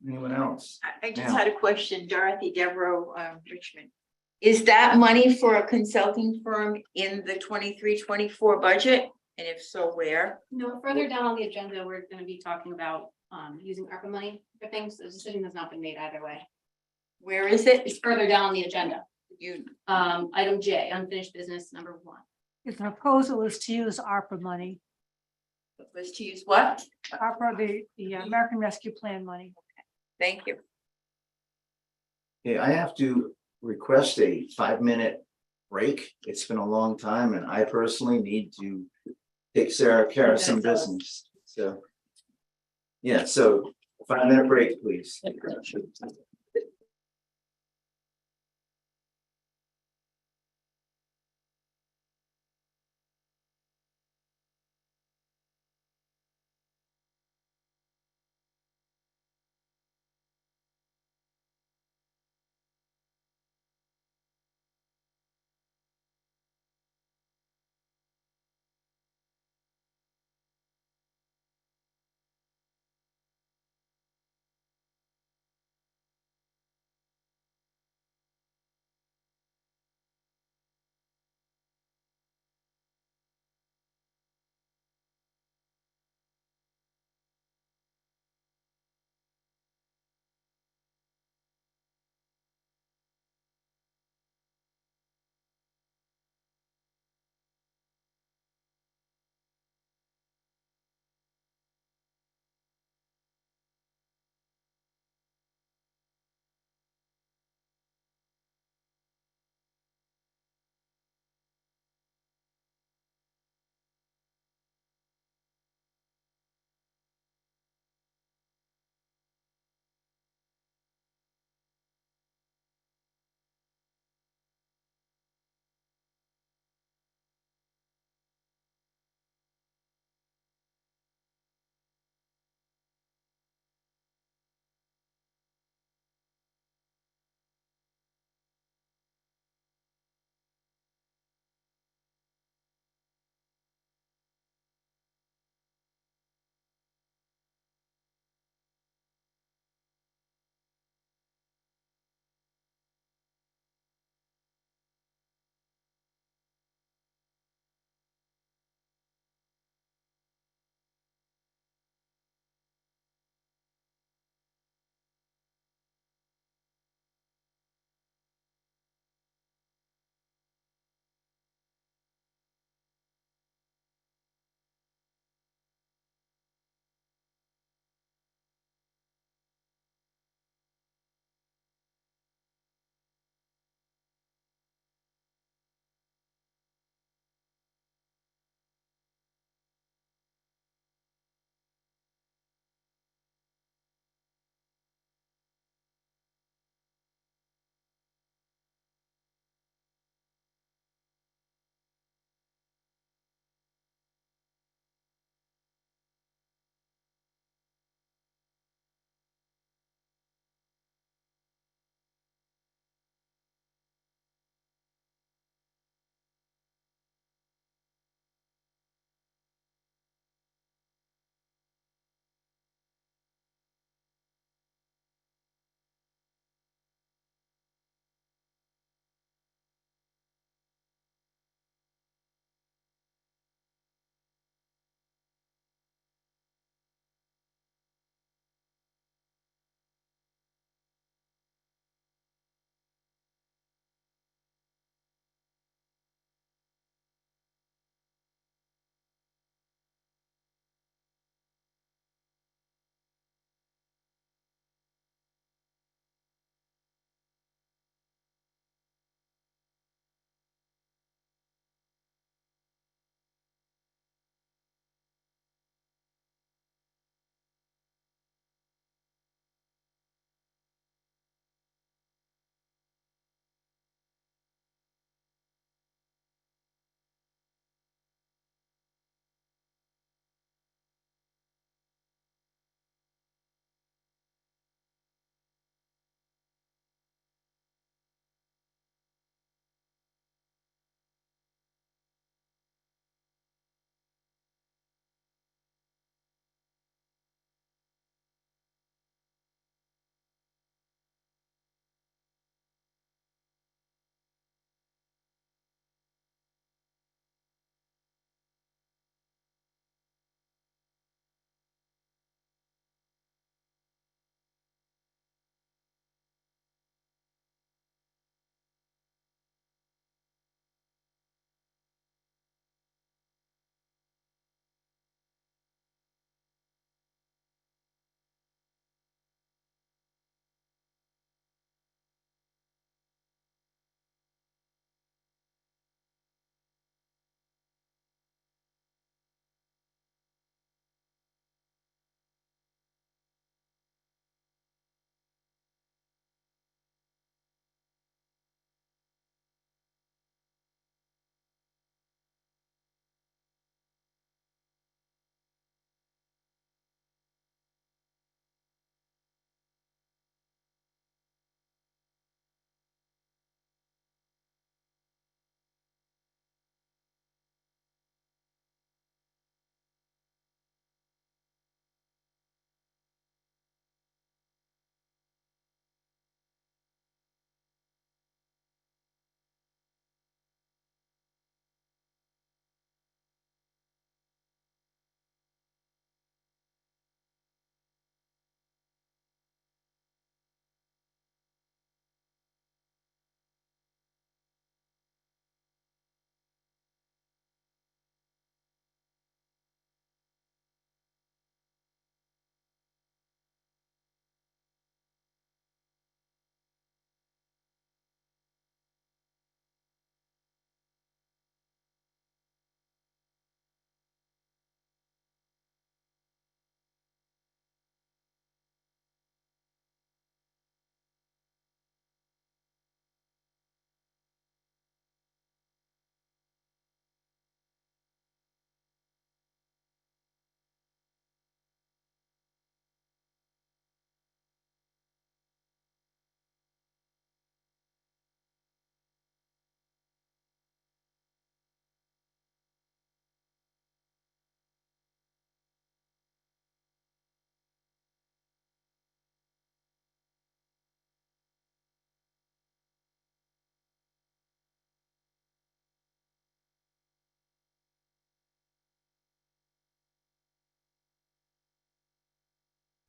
S1: Anyone else?
S13: I just
S1: Ma'am.
S13: had a question, Dorothy Devereaux, Richmond. Is that money for a consulting firm in the 23-24 budget? And if so, where?
S8: No, further down on the agenda, we're gonna be talking about using ARPA money for things. The decision has not been made either way.
S13: Where is it?
S8: It's further down on the agenda.
S13: You,
S8: Item J, unfinished business number 1.
S9: The proposal is to use ARPA money,
S13: was to use what?
S9: ARPA, the American Rescue Plan money.
S13: Thank you.
S1: Okay, I have to request a 5-minute break. It's been a long time and I personally need to take care of some business. So, yeah, so 5-minute break, please.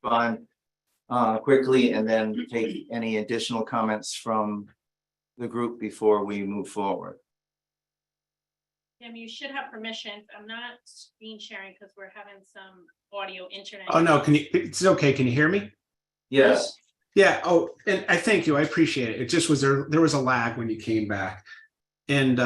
S1: respond quickly and then take any additional comments from the group before we move forward.
S3: Tim, you should have permission. I'm not screen sharing because we're having some audio internet.
S4: Oh, no, it's okay. Can you hear me?
S1: Yes.
S4: Yeah. Oh, and I thank you. I appreciate it. It just was there was a lag when you came back. And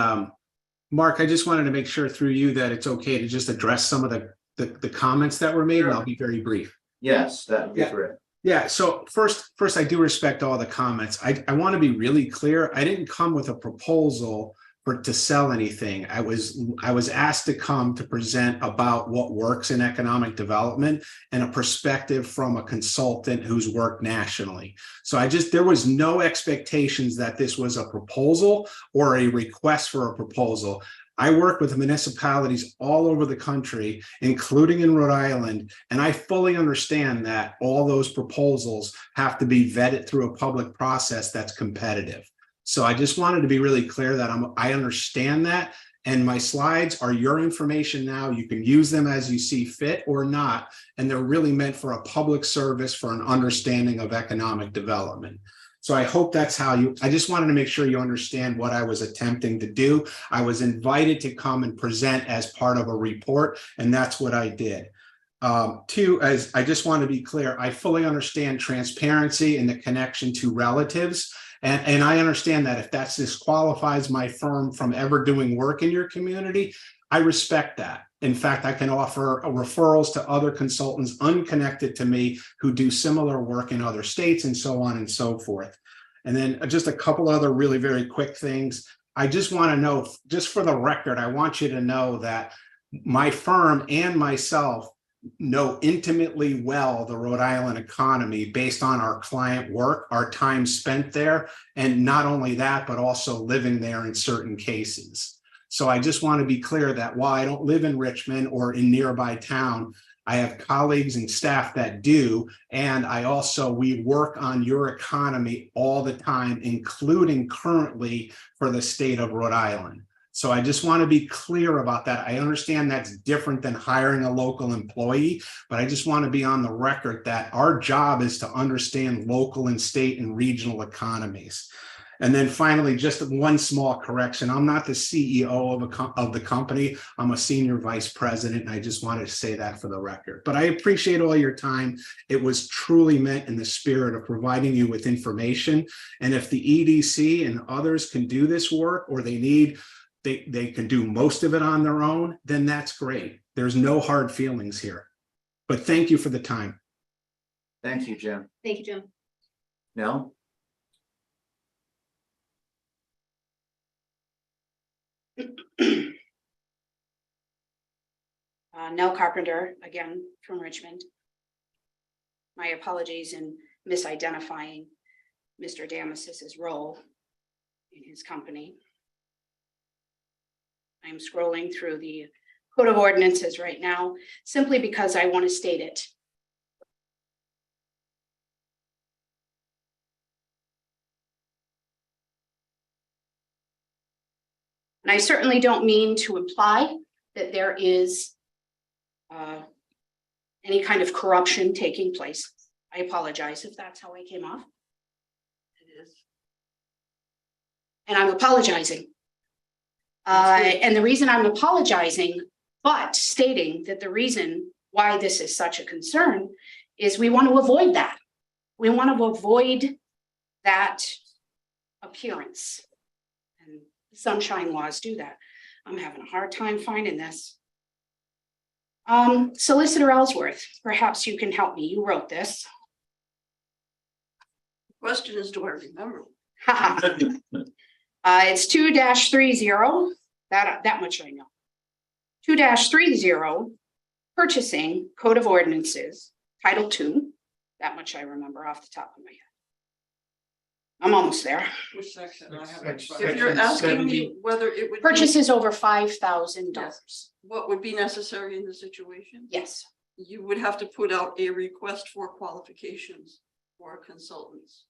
S4: Mark, I just wanted to make sure through you that it's okay to just address some of the comments that were made, and I'll be very brief.
S1: Yes, that would be
S4: Yeah.
S1: great.
S4: Yeah, so first, I do respect all the comments. I want to be really clear. I didn't come with a proposal to sell anything. I was asked to come to present about what works in economic development and a perspective from a consultant who's worked nationally. So there was no expectations that this was a proposal or a request for a proposal. I work with municipalities all over the country, including in Rhode Island, and I fully understand that all those proposals have to be vetted through a public process that's competitive. So I just wanted to be really clear that I understand that, and my slides are your information now. You can use them as you see fit or not, and they're really meant for a public service for an understanding of economic development. So I hope that's I just wanted to make sure you understand what I was attempting to do. I was invited to come and present as part of a report, and that's what I did. Two, as I just want to be clear, I fully understand transparency and the connection to relatives. And I understand that if that disqualifies my firm from ever doing work in your community, I respect that. In fact, I can offer referrals to other consultants unconnected to me who do similar work in other states and so on and so forth. And then just a couple other really very quick things. I just want to know, just for the record, I want you to know that my firm and myself know intimately well the Rhode Island economy based on our client work, our time spent there, and not only that, but also living there in certain cases. So I just want to be clear that while I don't live in Richmond or in nearby town, I have colleagues and staff that do, and we work on your economy all the time, including currently for the state of Rhode Island. So I just want to be clear about that. I understand that's different than hiring a local employee, but I just want to be on the record that our job is to understand local and state and regional economies. And then finally, just one small correction. I'm not the CEO of the company. I'm a senior vice president, and I just wanted to say that for the record. But I appreciate all your time. It was truly meant in the spirit of providing you with information. And if the EDC and others can do this work, or they can do most of it on their own, then that's great. There's no hard feelings here. But thank you for the time.
S1: Thank you, Jim.
S8: Thank you, Jim.
S1: No?
S14: Nell Carpenter, again, from Richmond. My apologies in misidentifying Mr. Damasus's role in his company. I'm scrolling through the Code of Ordinances right now, simply because I want to state it. And I certainly don't mean to imply that there is any kind of corruption taking place. I apologize if that's how I came off. It is. And I'm apologizing. And the reason I'm apologizing, but stating that the reason why this is such a concern is we want to avoid that. We want to avoid that appearance. And sunshine laws do that. I'm having a hard time finding this. Solicitor Ellsworth, perhaps you can help me. You wrote this.
S2: Question is, do I remember?
S14: It's 2-30, that much I know. 2-30, purchasing Code of Ordinances, Title II, that much I remember off the top of my head. I'm almost there.
S2: Which section? I have it. If you're asking me whether it would.
S14: Purchases over $5,000.
S2: What would be necessary in the situation?
S14: Yes.
S2: You would have to put out a request for qualifications for consultants.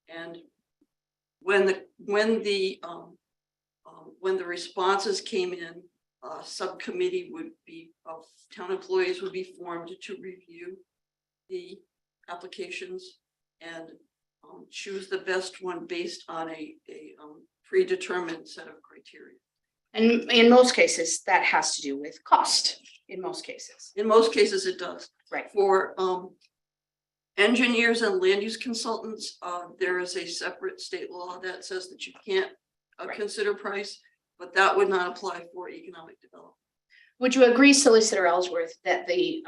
S2: And when the responses came in, a subcommittee of town employees would be formed to review the applications and choose the best one based on a predetermined set of criteria.
S14: And in most cases, that has to do with cost, in most cases.
S2: In most cases, it does.
S14: Right.
S2: For engineers and land use consultants, there is a separate state law that says that you can't consider price, but that would not apply for economic development.
S14: Would you agree, Solicitor Ellsworth, that the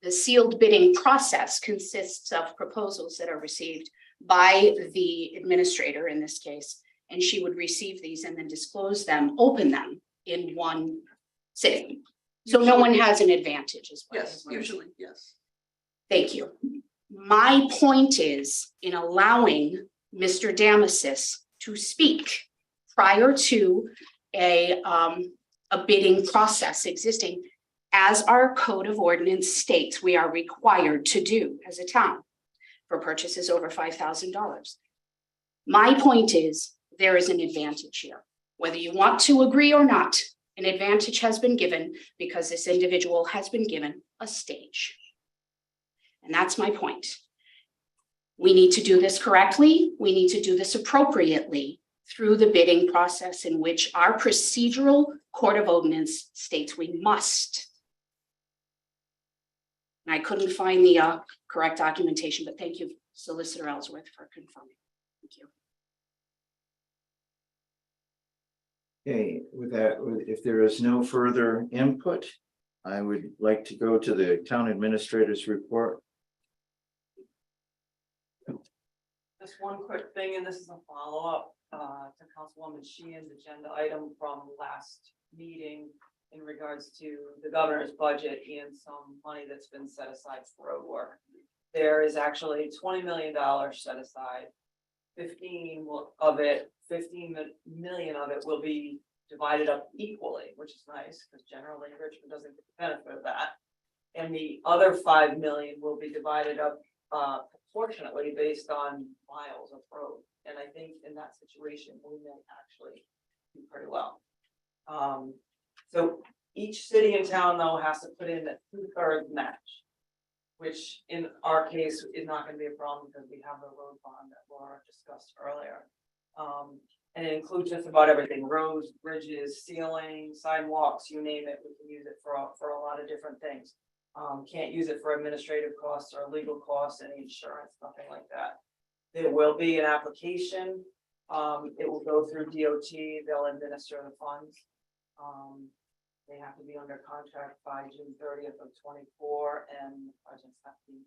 S14: sealed bidding process consists of proposals that are received by the administrator in this case, and she would receive these and then disclose them, open them in one sitting? So no one has an advantage as well.
S2: Yes, usually, yes.
S14: Thank you. My point is, in allowing Mr. Damasis to speak prior to a bidding process existing, as our code of ordinance states, we are required to do as a town for purchases over $5,000. My point is, there is an advantage here. Whether you want to agree or not, an advantage has been given because this individual has been given a stage. And that's my point. We need to do this correctly. We need to do this appropriately through the bidding process in which our procedural Court of Ordinance states we must. And I couldn't find the correct documentation, but thank you, Solicitor Ellsworth, for confirming. Thank you.
S1: Okay, with that, if there is no further input, I would like to go to the town administrator's report.
S18: Just one quick thing, and this is a follow-up to Councilwoman Sheehan's agenda item from last meeting in regards to the governor's budget and some money that's been set aside for road work. There is actually $20 million set aside. 15 million of it will be divided up equally, which is nice because generally Richmond doesn't get the benefit of that. And the other 5 million will be divided up proportionately based on miles of road. And I think in that situation, we may actually do pretty well. So each city and town though has to put in a 2/3 match, which in our case is not going to be a problem because we have the road bond that Laura discussed earlier. And it includes just about everything: roads, bridges, ceiling, sidewalks, you name it. We can use it for a lot of different things. Can't use it for administrative costs or legal costs, any insurance, nothing like that. There will be an application. It will go through DOT. They'll administer the funds. They have to be under contract by June 30th of 24, and projects have to be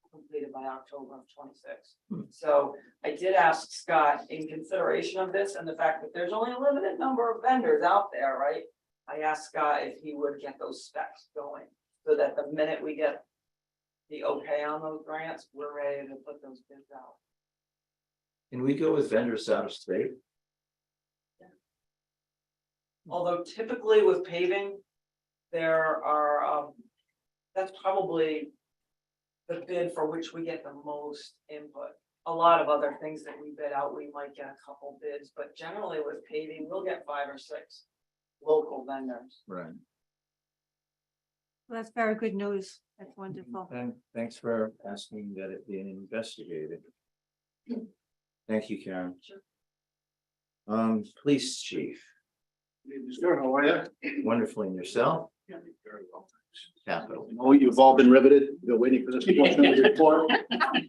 S18: completed by October of 26. So I did ask Scott, in consideration of this and the fact that there's only a limited number of vendors out there, right? I asked Scott if he would get those specs going so that the minute we get the okay on those grants, we're ready to put those bids out.
S1: Can we go with vendors out of state?
S18: Although typically with paving, there are, that's probably the bid for which we get the most input. A lot of other things that we bid out, we might get a couple bids, but generally with paving, we'll get 5 or 6 local vendors.
S1: Right.
S9: Well, that's very good news. That's wonderful.
S1: And thanks for asking that it be investigated. Thank you, Karen.
S2: Sure.
S1: Police chief,
S6: Sure, how are you?
S1: wonderful, and yourself?
S6: Yeah, very well, thanks.
S1: Capital.
S6: Oh, you've all been riveted. You're waiting for this portion of the report.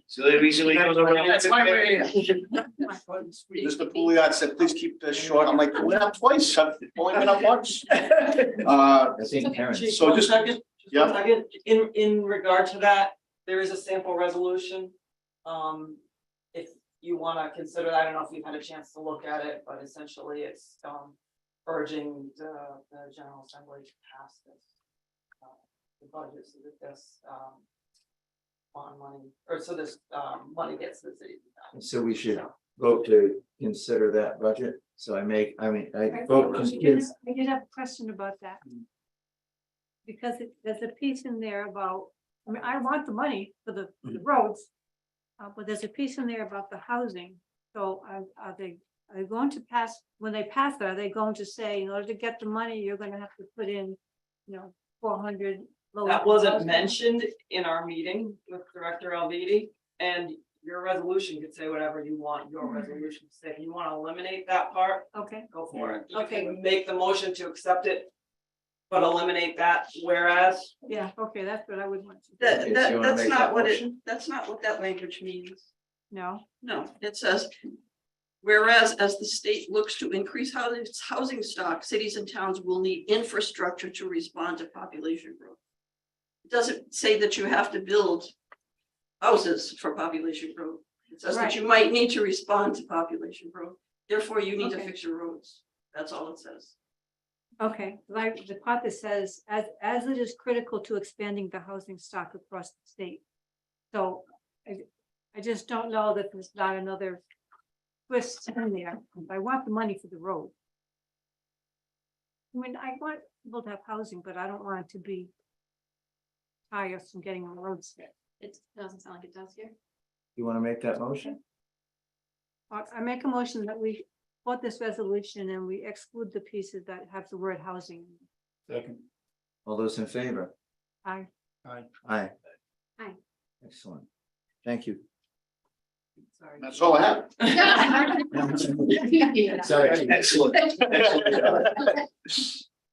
S1: So the reason we goes around.
S6: That's my way. Mr. Pouliot said, please keep this short. I'm like, went up twice. I've only been up once.
S1: I think Karen.
S18: Chief,
S6: So
S18: one
S6: just-
S18: second,
S6: yeah.
S18: 1 second. In regard to that, there is a sample resolution. If you want to consider, I don't know if you've had a chance to look at it, but essentially it's urging the General Assembly to pass this the budget so that this bond money, or so this money gets to the city.
S1: So we should vote to consider that budget. So I vote.
S9: I did have a question about that. Because there's a piece in there about, I mean, I want the money for the roads. But there's a piece in there about the housing. So are they going to pass, when they pass that, are they going to say, in order to get the money, you're gonna have to put in, 400
S18: That wasn't mentioned in our meeting with Director Alvidi, and your resolution could say whatever you want, your resolution to say, if you want to eliminate that part,
S9: Okay,
S18: go for it.
S9: Okay.
S18: You can make the motion to accept it, but eliminate that whereas.
S9: yeah, okay, that's what I would want to. do.
S2: That,
S1: Okay, so you
S2: that,
S1: wanna
S2: that's
S1: make
S2: not
S1: that
S2: what it,
S1: motion?
S2: that's not what that language means.
S9: No,
S2: No, it says, whereas as the state looks to increase housing stock, cities and towns will need infrastructure to respond to population growth. It doesn't say that you have to build houses for population growth. It says that
S9: Right.
S2: you might need to respond to population growth. Therefore, you need to
S9: Okay.
S2: fix your roads. That's all it says.
S9: okay, like the part that says, as it is critical to expanding the housing stock across the state. So I just don't know that there's not another twist in there. I want the money for the road. I mean, I want people to have housing, but I don't want it to be tiresome getting on roads fixed.
S8: It doesn't sound like it does here.
S1: You want to make that motion?
S9: I make a motion that we vote this resolution and we exclude the pieces that have the word housing.
S16: Second.
S1: All those in favor?
S9: I,
S16: Aye.
S1: Aye.
S8: Aye.
S1: Excellent. Thank you.
S18: Sorry.
S6: That's all I have.
S1: Sorry.
S6: Excellent.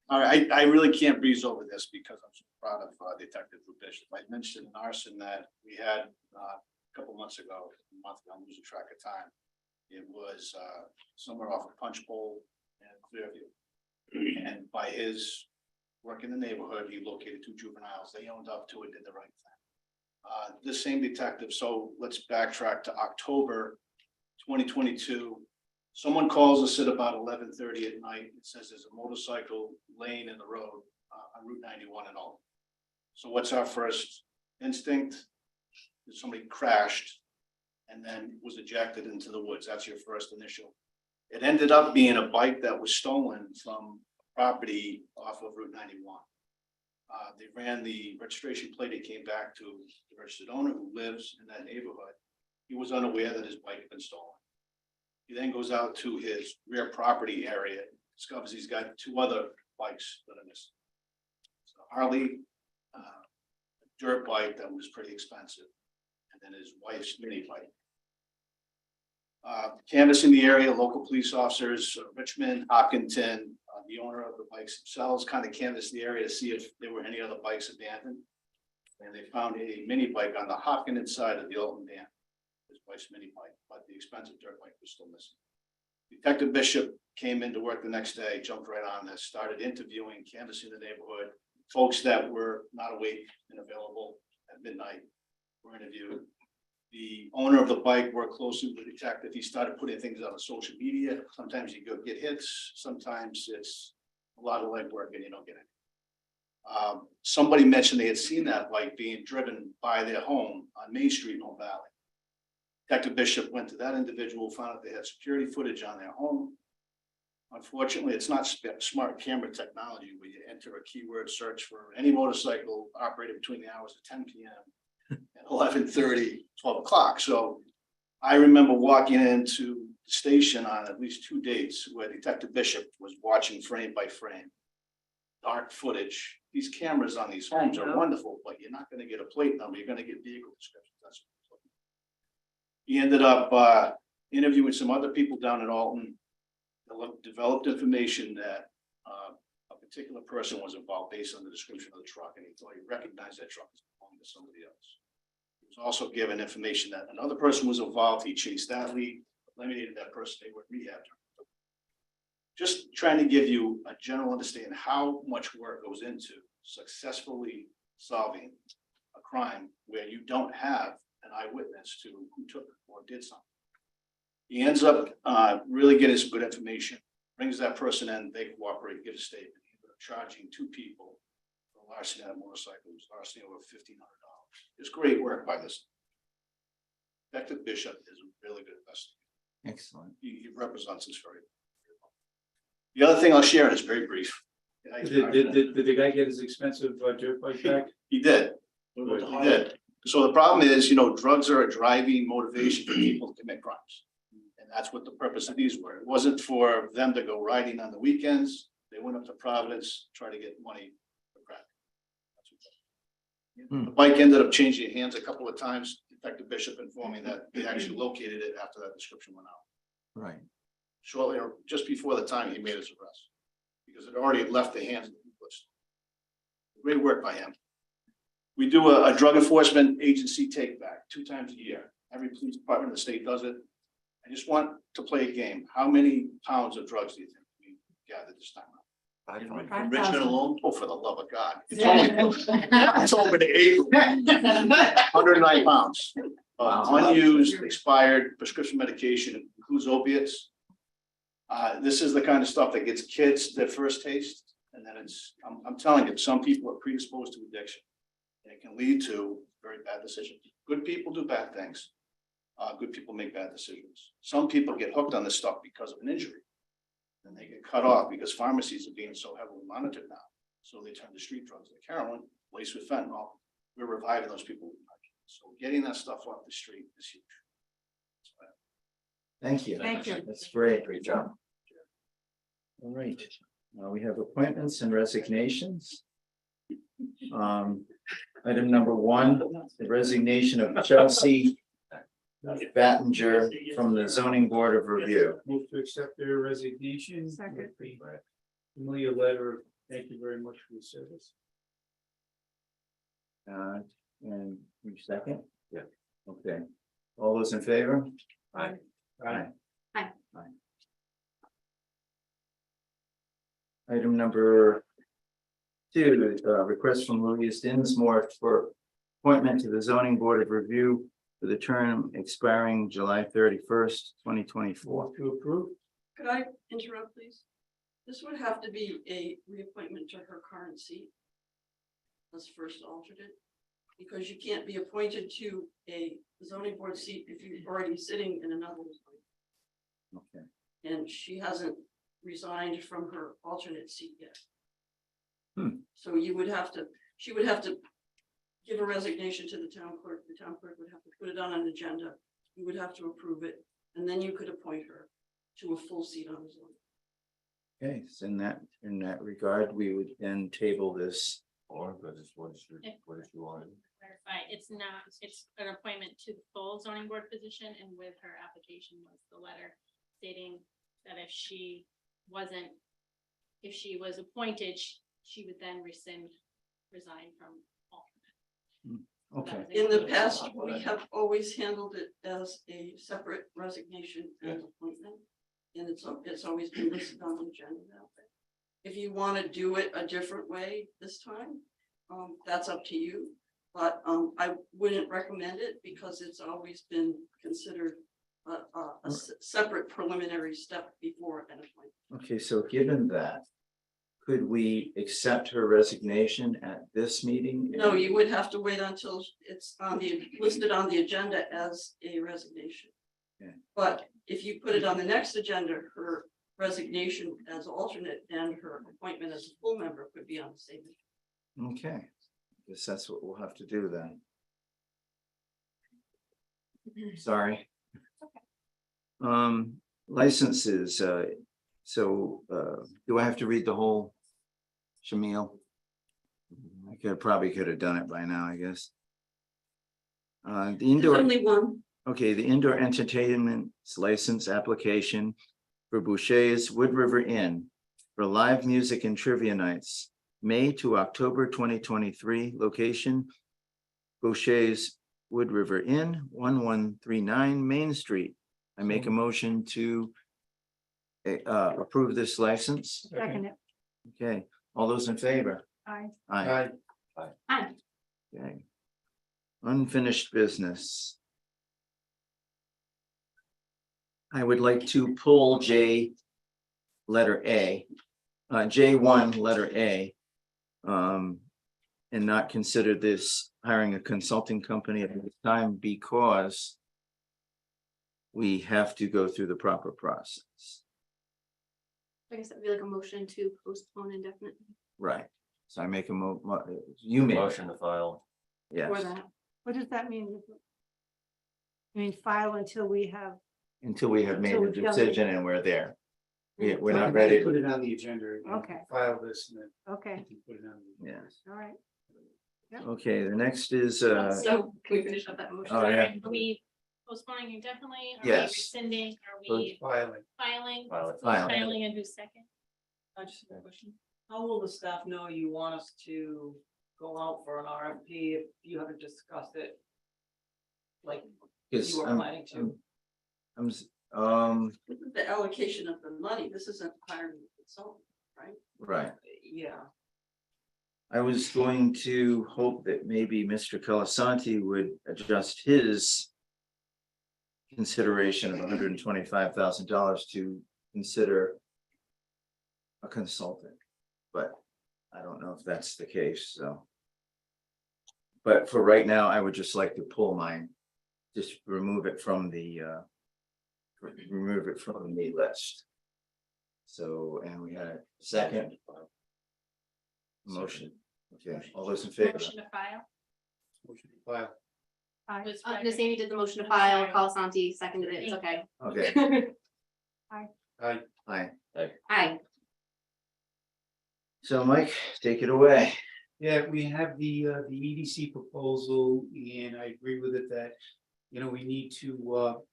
S6: All right, I really can't breeze over this because I'm so proud of Detective Bishop. I mentioned in arson that we had a couple months ago, I'm losing track of time. It was somewhere off of Punch Bowl and Clearview. And by his work in the neighborhood, he located 2 juveniles. They owned up to it, did the right thing. This same detective, so let's backtrack to October 2022. Someone calls us at about 11:30 at night. It says there's a motorcycle laying in the road on Route 91 and all. So what's our first instinct? That somebody crashed and then was ejected into the woods. That's your first initial. It ended up being a bike that was stolen from property off of Route 91. They ran the registration plate. It came back to the registered owner who lives in that neighborhood. He was unaware that his bike had been stolen. He then goes out to his rear property area, discovers he's got 2 other bikes that are missing. So Harley, a dirt bike that was pretty expensive, and then his wife's mini bike. Canvassing the area, local police officers, Richmond, Hopkinton, the owner of the bikes themselves kind of canvassed the area to see if there were any other bikes abandoned. And they found a mini bike on the Hopkinton side of the Alton Dam. His wife's mini bike, but the expensive dirt bike was still missing. Detective Bishop came into work the next day, jumped right on this, started interviewing, canvassing the neighborhood. Folks that were not awake and available at midnight were interviewed. The owner of the bike worked closely with the detective. He started putting things on social media. Sometimes you go get hits, sometimes it's a lot of legwork and you don't get it. Somebody mentioned they had seen that bike being driven by their home on Main Street in Home Valley. Detective Bishop went to that individual, found out they had security footage on their home. Unfortunately, it's not smart camera technology where you enter a keyword search for any motorcycle operated between the hours of 10 p.m. and 11:30, 12 o'clock. So I remember walking into the station on at least 2 dates where Detective Bishop was watching frame by frame. Dark footage. These cameras on these homes are wonderful, but you're not going to get a plate number. You're going to get vehicle descriptions. That's what he ended up interviewing some other people down in Alton. Developed information that a particular person was involved based on the description of the truck, and he thought he recognized that truck as belonging to somebody else. He was also given information that another person was involved. He chased that lead, eliminated that person. They were rehabbed. Just trying to give you a general understanding how much work goes into successfully solving a crime where you don't have an eyewitness to who took it or did something. He ends up really getting some good information, brings that person in, they cooperate, give a statement. He ended up charging 2 people for larceny on motorcycles, larceny over $1,500. It's great work by this. Detective Bishop is a really good investigator.
S1: Excellent.
S6: He represents us very well. The other thing I'll share is very brief.
S16: Did the guy get his expensive dirt bike back?
S6: He did. He did. So the problem is, drugs are a driving motivation for people to commit crimes. And that's what the purpose of these were. It wasn't for them to go riding on the weekends. They went up to Providence, try to get money for crack. The bike ended up changing hands a couple of times. Detective Bishop informed me that they actually located it after that description went out.
S1: Right.
S6: Shortly or just before the time he made his arrest. Because it already had left the hands of the police. Great work by him. We do a drug enforcement agency take back 2 times a year. Every police department in the state does it. I just want to play a game. How many pounds of drugs do you think we gathered this time around? From Richmond alone? Oh, for the love of God. It's over to April. 109 pounds. Unused, expired prescription medication, includes opiates. This is the kind of stuff that gets kids their first taste. And then I'm telling you, some people are predisposed to addiction. And it can lead to very bad decisions. Good people do bad things. Good people make bad decisions. Some people get hooked on this stuff because of an injury. And they get cut off because pharmacies are being so heavily monitored now. So they turn to street drugs like heroin, laced with fentanyl. We're reviving those people. So getting that stuff off the street is huge.
S1: Thank you.
S9: Thank you.
S1: That's great. Great job. All right, we have appointments and resignations. Item number 1, the resignation of Chelsea Battinger from the Zoning Board of Review.
S16: Move to accept their resignation.
S9: Second.
S16: Familiar letter, thank you very much for your service.
S1: And you second? Yeah. Okay. All those in favor?
S16: Aye.
S1: Aye.
S8: Aye.
S1: Item number 2, request from Louise Dinsmore for appointment to the Zoning Board of Review for the term expiring July 31st, 2024.
S16: To approve.
S2: Could I interrupt, please? This would have to be a reappointment to her current seat as first alternate, because you can't be appointed to a zoning board seat if you're already sitting in another one.
S1: Okay.
S2: And she hasn't resigned from her alternate seat yet. So you would have to, she would have to give a resignation to the town clerk. The town clerk would have to put it on an agenda. You would have to approve it, and then you could appoint her to a full seat on the zoning.
S1: Okay, so in that regard, we would then table this.
S15: Or, but it's what is you want?
S3: Clarify, it's not, it's an appointment to the full zoning board position, and with her application was the letter stating that if she was appointed, she would then resign from alternate.
S1: Okay.
S2: In the past, we have always handled it as a separate resignation and appointment. And it's always been listed on the agenda now. If you want to do it a different way this time, that's up to you. But I wouldn't recommend it because it's always been considered a separate preliminary step before an appointment.
S1: Okay, so given that, could we accept her resignation at this meeting?
S2: No, you would have to wait until it's listed on the agenda as a resignation.
S1: Okay.
S2: But if you put it on the next agenda, her resignation as alternate and her appointment as a full member could be on the same.
S1: Okay, guess that's what we'll have to do then. Sorry. Licenses, do I have to read the whole Shamil? I probably could have done it by now, I guess. The indoor.
S2: There's only one.
S1: Okay, the indoor entertainment license application for Boucher's Wood River Inn for live music and trivia nights, May to October 2023, location Boucher's Wood River Inn, 1139 Main Street. I make a motion to approve this license.
S9: Second it.
S1: Okay, all those in favor?
S9: Aye.
S1: Aye.
S8: Aye.
S1: Okay. Unfinished business. I would like to pull J, letter A, J1, letter A, and not consider this hiring a consulting company at this time because we have to go through the proper process.
S8: I guess that'd be like a motion to postpone indefinitely
S1: Right. So I make a you make.
S15: Motion to file.
S1: Yes,
S8: for that.
S9: What does that mean? I mean, file until we have,
S1: until we have made
S9: Until
S1: a
S9: we've done it.
S1: decision and we're there. We're not
S16: Put
S1: ready.
S16: it on the agenda.
S9: Okay.
S16: File this and then
S9: okay,
S16: you can put it on.
S1: Yes.
S9: all right.
S1: Okay, the next is,
S3: So can we finish up that motion?
S1: Oh, yeah.
S3: Are we postponing indefinitely? Are we
S1: Yes.
S3: rescinding? Are
S16: So
S3: we
S16: filing.
S3: filing?
S15: Filing.
S3: Who's
S1: Filing.
S3: Filing and who's second?
S18: I just have a question. How will the staff know you want us to go out for an RFP if you haven't discussed it? Like
S1: Yes,
S18: you were
S1: I'm-
S18: planning to?
S2: This is the allocation of the money. This isn't hiring a consultant, right?
S1: right.
S18: Yeah.
S1: I was going to hope that maybe Mr. Colasanti would adjust his consideration of $125,000 to consider a consultant, but I don't know if that's the case, so. But for right now, I would just like to pull mine, just remove it from the list. So, and we had a second motion. Okay, all those in favor?
S3: Motion to file?
S16: Motion to file.
S3: Who's
S8: Miss Amy did the motion to file, Colasanti seconded it, it's okay.
S1: Okay,
S16: Aye.
S1: aye.
S8: Aye.
S1: So Mike, take it away.
S16: Yeah, we have the EDC proposal, and I agree with it that, you know, we need to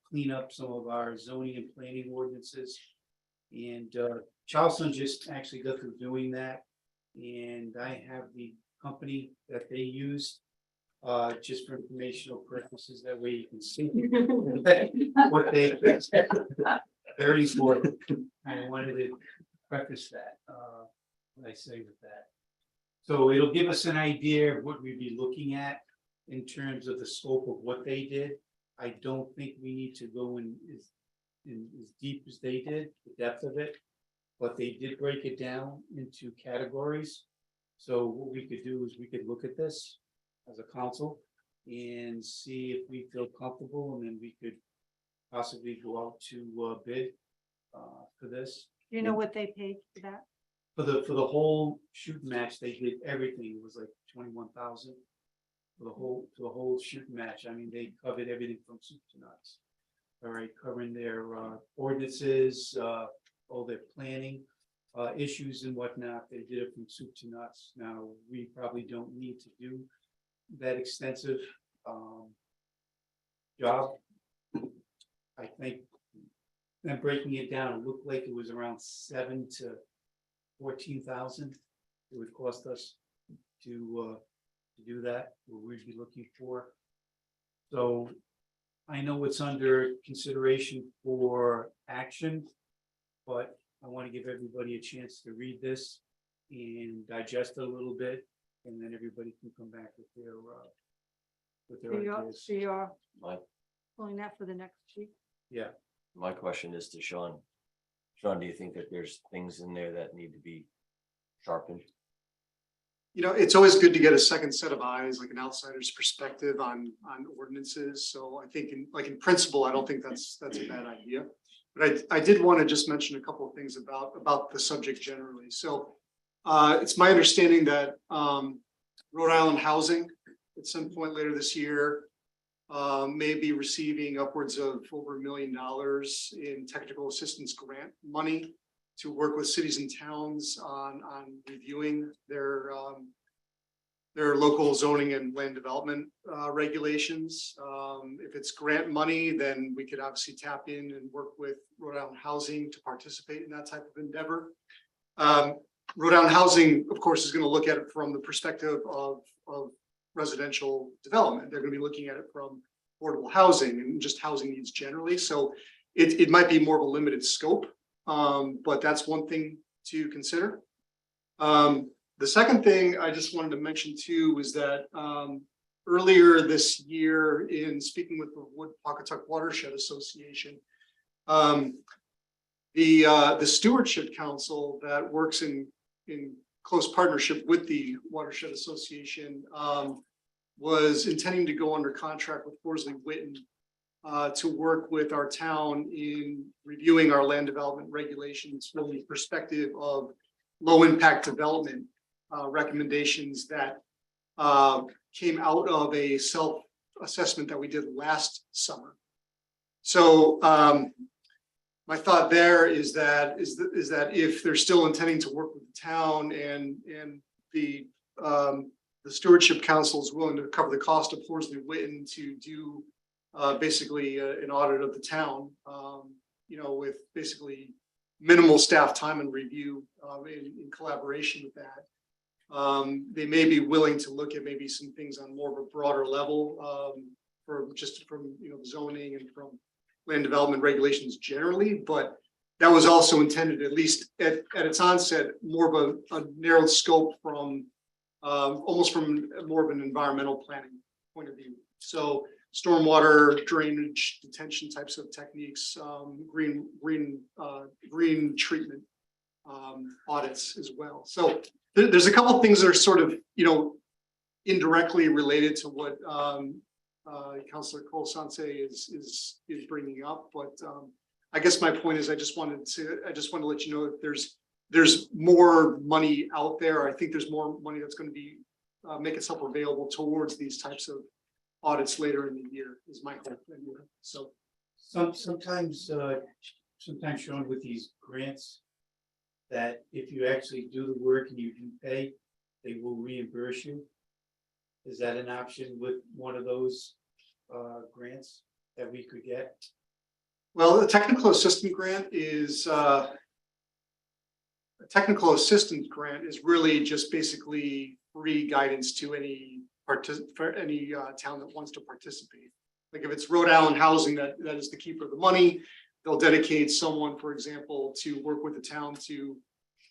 S16: clean up some of our zoning and planning ordinances. And Charleston just actually got through doing that. And I have the company that they use, just for informational purposes, that way you can see what they. Very important. I wanted to preface that, what I say with that. So it'll give us an idea of what we'd be looking at in terms of the scope of what they did. I don't think we need to go in as deep as they did, the depth of it. But they did break it down into categories. So what we could do is we could look at this as a council and see if we feel comfortable, and then we could possibly go out to bid for this.
S9: You know what they paid for that?
S16: For the whole shooting match, they did everything. It was like 21,000 for the whole shooting match. I mean, they covered everything from soup to nuts. All right, covering their ordinances, all their planning issues and whatnot. They did it from soup to nuts. Now, we probably don't need to do that extensive job. I think then breaking it down, it looked like it was around 7,000 to 14,000. It would cost us to do that, what we'd be looking for. So I know it's under consideration for action, but I want to give everybody a chance to read this and digest it a little bit, and then everybody can come back with their ideas.
S9: So you're
S15: Mike,
S9: pulling that for the next sheet?
S16: Yeah.
S15: my question is to Sean. Sean, do you think that there's things in there that need to be sharpened?
S5: You know, it's always good to get a second set of eyes, like an outsider's perspective on ordinances. So I think in principle, I don't think that's a bad idea. But I did want to just mention a couple of things about the subject generally. So it's my understanding that Rhode Island Housing at some point later this year may be receiving upwards of over $1 million in technical assistance grant money to work with cities and towns on reviewing their local zoning and land development regulations. If it's grant money, then we could obviously tap in and work with Rhode Island Housing to participate in that type of endeavor. Rhode Island Housing, of course, is going to look at it from the perspective of residential development. They're going to be looking at it from affordable housing and just housing needs generally. So it might be more of a limited scope. But that's one thing to consider. The second thing I just wanted to mention too was that earlier this year, in speaking with the Wood Pawcatuck Watershed Association, the Stewardship Council that works in close partnership with the Watershed Association was intending to go under contract with Horsley Witten to work with our town in reviewing our land development regulations from the perspective of low impact development recommendations that came out of a self-assessment that we did last summer. So my thought there is that if they're still intending to work with the town and the the Stewardship Council is willing to cover the cost of Horsley Witten to do basically an audit of the town, you know, with basically minimal staff time and review in collaboration with that. They may be willing to look at maybe some things on more of a broader level from you know, zoning and from land development regulations generally, but that was also intended, at least at its onset, more of a narrow scope from almost from more of an environmental planning point of view. So stormwater drainage detention types of techniques, green treatment audits as well. So there's a couple of things that are sort of, you know, indirectly related to what Councilor Cole Sanse is bringing up, but I guess my point is I just want to let you know that there's more money out there. I think there's more money that's going to be make itself available towards these types of audits later in the year is my hope. So
S16: Sometimes Sean, with these grants, that if you actually do the work and you do pay, they will reimburse you. Is that an option with one of those grants that we could get?
S5: well, the technical assistant grant is a technical assistance grant is really just basically free guidance to any town that wants to participate. Like if it's Rhode Island Housing that is the keeper of the money, they'll dedicate someone, for example, to work with the town to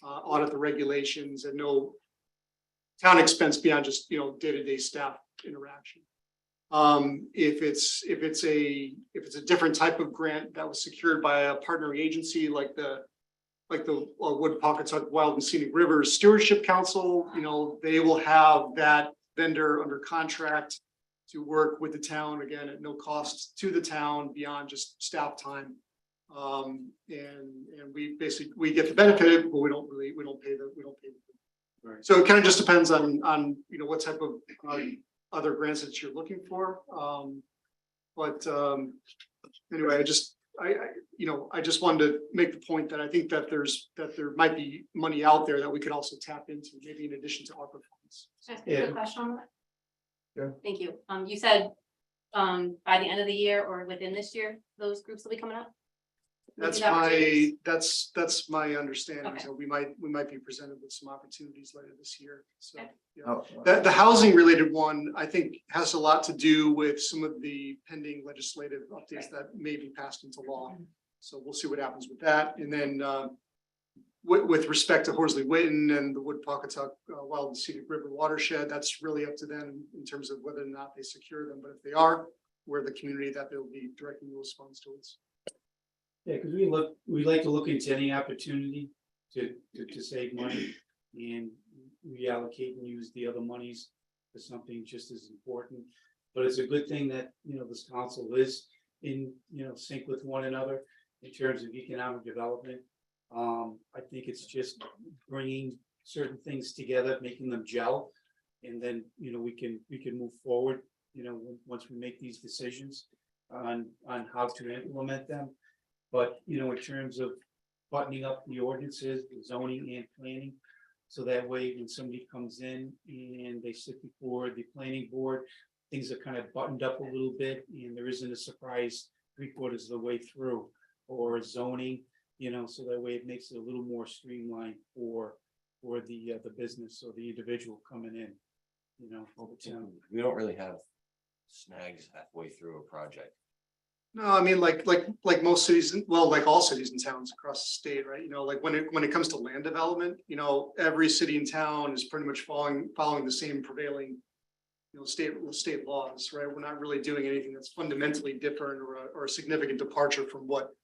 S5: audit the regulations and no town expense beyond just, you know, day-to-day staff interaction. If it's a different type of grant that was secured by a partnering agency like the Wood Pawcatuck Wild and Scenic Rivers Stewardship Council, you know, they will have that vendor under contract to work with the town, again, at no cost to the town beyond just staff time. And we get the benefit, but we don't pay the.
S16: Right.
S5: So it kind of just depends on you know what type of other grants that you're looking for. Anyway, I just wanted to make the point that I think that there might be money out there that we could also tap into, maybe in addition to ARPA funds.
S8: Can I ask a quick question on that?
S5: Sure.
S8: Thank you. You said by the end of the year or within this year, those groups will be coming up?
S5: That's
S8: These opportunities?
S5: that's my understanding.
S8: Okay.
S5: So we might be presented with some opportunities later this year. So
S8: Okay.
S5: yeah.
S1: Oh,
S5: The housing related one, I think, has a lot to do with some of the pending legislative updates that may be passed into law. So we'll see what happens with that. And then with respect to Horsley Witten and the Wood Pawcatuck Wild and Scenic River watershed, that's really up to them in terms of whether or not they secure them. But if they are, we're the community that they'll be directing those funds towards.
S16: Yeah, because we like to look into any opportunity to save money and reallocate and use the other monies for something just as important. But it's a good thing that, you know, this council is in, you know, sync with one another in terms of economic development. I think it's just bringing certain things together, making them gel. And then, you know, we can move forward, you know, once we make these decisions on how to implement them. But, you know, in terms of buttoning up the ordinances, the zoning and planning, so that way when somebody comes in and they sit before the planning board, things are kind of buttoned up a little bit and there isn't a surprise 3/4 of the way through, or zoning, you know, so that way it makes it a little more streamlined for the business or the individual coming in, you know, over town.
S15: We don't really have snags halfway through a project.
S5: No, I mean, like most cities, well, like all cities and towns across the state, right? You know, like when it comes to land development, you know, every city and town is pretty much following the same prevailing, you know, state laws, right? We're not really doing anything that's fundamentally different or a significant departure from what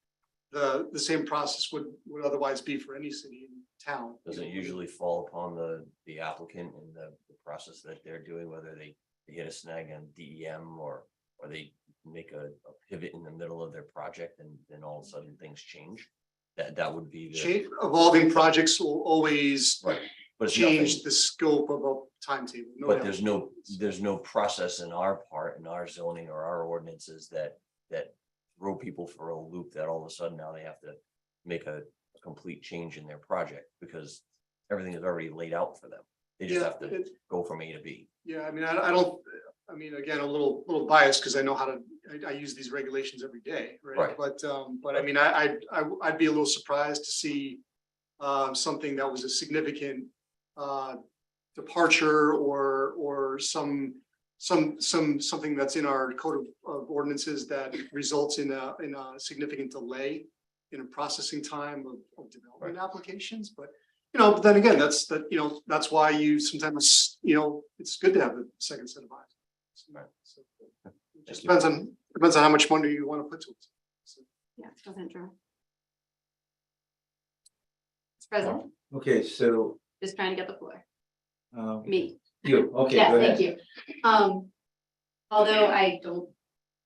S5: the same process would otherwise be for any city and town.
S15: Does it usually fall upon the applicant and the process that they're doing, whether they hit a snag on DEM or they make a pivot in the middle of their project and then all of a sudden things change? That would be the
S5: Evolving projects will always
S15: right. But it's
S5: change
S15: nothing,
S5: the scope of a timetable. No
S15: but
S5: doubt.
S15: there's no process in our part, in our zoning or our ordinances that throw people for a loop that all of a sudden now they have to make a complete change in their project because everything is already laid out for them. They just have to go from A to B.
S5: Yeah, I mean, I don't, I mean, again, a little biased because I know how to, I use these regulations every day, right?
S15: Right.
S5: But I mean, I'd be a little surprised to see something that was a significant departure or something that's in our code of ordinances that results in a significant delay in a processing time of development applications, but you know, but then again, that's why you sometimes, you know, it's good to have a second set of eyes. So, it just depends on how much money you want to put to it. So,
S8: Yeah, doesn't Drew. Mr. President,
S1: Okay, so,
S8: just trying to get the floor.
S1: um,
S8: Me.
S1: you, okay,
S8: Yeah,
S1: go
S8: thank
S1: ahead.
S8: you. Although I don't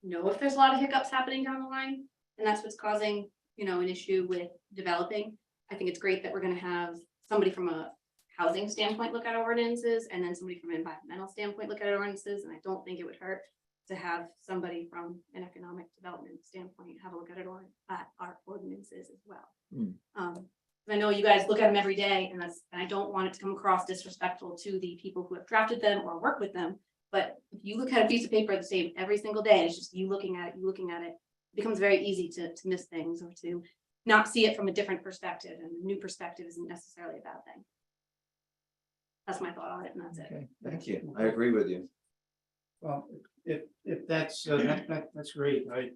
S8: know if there's a lot of hiccups happening down the line, and that's what's causing, you know, an issue with developing. I think it's great that we're gonna have somebody from a housing standpoint look at our ordinances, and then somebody from an environmental standpoint look at our ordinances, and I don't think it would hurt to have somebody from an economic development standpoint have a look at it or at our ordinances as well.
S1: Hmm.
S8: I know you guys look at them every day, and I don't want it to come across disrespectful to the people who have drafted them or work with them. But if you look at a piece of paper the same every single day, and it's just you looking at it, it becomes very easy to miss things or to not see it from a different perspective, and a new perspective isn't necessarily a bad thing. That's my thought on it, and that's it.
S1: Okay, thank you. I agree with you.
S16: Well, if that's, that's great. I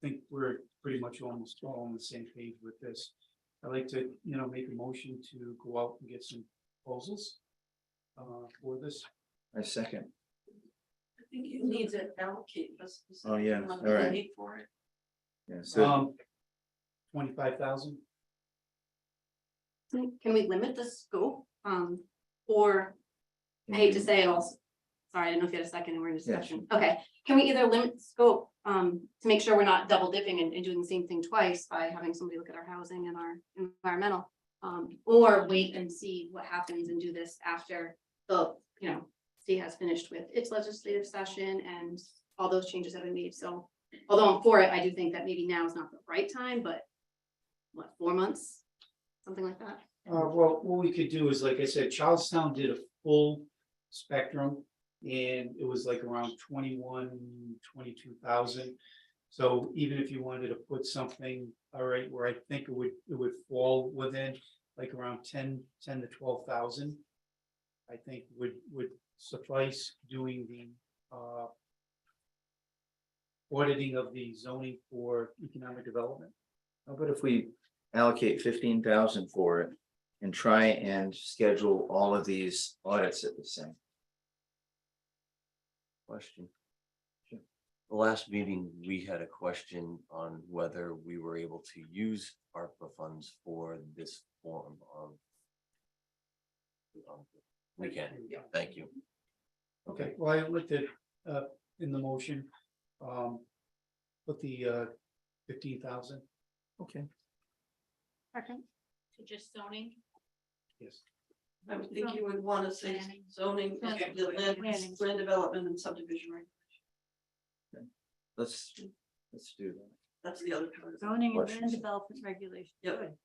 S16: think we're pretty much almost all on the same page with this. I'd like to, you know, make a motion to go out and get some proposals for this.
S1: I second.
S2: I think you need to allocate this.
S1: Oh, yeah,
S2: amount
S1: all
S2: of
S1: right.
S2: money for it.
S1: Yeah, so,
S16: 25,000.
S8: Can we limit the scope? Or I hate to say it also. Sorry, I didn't know if you had a second and we're in discussion. Okay, can we either limit the scope to make sure we're not double dipping and doing the same thing twice by having somebody look at our housing and our environmental? Or wait and see what happens and do this after the, you know, state has finished with its legislative session and all those changes have been made. So although I'm for it, I do think that maybe now is not the right time, but what, 4 months? Something like that.
S16: Well, what we could do is, like I said, Charlestown did a full spectrum. And it was like around 22,000. So even if you wanted to put something, all right, where I think it would fall within like around 10 to 12,000. I think would suffice doing the auditing of the zoning for economic development.
S1: how about if we allocate 15,000 for it and try and schedule all of these audits at the same?
S15: Question. The last meeting, we had a question on whether we were able to use ARPA funds for this form of. We can, thank you.
S16: Okay, well, I'd like to, in the motion, put the 15,000.
S1: Okay.
S9: Second.
S3: So just zoning.
S16: Yes.
S2: I would think you would want to say zoning, the land development and subdivision, right?
S1: Let's do that.
S2: That's the other part.
S9: Zoning and land
S1: Questions?
S9: development regulation.
S2: Yep.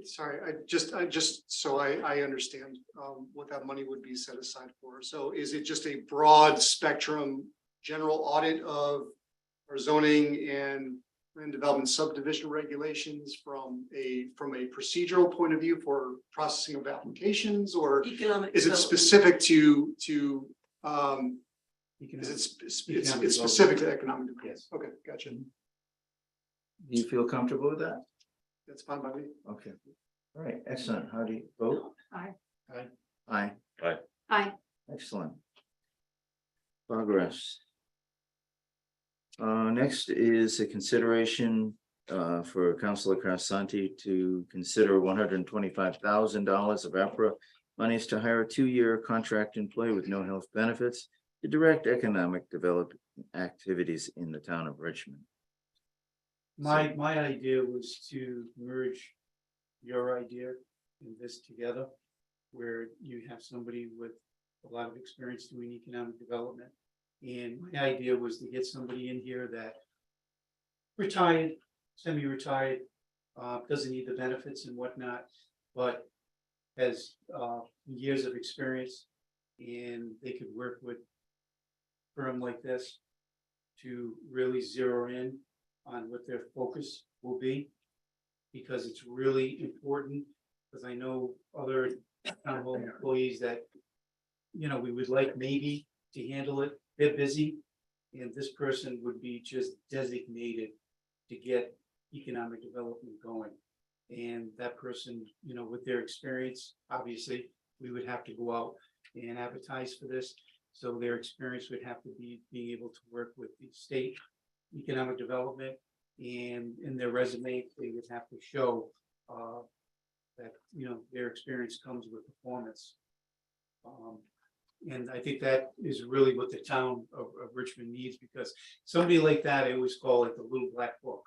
S5: Sorry, I just, so I understand what that money would be set aside for. So is it just a broad spectrum, general audit of our zoning and land development subdivision regulations from a procedural point of view for processing of applications, or
S2: Economic.
S5: is it
S2: development.
S5: specific to is it
S16: Economic
S5: it's specific to economic development?
S16: Yes.
S5: Okay, gotcha.
S1: Do you feel comfortable with that?
S5: That's fine by me.
S1: Okay. All right, excellent. How do you vote?
S9: Aye.
S1: Aye.
S8: Aye.
S1: Excellent. Progress. Next is a consideration for Councilor Crasanti to consider $125,000 of APRA monies to hire a 2-year contract employee with no health benefits to direct economic development activities in the town of Richmond.
S16: My idea was to merge your idea and this together, where you have somebody with a lot of experience doing economic development. And my idea was to get somebody in here that retired, semi-retired, doesn't need the benefits and whatnot, but has years of experience and they could work with a firm like this to really zero in on what their focus will be. Because it's really important, because I know other town hall employees that, you know, we would like maybe to handle it, they're busy. And this person would be just designated to get economic development going. And that person, you know, with their experience, obviously, we would have to go out and advertise for this. So their experience would have to be being able to work with the state economic development, and in their resume, they would have to show that, you know, their experience comes with performance. And I think that is really what the town of Richmond needs, because somebody like that, I always call it the little black book.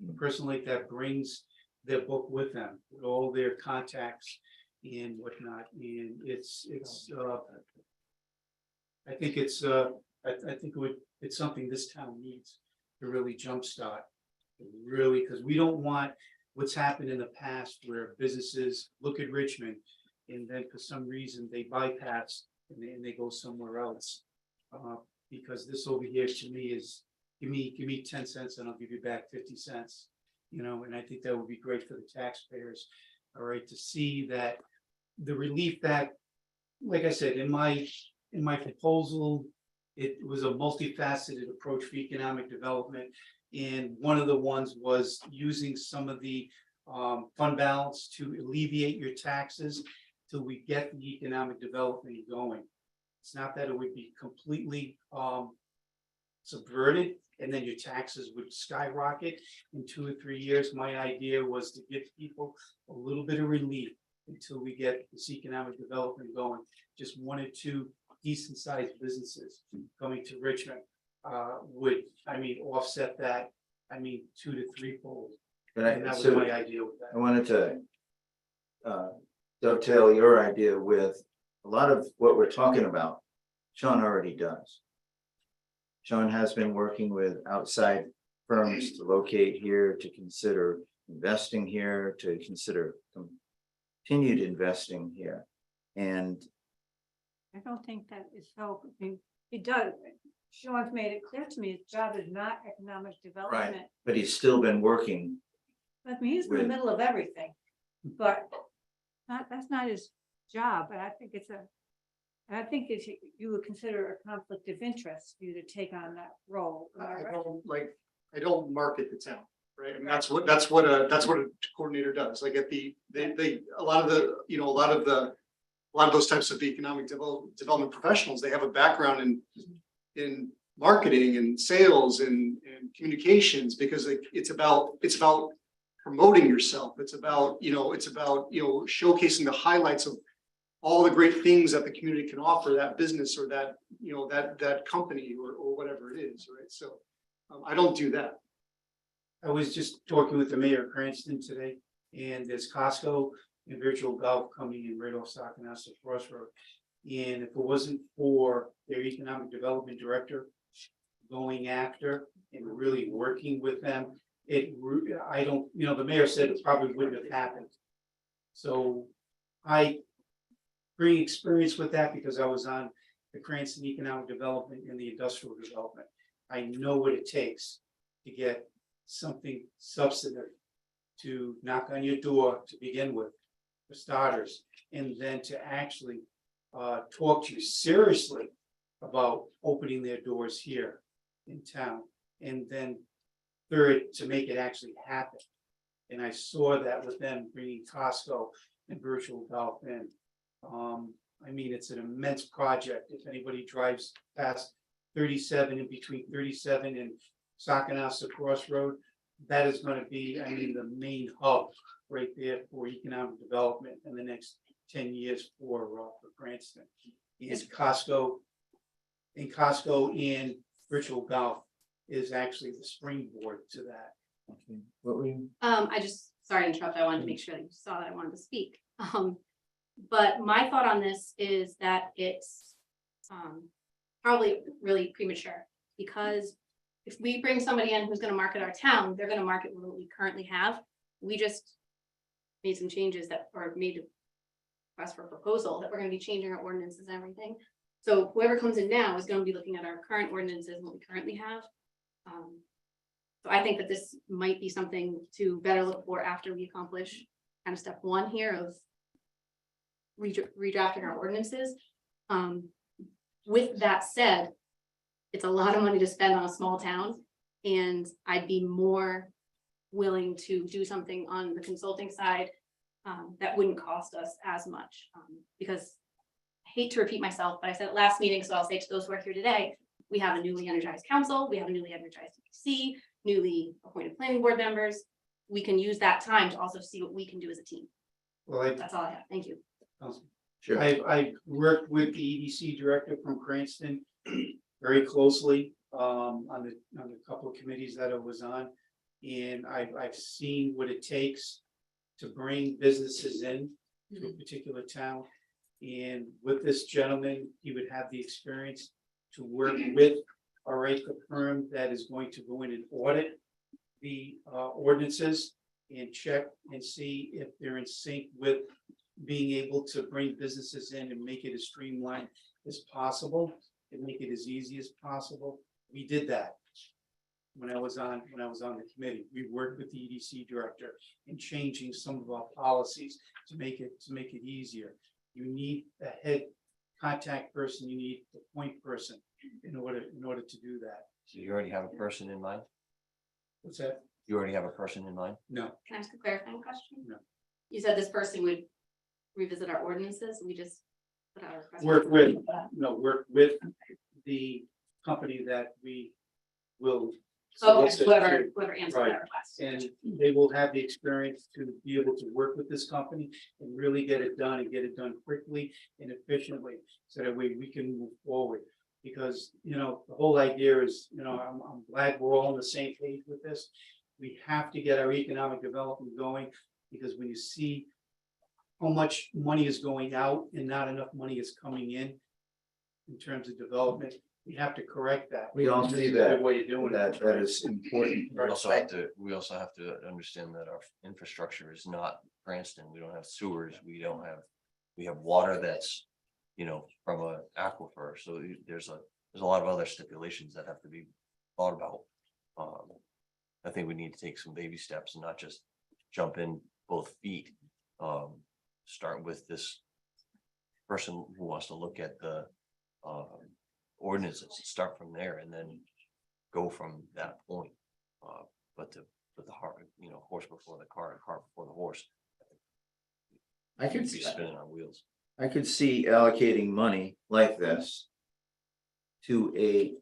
S16: A person like that brings their book with them, with all their contacts and whatnot, and I think it's something this town needs to really jumpstart. Really, because we don't want what's happened in the past where businesses look at Richmond and then for some reason they bypass and they go somewhere else. Because this over here to me is, give me 10 cents and I'll give you back 50 cents. You know, and I think that would be great for the taxpayers, all right, to see that the relief that, like I said, in my proposal, it was a multifaceted approach for economic development. And one of the ones was using some of the fund balance to alleviate your taxes till we get the economic development going. It's not that it would be completely subverted and then your taxes would skyrocket in 2 or 3 years. My idea was to give people a little bit of relief until we get this economic development going. Just 1 or 2 decent sized businesses coming to Richmond would, offset that, 2 to 3-fold. And that was my idea with that.
S1: I wanted to dovetail your idea with a lot of what we're talking about. Sean already does. Sean has been working with outside firms to locate here, to consider investing here, to consider continued investing here. And
S9: I don't think that is so, he does, Sean's made it clear to me, his job is not economic development.
S1: right, but he's still been working.
S9: He's in the
S1: with-
S9: middle of everything, but that's not his job, and I think you would consider a conflict of interest for you to take on that role. Am I right?
S5: I don't market the town, right? And that's what a coordinator does. Like a lot of those types of economic development professionals, they have a background in marketing and sales and communications, because it's about promoting yourself. It's about showcasing the highlights of all the great things that the community can offer that business or that, that company or whatever it is, right? So I don't do that.
S16: I was just talking with the mayor of Cranston today, and there's Costco and Virtual Golf coming in right off Saconaset Crossroad. And if it wasn't for their economic development director going after and really working with them, the mayor said it probably wouldn't have happened. So I bring experience with that because I was on the Cranston Economic Development and the Industrial Development. I know what it takes to get something substantive to knock on your door to begin with, for starters, and then to actually talk to you seriously about opening their doors here in town, and then third, to make it actually happen. And I saw that with them bringing Costco and Virtual Golf in. It's an immense project. If anybody drives past 37, in between 37 and Saconaset Crossroad, that is going to be, the main hub right there for economic development in the next 10 years for Cranston. And Costco and Virtual Golf is actually the springboard to that.
S1: Okay, what were you?
S8: Sorry to interrupt, I wanted to make sure that you saw that I wanted to speak. But my thought on this is that it's probably really premature, because if we bring somebody in who's gonna market our town, they're gonna market what we currently have. We just made some changes that, or made a request for proposal that we're gonna be changing our ordinances and everything. So whoever comes in now is gonna be looking at our current ordinances and what we currently have. So I think that this might be something to better look for after we accomplish kind of step one here of redrafting our ordinances. With that said, it's a lot of money to spend on a small town, and I'd be more willing to do something on the consulting side that wouldn't cost us as much, because I hate to repeat myself, but I said it last meeting, so I'll say to those who are here today, we have a newly energized council, we have a newly energized EPC, newly appointed planning board members. We can use that time to also see what we can do as a team.
S16: Well,
S8: That's all I have. Thank you.
S1: Sure.
S16: I worked with the EDC director from Cranston very closely on a couple of committees that I was on. And I've seen what it takes to bring businesses in to a particular town. And with this gentleman, he would have the experience to work with, all right, the firm that is going to go in and audit the ordinances and check and see if they're in sync with being able to bring businesses in and make it as streamlined as possible and make it as easy as possible. We did that when I was on the committee. We worked with the EDC director in changing some of our policies to make it easier. You need a head contact person, you need the point person in order to do that.
S15: So you already have a person in mind?
S16: What's that?
S15: You already have a person in mind?
S16: No.
S8: Can I ask a clarifying question?
S16: No.
S8: You said this person would revisit our ordinances, we just put out a request.
S16: Work with the company that we will.
S8: Okay,
S16: solicit
S8: whoever answered
S16: Right.
S8: that request.
S16: And they will have the experience to be able to work with this company and really get it done and get it done quickly and efficiently. So that way we can move forward. Because, you know, the whole idea is, you know, I'm glad we're all on the same page with this. We have to get our economic development going, because when you see how much money is going out and not enough money is coming in terms of development, we have to correct that.
S1: We all
S16: This
S1: see
S16: is a
S1: that,
S16: good way of doing it.
S1: that is important.
S15: We also have to understand that our infrastructure is not Cranston. We don't have sewers. We have water that's, you know, from a aquifer. So there's a lot of other stipulations that have to be thought about. I think we need to take some baby steps and not just jump in both feet. Start with this person who wants to look at the ordinances, start from there and then go from that point. But to put the heart, you know, horse before the cart, cart before the horse.
S1: I could
S15: be
S1: see
S15: spinning on wheels.
S1: I could see allocating money like this to a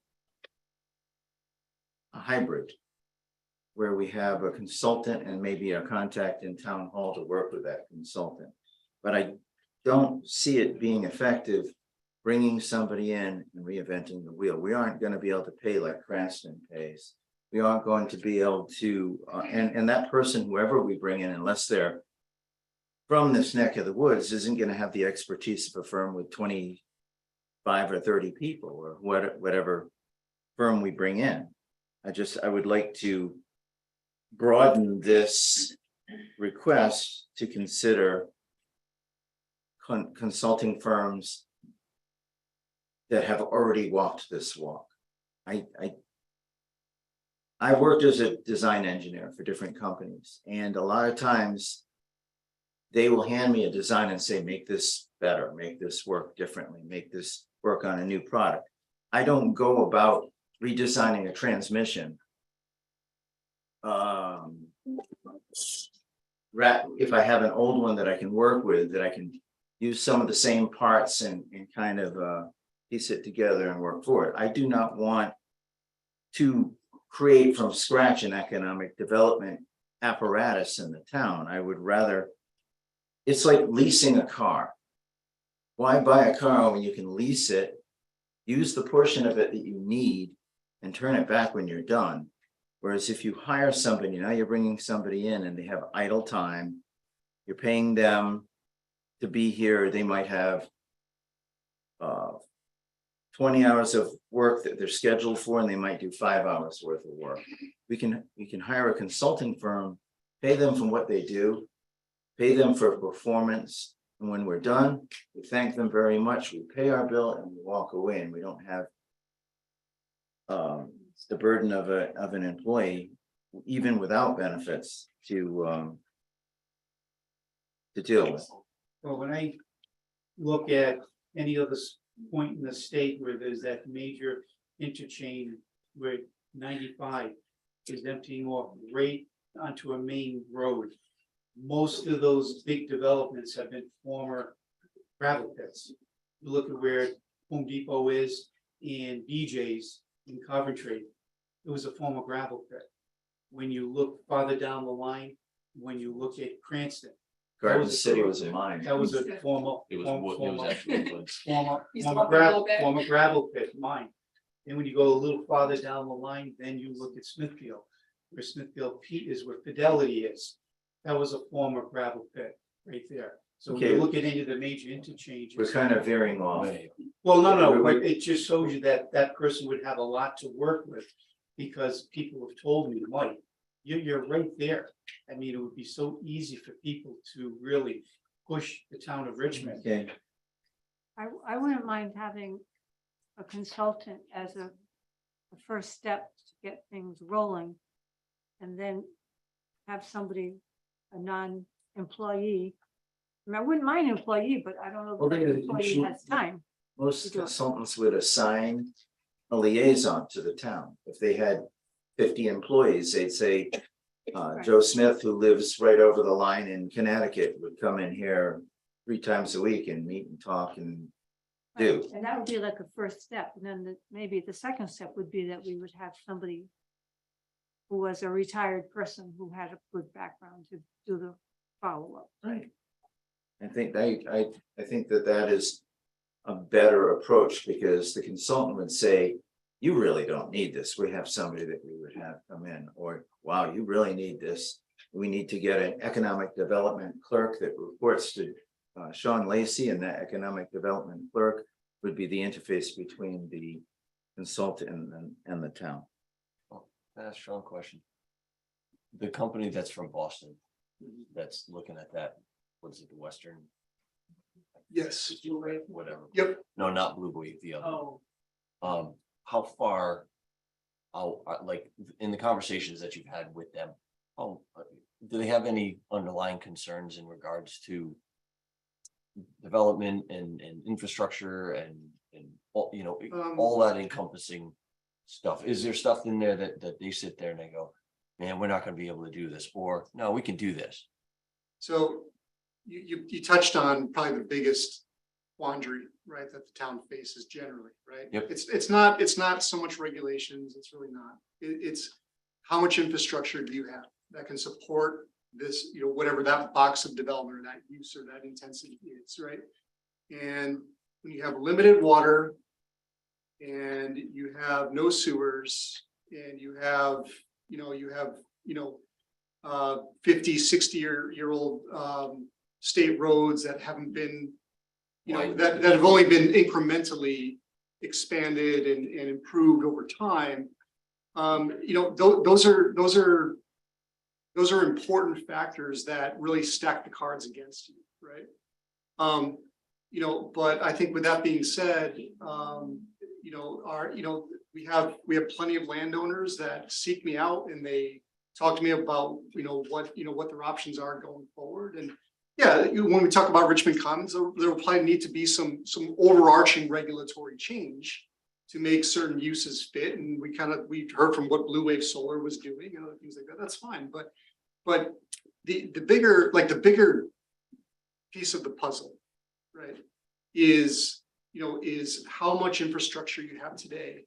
S1: hybrid, where we have a consultant and maybe a contact in town hall to work with that consultant. But I don't see it being effective, bringing somebody in and reinventing the wheel. We aren't going to be able to pay like Cranston pays. We aren't going to be able to, and that person, whoever we bring in, unless they're from this neck of the woods, isn't going to have the expertise of a firm with 25 or 30 people or whatever firm we bring in. I would like to broaden this request to consider consulting firms that have already walked this walk. I worked as a design engineer for different companies, and a lot of times they will hand me a design and say, make this better, make this work differently, make this work on a new product. I don't go about redesigning a transmission. If I have an old one that I can work with, that I can use some of the same parts and kind of piece it together and work for it. I do not want to create from scratch an economic development apparatus in the town. I would rather, it's like leasing a car. Why buy a car when you can lease it, use the portion of it that you need, and turn it back when you're done? Whereas if you hire somebody, now you're bringing somebody in and they have idle time, you're paying them to be here, they might have 20 hours of work that they're scheduled for, and they might do 5 hours worth of work. We can hire a consulting firm, pay them for what they do, pay them for performance, And when we're done, we thank them very much, we pay our bill and we walk away, and we don't have the burden of an employee, even without benefits, to deal with.
S16: Well, when I look at any other point in the state where there's that major interchange where 95 is emptying off right onto a main road. Most of those big developments have been former gravel pits. You look at where Home Depot is and BJ's in Coventry, it was a former gravel pit. When you look farther down the line, when you look at Cranston,
S1: Garden City was a mine.
S16: that was a former.
S15: It was
S16: former-
S15: actually woods.
S16: Former,
S14: Used to
S16: former
S14: walk a little
S16: gravel,
S14: bit.
S16: former gravel pit, mine. Then when you go a little farther down the line, then you look at Smithfield, where Smithfield Pete is, where Fidelity is. That was a former gravel pit right there. So when you
S1: Okay.
S16: look at any of the major interchanges.
S1: We're kind of veering off.
S16: Well, no, but it just shows you that that person would have a lot to work with, because people have told me, Mike, you're right there. I mean, it would be so easy for people to really push the town of Richmond.
S1: Okay,
S9: I wouldn't mind having a consultant as a first step to get things rolling. And then have somebody, a non-employee. I mean, I wouldn't mind employee, but I don't know
S1: Well,
S9: if the
S1: they-
S9: employee
S1: she-
S9: has time.
S1: most consultants would assign a liaison to the town. If they had 50 employees, they'd say, Joe Smith, who lives right over the line in Connecticut, would come in here 3 times a week and meet and talk and do.
S9: And that would be like a first step. And then maybe the second step would be that we would have somebody who was a retired person who had a good background to do the follow-up.
S1: Right. I think I think that is a better approach, because the consultant would say, you really don't need this. We have somebody that we would have come in, or wow, you really need this. We need to get an economic development clerk that reports to Sean Lacey, and that economic development clerk would be the interface between the consultant and the town.
S15: That's a strong question. The company that's from Boston, that's looking at that, what is it, the Western?
S5: Yes.
S15: Whatever.
S5: Yep.
S15: No, not Blue Wave, the other.
S14: Oh,
S15: How far? Like, in the conversations that you've had with them, do they have any underlying concerns in regards to development and infrastructure and all, you know, all that encompassing stuff? Is there stuff in there that they sit there and they go, man, we're not gonna be able to do this, or no, we can do this?
S5: So you touched on probably the biggest quandary, right, that the town faces generally, right?
S15: Yep.
S5: It's not so much regulations, it's really not. It's how much infrastructure do you have that can support this, you know, whatever that box of development or that use or that intensity is, right? And when you have limited water and you have no sewers and you have 50, 60-year-old state roads that haven't been, you know, that have only been incrementally expanded and improved over time. You know, those are important factors that really stack the cards against you, right? You know, but I think with that being said, you know, we have plenty of landowners that seek me out and they talk to me about, what their options are going forward. And yeah, when we talk about Richmond Commons, there will probably need to be some overarching regulatory change to make certain uses fit. And we heard from what Blue Wave Solar was doing and other things like that. That's fine. But the bigger piece of the puzzle, right, is how much infrastructure you have today,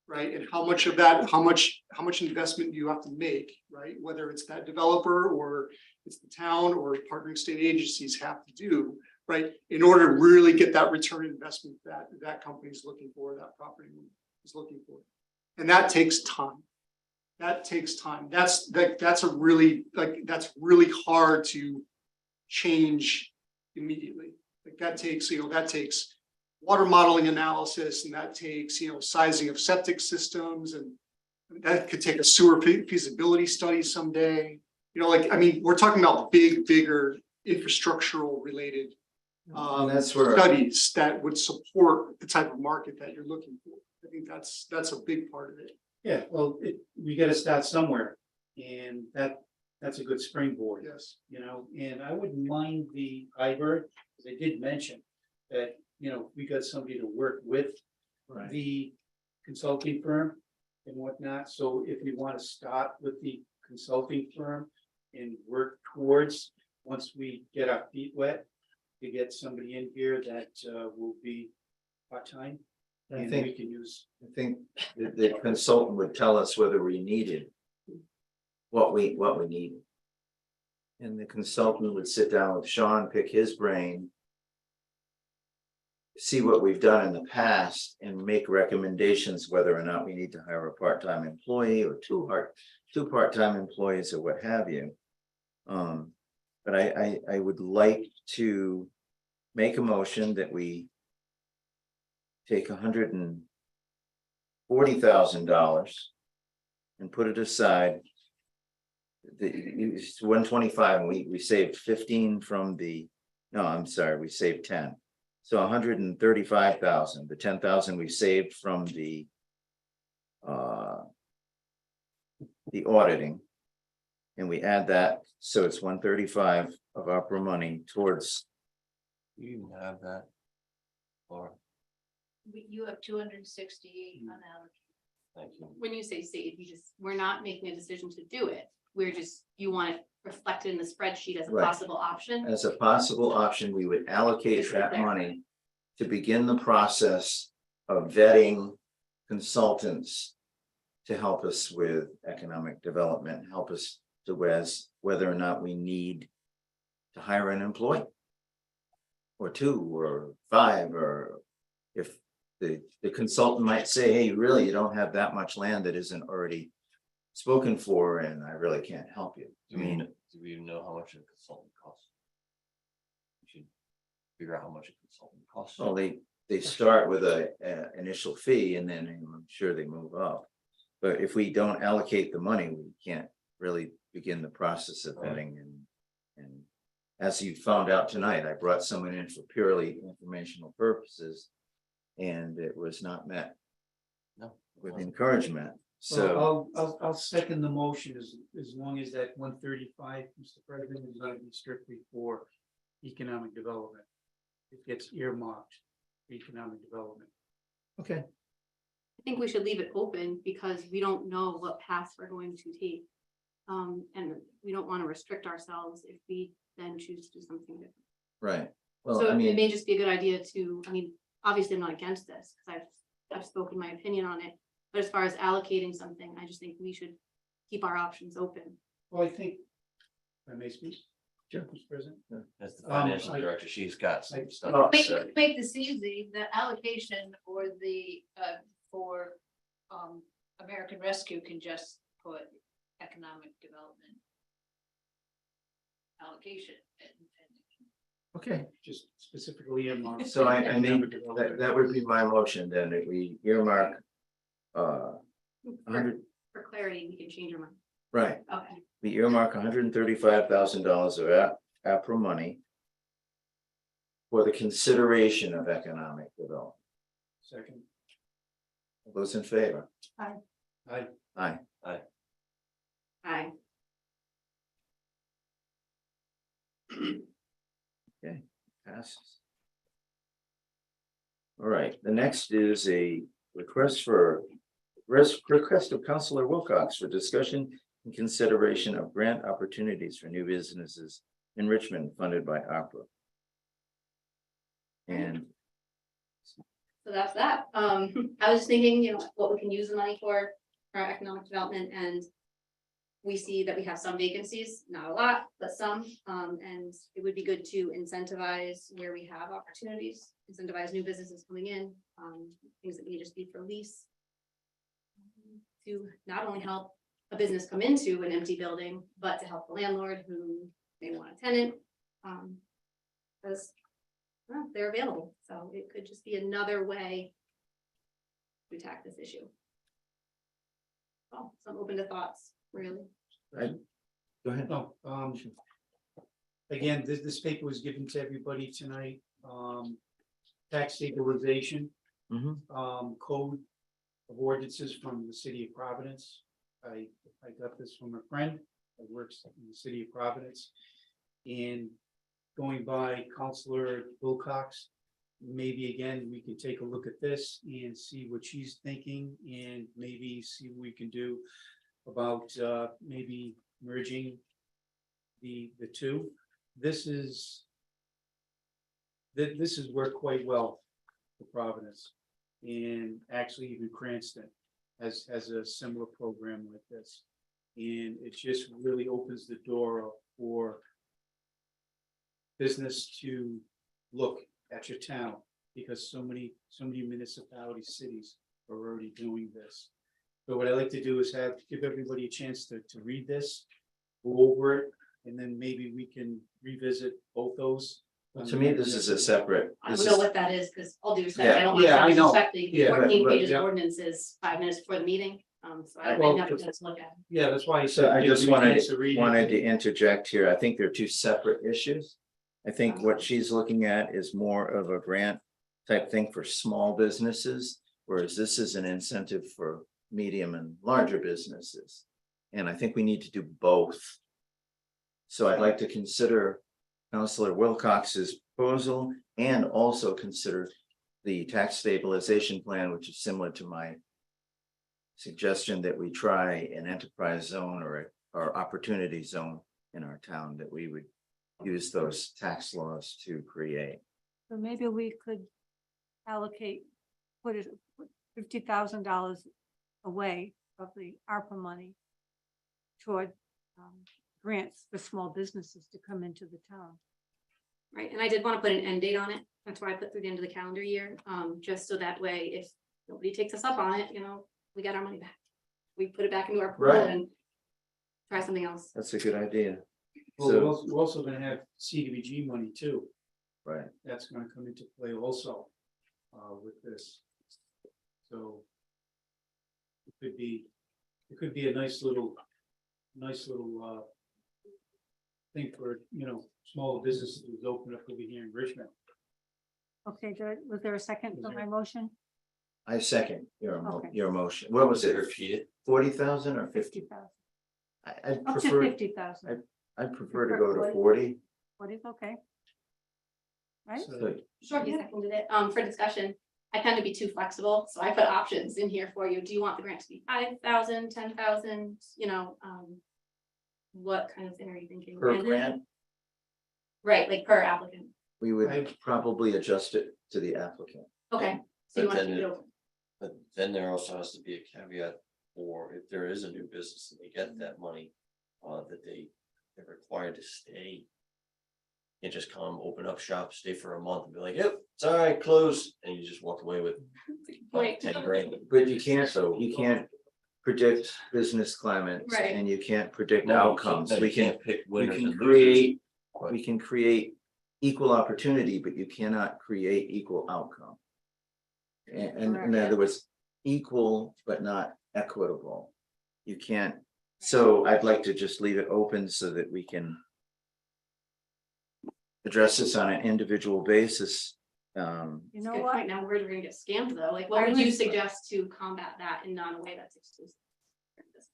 S5: right? And how much of that, how much investment you have to make, right? Whether it's that developer or it's the town or partnering state agencies have to do, right? In order to really get that return on investment that company is looking for, that property is looking for. And that takes time. That's really hard to change immediately. Like that takes water modeling analysis, and that takes, sizing of septic systems, and that could take a sewer feasibility study someday. We're talking about bigger infrastructural related
S1: That's where-
S5: studies that would support the type of market that you're looking for. I think that's a big part of it.
S16: Yeah, well, we gotta start somewhere, and that's a good springboard.
S5: Yes.
S16: You know, and I wouldn't mind the hybrid, because I did mention that, you know, we got somebody to work with
S1: Right.
S16: the consulting firm and whatnot, so if we want to start with the consulting firm and work towards, once we get our feet wet, to get somebody in here that will be part-time.
S1: I
S16: And
S1: think-
S16: we can use,
S1: I think the consultant would tell us whether we needed what we needed. And the consultant would sit down with Sean, pick his brain, see what we've done in the past and make recommendations whether or not we need to hire a part-time employee or two part-time employees or what have you. But I would like to make a motion that we take $140,000 and put it aside. It's 125, and we saved 15 from the, no, I'm sorry, we saved 10. So 135,000, the 10,000 we saved from the auditing. And we add that, so it's 135 of opera money towards.
S15: You even have that. Or,
S11: You have 268 unallocated.
S15: thank you.
S8: When you say save, we're not making a decision to do it. You want it reflected in the spreadsheet as a
S1: Right.
S8: possible option.
S1: As a possible option, we would allocate
S8: Just right
S1: that
S8: there.
S1: money to begin the process of vetting consultants to help us with economic development, help us to whether or not we need to hire an employee or two or five, or if the consultant might say, hey, really, you don't have that much land that isn't already spoken for, and I really can't help you. I mean,
S15: Do we even know how much a consultant costs? We should figure out how much a consultant costs.
S1: well, they start with a initial fee, and then I'm sure they move up. But if we don't allocate the money, we can't really begin the process of vetting and as you found out tonight, I brought someone in for purely informational purposes, and it was not met
S15: No.
S1: with encouragement. So,
S16: I'll second the motion as long as that 135, Mr. President, is going to be strictly for economic development. It gets earmarked for economic development.
S1: okay,
S8: I think we should leave it open because we don't know what path we're going to take. And we don't want to restrict ourselves if we then choose to do something different.
S1: right. Well,
S8: So
S1: I
S8: it
S1: mean,
S8: may just be a good idea to, obviously I'm not against this, because I've spoken my opinion on it. But as far as allocating something, I just think we should keep our options open.
S16: Well, I think, if I may speak.
S1: Sure.
S16: Mr. President.
S15: As the financial
S16: I-
S15: director, she's got some stuff.
S1: Oh,
S15: to
S11: Make,
S15: say.
S11: make this easy, the allocation or for American Rescue can just put economic development allocation and
S1: okay.
S16: Just specifically earmarked.
S1: So I mean,
S16: economic development.
S1: that would be my motion then, that we earmark 100,
S8: For clarity, we can change our mind.
S1: right.
S8: Okay.
S1: We earmark $135,000 of APRA money for the consideration of economic development.
S16: Second.
S1: All those in favor?
S16: Aye.
S1: Aye.
S8: Aye.
S1: Okay, passes. All right, the next is a request of Councilor Wilcox for discussion and consideration of grant opportunities for new businesses in Richmond funded by opera. And
S8: So that's that. I was just thinking, what we can use the money for our economic development, and we see that we have some vacancies, not a lot, but some. And it would be good to incentivize where we have opportunities, incentivize new businesses coming in, things that may just be for lease. To not only help a business come into an empty building, but to help the landlord who may want a tenant. Because well, they're available, so it could just be another way to attack this issue. Oh, so I'm open to thoughts, really.
S1: go ahead.
S16: No, again, this paper was given to everybody tonight. tax stabilization
S1: Mhm.
S16: code of ordinances from the city of Providence. I got this from a friend that works in the city of Providence. And going by Counselor Wilcox, maybe again, we can take a look at this and see what she's thinking and maybe see what we can do about maybe merging the two. This has worked quite well for Providence. And actually even Cranston has a similar program like this. And it just really opens the door up for business to look at your town, because so many municipalities, cities are already doing this. So what I like to do is give everybody a chance to read this, go over it, and then maybe we can revisit both those.
S1: To me, this is a separate.
S8: I
S1: this
S8: don't know
S1: is-
S8: what that is, because all due respect, I
S1: Yeah,
S8: don't want
S16: yeah, I
S8: to
S16: know.
S8: disrespect the
S16: Yeah,
S8: 14
S16: but,
S8: pages
S16: yeah.
S8: of ordinances 5 minutes before the meeting. So I
S16: Well,
S8: didn't have a chance to look at it.
S16: Yeah, that's why I
S1: So
S16: said.
S1: I
S16: give
S1: just
S16: you a chance to read it.
S1: wanted to interject here. I think they're two separate issues. I think what she's looking at is more of a grant type thing for small businesses, whereas this is an incentive for medium and larger businesses. And I think we need to do both. So I'd like to consider Counselor Wilcox's proposal and also consider the tax stabilization plan, which is similar to my suggestion that we try an enterprise zone or opportunity zone in our town, that we would use those tax laws to create.
S9: So maybe we could allocate, put $50,000 away of the ARPA money toward grants for small businesses to come into the town.
S8: Right, and I did want to put an end date on it. That's why I put through the end of the calendar year, just so that way, if nobody takes us up on it, we got our money back. We put it back into our pool
S1: Right.
S8: and try something else.
S1: That's a good idea.
S16: Well,
S1: So,
S16: we're also gonna have CDBG money too.
S1: right,
S16: That's gonna come into play also with this. So it could be a nice little thing for, smaller businesses to open up over here in Richmond.
S9: Okay, was there a second for my motion?
S1: I second
S9: Okay.
S1: your motion. What was it?
S15: Repeat it.
S1: 40,000 or 50?
S9: 50,000,
S1: I'd
S9: up to
S1: prefer,
S9: 50,000.
S1: I'd prefer to go to 40.
S9: What is okay? Right?
S1: So
S8: Sure, you seconded it. For discussion, I tend to be too flexible, so I put options in here for you. Do you want the grant to be 5,000, 10,000, what kind of thing are you thinking?
S1: per
S8: And-
S1: grant,
S8: Right, like per applicant.
S1: we would probably adjust it to the applicant.
S8: Okay, so you
S15: But
S8: want to
S15: then
S8: keep it
S15: it-
S8: open.
S15: But then there also has to be a caveat for if there is a new business and they get that money, that they're required to stay. You can't just come, open up shop, stay for a month and be like, yep, it's all right, close, and you just walk away with
S8: Right.
S15: 10 grand.
S1: But you can't
S15: So-
S1: predict business climates
S8: Right.
S1: and you can't predict
S15: No, you
S1: outcomes.
S15: can't-
S1: We
S15: you
S1: can,
S15: can't pick
S1: we
S15: winners
S1: can
S15: and losers,
S1: create,
S15: but-
S1: we can create equal opportunity, but you cannot create equal outcome. And in other words, equal but not equitable. You can't, so I'd like to just leave it open so that we can address this on an individual basis.
S9: You
S8: It's a
S9: know
S8: good
S9: what?
S8: point. Now we're gonna get scammed though. Like, what
S9: I
S8: would you
S9: was-
S8: suggest to combat that and not in a way that's exclusive?
S16: It's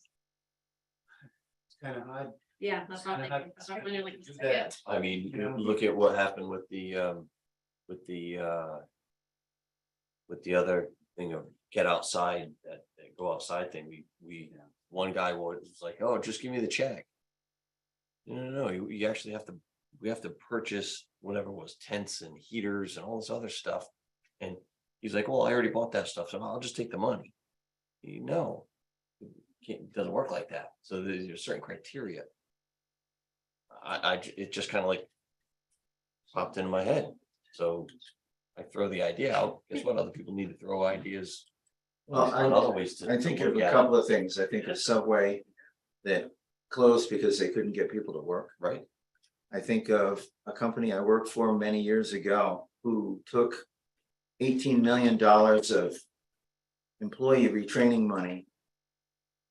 S16: kind of hard.
S8: Yeah, that's not
S16: Kinda
S8: like,
S16: hard
S8: that's not really like.
S16: to do that.
S15: I mean,
S16: Yeah.
S15: look at what happened with the other thing of get outside, that go outside thing. One guy was like, oh, just give me the check. No, you actually we have to purchase whatever it was, tents and heaters and all this other stuff. And he's like, well, I already bought that stuff, so I'll just take the money. No, it doesn't work like that. So there's certain criteria. It just kind of like popped into my head. So I throw the idea out. Guess what? Other people need to throw ideas.
S1: Well,
S15: on other ways to.
S1: I think
S15: to
S1: of
S15: look
S1: a
S15: at it.
S1: couple of things. I think of Subway that closed because they couldn't get people to work.
S15: Right.
S1: I think of a company I worked for many years ago who took $18 million of employee retraining money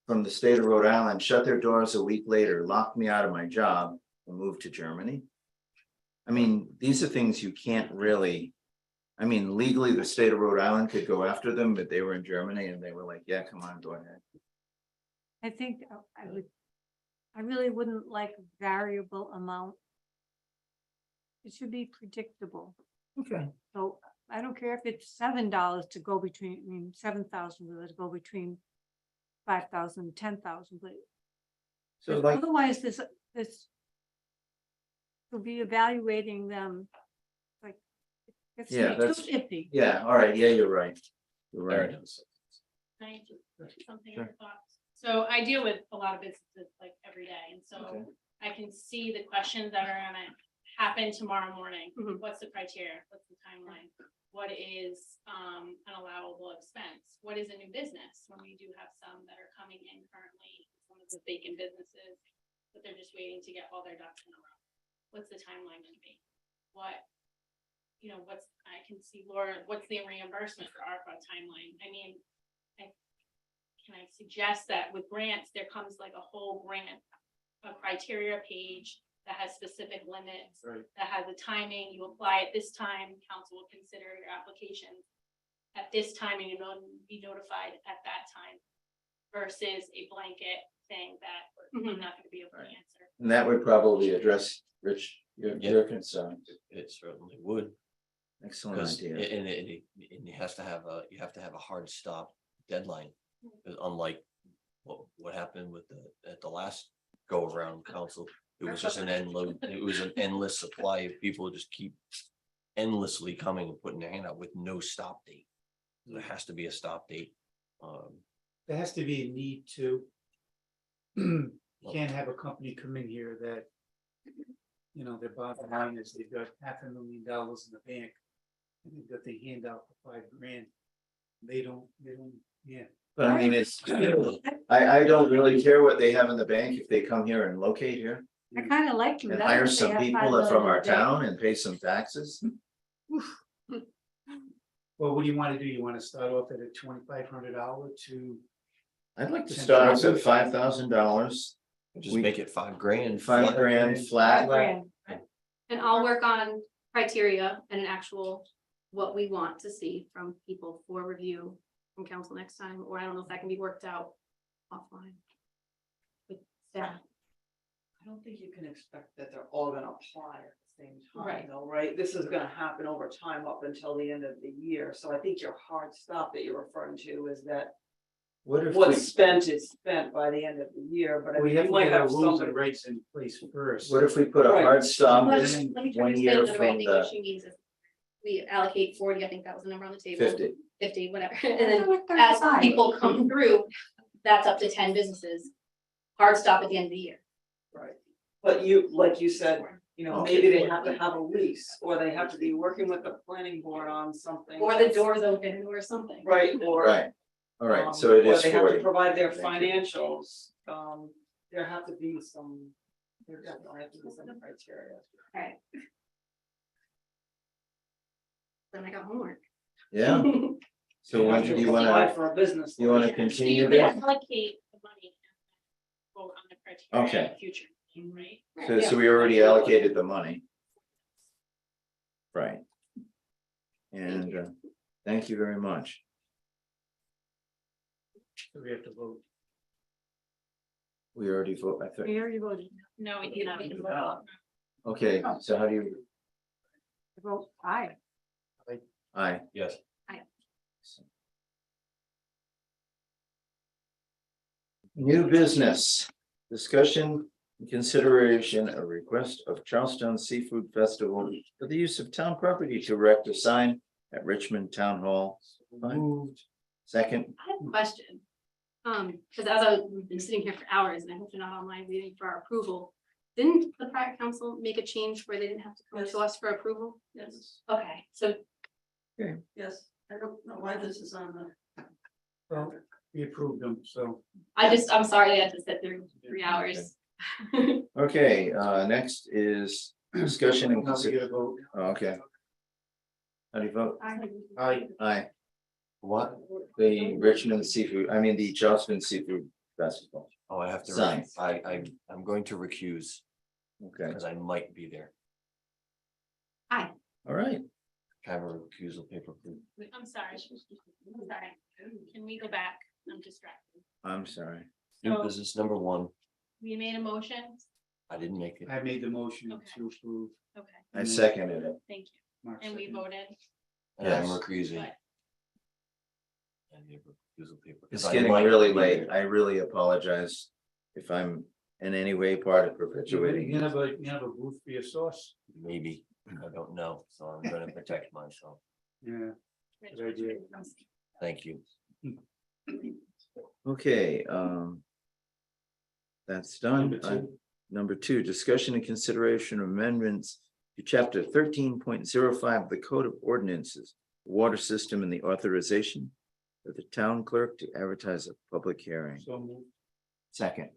S1: from the state of Rhode Island, shut their doors a week later, locked me out of my job and moved to Germany. I mean, these are things you can't really. I mean, legally, the state of Rhode Island could go after them, but they were in Germany and they were like, yeah, come on, go ahead.
S9: I think I really wouldn't like a variable amount. It should be predictable.
S1: Okay.
S9: So I don't care if it's $7 to go between, I mean, 7,000 to go between 5,000 and 10,000, but
S1: So like,
S9: otherwise this will be evaluating them like, it's
S1: Yeah,
S9: too
S1: that's-
S9: iffy.
S1: yeah, all right, yeah, you're right. You're right.
S3: Can I just something
S1: Sure.
S3: in thoughts? So I deal with a lot of businesses like every day, and so
S1: Okay.
S3: I can see the questions that are gonna happen tomorrow morning.
S8: Mhm.
S3: What's the criteria? What's the timeline? What is an allowable expense? What is a new business? When we do have some that are coming in currently, some of the vacant businesses, but they're just waiting to get all their ducks in a row. What's the timeline gonna be? What, you know, I can see Laura, what's the reimbursement for ARPA timeline? I mean, can I suggest that with grants, there comes like a whole grant, a criteria page that has specific limits,
S16: Right.
S3: that has a timing, you apply at this time, council will consider your application at this time, and you'll be notified at that time, versus a blanket thing that I'm not gonna be able to answer.
S1: And that would probably address, Rich, your concern.
S15: It certainly would.
S1: Excellent
S15: Because,
S1: idea.
S15: and it has to have you have to have a hard stop deadline. Unlike what happened with at the last go around council, it was just it was an endless supply of people just keep endlessly coming and putting their hand out with no stop date. There has to be a stop date.
S16: There has to be a need to. You can't have a company come in here that, you know, their bottom line is they've got $500,000 in the bank. And they've got the handout for $5,000. They don't, yeah.
S1: But I mean, it's, I don't really care what they have in the bank if they come here and locate here.
S9: I kind of like them.
S1: And
S9: better
S1: hire
S9: if they
S1: some
S9: have
S1: people
S9: 5
S1: that from
S9: million
S1: our
S9: a day.
S1: town and pay some taxes.
S16: Well, what do you want to do? You want to start off at a $2,500 to?
S1: I'd like to start off at $5,000.
S15: Just make it $5 grand.
S1: $5 grand flat.
S8: And I'll work on criteria and an actual, what we want to see from people for review from council next time, or I don't know if that can be worked out offline. With staff.
S18: I don't think you can expect that they're all gonna apply at the same time,
S8: Right.
S18: though, right? This is gonna happen over time up until the end of the year, so I think your hard stop that you're referring to is that
S1: What if
S18: what's
S1: we,
S18: spent is spent by the end of the year, but I
S16: We
S18: mean,
S16: have
S18: you
S16: to
S18: might
S16: get our
S18: have
S16: rules
S18: somebody.
S16: and rights in place first.
S1: what if we put a
S18: Right.
S1: hard stop
S8: Let
S1: in
S8: me try to
S1: 1
S8: explain
S1: year
S8: another way. I
S1: from
S8: think what
S1: the
S8: she means is we allocate 40, I think that was the number on the table.
S1: 50?
S8: 50, whatever, and then as people come through, that's up to 10 businesses. Hard stop at the end of the year.
S18: Right, but you, like you said, you know,
S1: Okay.
S18: maybe they have to have a lease, or they have to be working with the planning board on something.
S8: Or the doors open or something.
S18: Right, or.
S1: Right, all right, so it
S18: or
S1: is
S18: they have to
S1: 40.
S18: provide their
S1: Thank you.
S18: financials, there have to be some, there definitely have to be some criteria.
S8: Alright. Then I got homework.
S1: Yeah, so when do you
S18: Apply
S1: wanna,
S18: for a business.
S1: you wanna
S18: license.
S1: continue
S3: You
S1: that?
S3: can allocate the money and vote on the criteria in
S1: Okay.
S3: the future, right?
S1: So we already allocated the money. Right. And thank you very much.
S16: So we have to vote.
S1: We already vote, I think.
S9: We already voted.
S3: No, we cannot.
S1: Okay, so how do you,
S9: Vote aye.
S1: aye,
S15: Yes.
S1: new business, discussion and consideration, a request of Charlestown Seafood Festival for the use of town property to erect a sign at Richmond Town Hall.
S16: Moved.
S1: Second,
S8: I have a question. Because as I've been sitting here for hours and I hope you're not online waiting for our approval. Didn't the prior council make a change where they didn't have to come to us for approval?
S2: Yes,
S8: Okay, so
S2: yes, I don't know why this is on the.
S16: Well, we approved them, so.
S8: I'm sorry I had to sit through 3 hours.
S1: okay, next is discussion and
S16: Now we get a
S1: consider,
S16: vote.
S1: okay. How do you vote?
S16: Aye.
S1: Aye. What? The Richmond Seafood, I mean, the Charleston Seafood Festival,
S15: Oh, I have to,
S1: Sign.
S15: I'm going to recuse
S1: okay.
S15: because I might be there.
S8: Aye.
S1: All right.
S15: Have a recusal paper, please.
S3: I'm sorry. Can we go back? I'm distracted.
S1: I'm sorry.
S15: New
S3: So
S15: business number one,
S3: we made a motion.
S15: I didn't make it.
S16: I made the motion
S3: Okay.
S16: to approve.
S3: Okay,
S1: I seconded it.
S3: thank you.
S16: Mark
S3: And we
S16: seconded.
S3: voted.
S15: And I'm
S1: Yes.
S15: recusing.
S3: But
S15: I need a recusal paper. 'cause
S1: It's
S15: I
S1: getting
S15: might
S1: really
S15: be
S1: late.
S15: there.
S1: I really apologize if I'm in any way part of
S16: You
S1: perpetuating.
S16: have a booth for your sauce?
S15: Maybe, I don't know, so I'm gonna protect myself.
S16: Yeah.
S3: Rich,
S16: Good idea.
S15: Thank you.
S1: Okay, that's done.
S16: Number two.
S1: Number two, discussion and consideration of amendments to chapter 13.05 of the Code of Ordinances, water system and the authorization of the town clerk to advertise a public hearing.
S16: So moved.
S1: Second,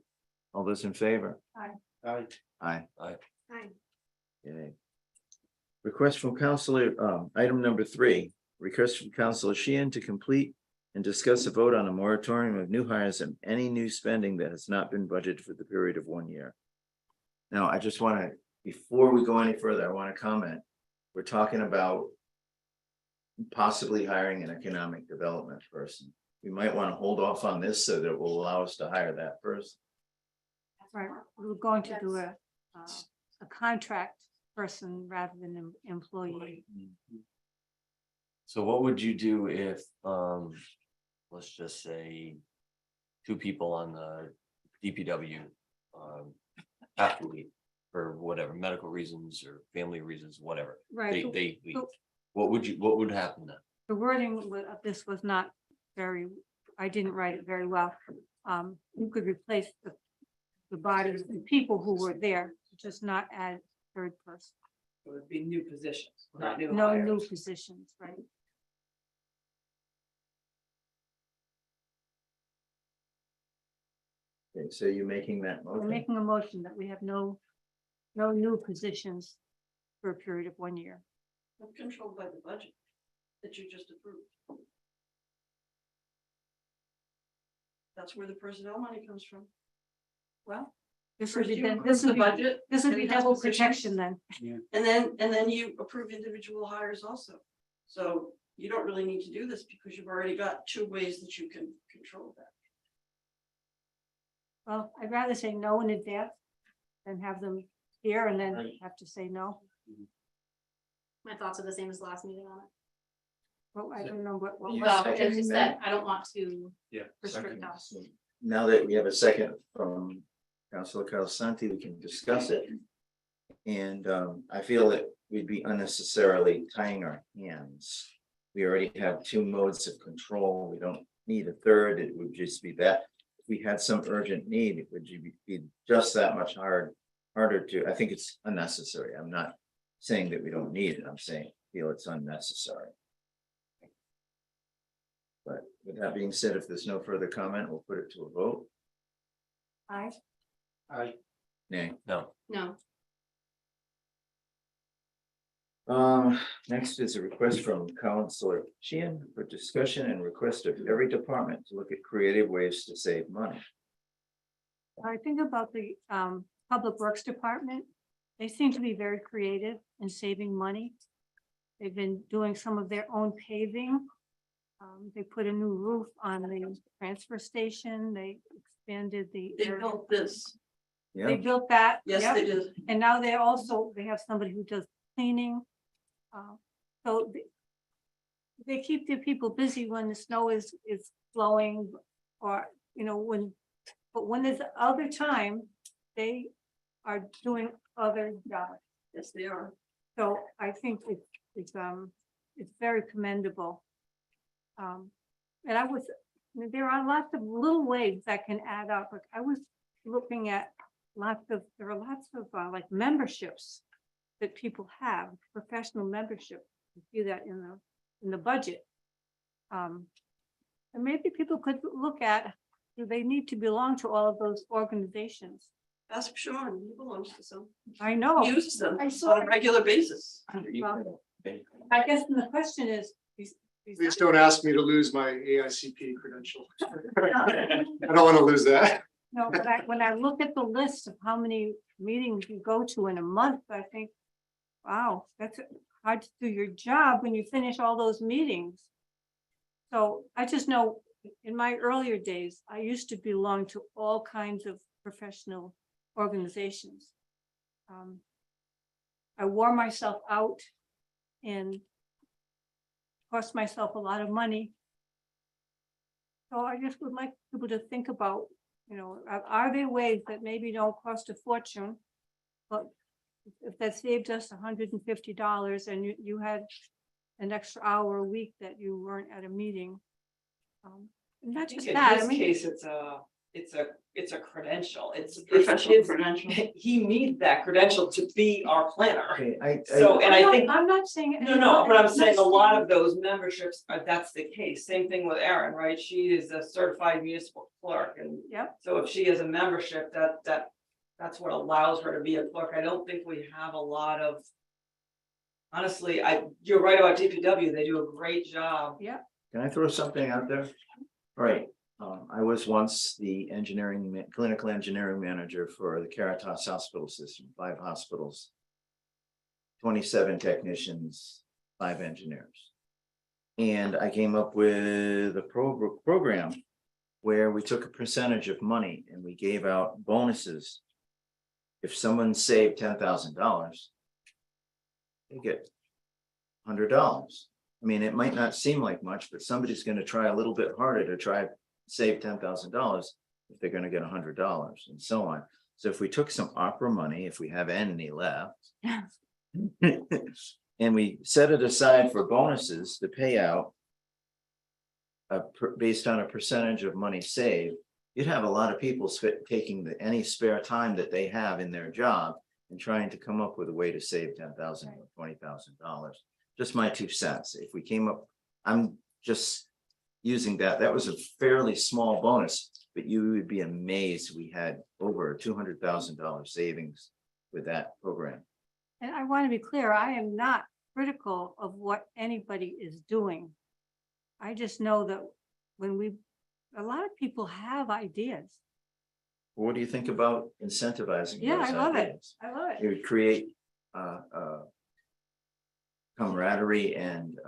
S1: all those in favor?
S16: Aye.
S1: Aye.
S8: Aye.
S1: Okay. Request from Counselor, item number 3, request from Counselor Sheehan to complete and discuss a vote on a moratorium of new hires and any new spending that has not been budgeted for the period of 1 year. Now, I just want to, before we go any further, I want to comment. We're talking about possibly hiring an economic development person. We might want to hold off on this so that it will allow us to hire that person.
S9: Right, we were going to do a contract person rather than an employee.
S15: So what would you do if, let's just say, 2 people on the DPW, have to leave for whatever, medical reasons or family reasons, whatever.
S9: Right.
S15: They leave.
S9: so
S15: What would happen then?
S9: The wording of this was not very, I didn't write it very well. You could replace the bodies, the people who were there, just not add third person.
S18: It would be new positions, not new
S9: No
S18: hires.
S9: new positions, right?
S1: Okay, so you're making that
S9: We're
S1: motion?
S9: making a motion that we have no new positions for a period of 1 year.
S2: I'm controlled by the budget that you just approved. That's where the personnel money comes from.
S9: Well, this
S2: First
S9: would be,
S2: you
S9: then-
S2: approve
S9: this
S2: the
S9: would be,
S2: budget,
S9: this would
S2: and
S9: be
S2: it has
S9: double
S2: positions.
S9: protection then.
S2: And then you approve individual hires also. So you don't really need to do this because you've already got 2 ways that you can control that.
S9: Well, I'd rather say no in advance than have them here and then have to say no.
S8: My thoughts are the same as the last meeting on it.
S9: Well, I don't know what.
S1: You
S8: Well,
S1: seconding
S8: it's just
S1: that?
S8: that I don't want to
S16: Yeah.
S8: restrict us.
S1: Now that we have a second from Councilor Carl Santi, we can discuss it. And I feel that we'd be unnecessarily tying our hands. We already have 2 modes of control. We don't need a third. It would just be that. If we had some urgent need, it would be just that much harder to, I think it's unnecessary. I'm not saying that we don't need it. I'm saying, I feel it's unnecessary. But with that being said, if there's no further comment, we'll put it to a vote.
S9: Aye.
S1: Nay.
S15: No,
S8: No,
S1: Next is a request from Councilor Sheehan for discussion and request of every department to look at creative ways to save money.
S9: I think about the Public Works Department. They seem to be very creative in saving money. They've been doing some of their own paving. They put a new roof on the transfer station. They expanded the.
S2: They built this.
S9: They
S1: Yeah,
S9: built that.
S2: Yes,
S9: yep.
S2: they did.
S9: And now they have somebody who does cleaning. So they keep their people busy when the snow is flowing or, but when there's other time, they are doing other jobs.
S2: Yes, they are.
S9: So I think it's very commendable. And there are lots of little ways that can add up. Like I was looking at there are lots of like memberships that people have, professional membership. You see that in the budget. And maybe people could look at, do they need to belong to all of those organizations?
S2: Ask Sean, he belongs to some.
S9: I know.
S2: He uses them
S9: I saw
S2: on a regular basis.
S9: Well, I guess the question is.
S5: Please don't ask me to lose my AICP credential. I don't want to lose that.
S9: No, but when I look at the list of how many meetings you go to in a month, I think Wow, that's hard to do your job when you finish all those meetings. So I just know in my earlier days, I used to belong to all kinds of professional organizations. I wore myself out and cost myself a lot of money. So I just would like people to think about, you know, are there ways that maybe don't cost a fortune, but if that saved us $150 and you had an extra hour a week that you weren't at a meeting. Not just
S18: In
S9: that, I
S18: this
S9: mean,
S18: case, it's a credential. It's
S2: Professional credential.
S18: He needs that credential to be our planner.
S1: Okay,
S18: So, and I think,
S9: I'm not saying.
S18: no, but I'm
S9: not
S18: saying a lot of those memberships, that's the case. Same thing with Erin, right? She is a certified municipal clerk, and
S9: Yep.
S18: so if she has a membership, that's what allows her to be a clerk. I don't think we have a lot of. Honestly, you're right about DPW. They do a great job.
S9: Yeah.
S1: Can I throw something out there? All right, I was once the clinical engineering manager for the Caritas Hospital System, 5 hospitals. 27 technicians, 5 engineers. And I came up with a program where we took a percentage of money and we gave out bonuses. If someone saved $10,000, they get $100. I mean, it might not seem like much, but somebody's going to try a little bit harder to try save $10,000 if they're going to get $100 and so on. So if we took some opera money, if we have any left, and we set it aside for bonuses to pay out based on a percentage of money saved, you'd have a lot of people taking any spare time that they have in their job and trying to come up with a way to save $10,000 or $20,000. Just my 2 cents. If we came up, I'm just using that. That was a fairly small bonus, but you would be amazed. We had over $200,000 savings with that program.
S9: And I want to be clear, I am not critical of what anybody is doing. I just know that a lot of people have ideas.
S1: What do you think about incentivizing?
S9: Yeah,
S1: those
S9: I love it.
S1: ideas?
S9: I love
S1: It
S9: it.
S1: would create camaraderie and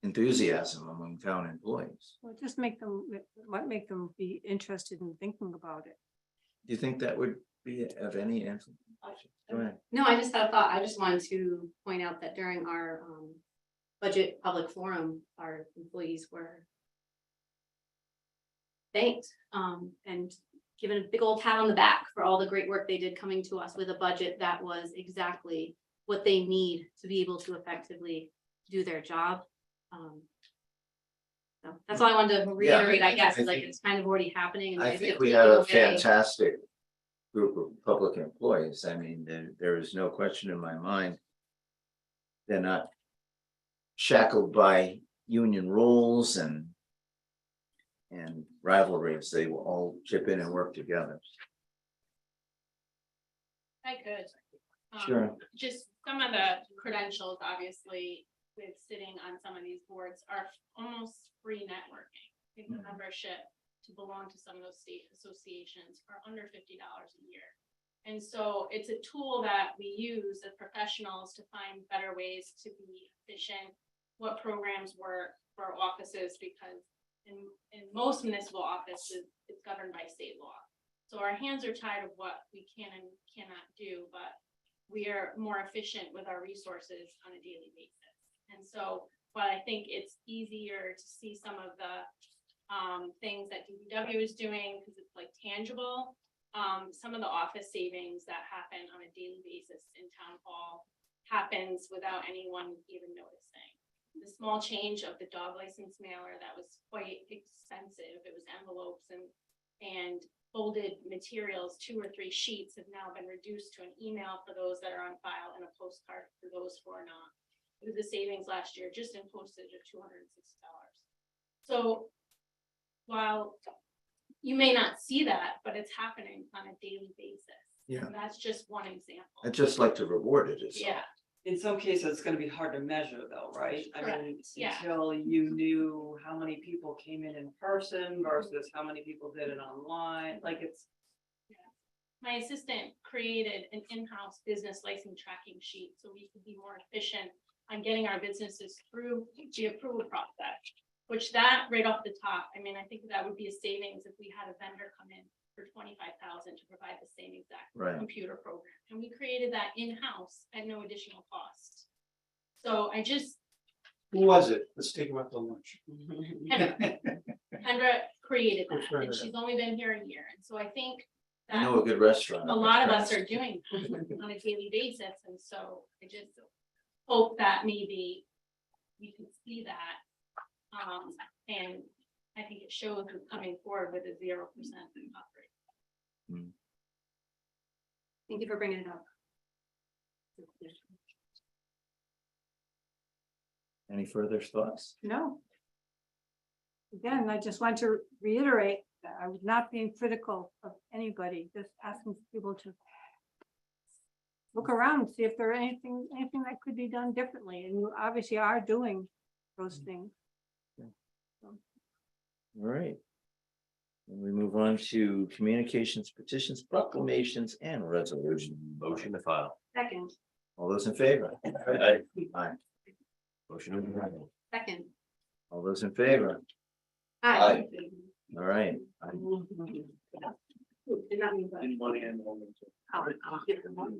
S1: enthusiasm among town employees.
S9: Well, just might make them be interested in thinking about it.
S1: Do you think that would be of any influence? Go ahead.
S8: No, I just had a thought. I just wanted to point out that during our budget public forum, our employees were thanked and given a big old pat on the back for all the great work they did coming to us with a budget that was exactly what they need to be able to effectively do their job. So that's all I wanted to reiterate, I guess, is like it's kind of already happening. And
S1: I
S8: if
S1: think
S8: it
S1: we
S8: took
S1: have a
S8: away-
S1: fantastic group of public employees. I mean, there is no question in my mind. They're not shackled by union rules and rivalries. They will all chip in and work together.
S3: I could.
S1: Sure.
S3: Just some of the credentials, obviously, with sitting on some of these boards are almost free networking. I think the membership to belong to some of those state associations are under $50 a year. And so it's a tool that we use as professionals to find better ways to be efficient, what programs work for our offices, because in most municipal offices, it's governed by state law. So our hands are tied of what we can and cannot do, but we are more efficient with our resources on a daily basis. And so while I think it's easier to see some of the things that DPW is doing, because it's like tangible, some of the office savings that happen on a daily basis in town hall happens without anyone even noticing. The small change of the dog license mailer, that was quite expensive. It was envelopes and folded materials, 2 or 3 sheets have now been reduced to an email for those that are on file and a postcard for those who are not. It was a savings last year just in postage of $260. So while you may not see that, but it's happening on a daily basis.
S1: Yeah.
S3: And that's just one example.
S1: I'd just like to reward it.
S3: Yeah.
S18: In some cases, it's gonna be hard to measure though, right? I mean,
S3: Correct, yeah.
S18: until you knew how many people came in person versus how many people did it online, like it's.
S3: my assistant created an in-house business license tracking sheet, so we could be more efficient on getting our businesses through the approval process. Which that right off the top, I mean, I think that would be a savings if we had a vendor come in for 25,000 to provide the same exact
S1: Right.
S3: computer program. And we created that in-house at no additional cost. So I just,
S16: Who was it? Let's take her out to lunch.
S3: Kendra created
S16: Good
S3: that,
S16: for
S3: and
S16: her.
S3: she's only been here a year, and so I think
S1: I
S3: that
S1: know a good restaurant.
S3: a lot of us are doing that on a daily basis, and so I just hope that maybe we can see that. And I think it shows with coming forward with a 0% operate.
S8: Thank you for bringing it up.
S1: Any further thoughts?
S9: No. Again, I just want to reiterate that I was not being critical of anybody, just asking people to look around, and see if there are anything that could be done differently, and you obviously are doing those things.
S1: All right. And we move on to communications, petitions, proclamations, and resolution.
S15: Motion to file.
S8: Second,
S1: All those in favor?
S15: Aye.
S1: Aye.
S15: Motion to approve.
S8: second.
S1: All those in favor?
S8: Aye.
S1: All right.
S8: Did not mean that.
S12: Didn't want to end on it.
S8: I'll give them one.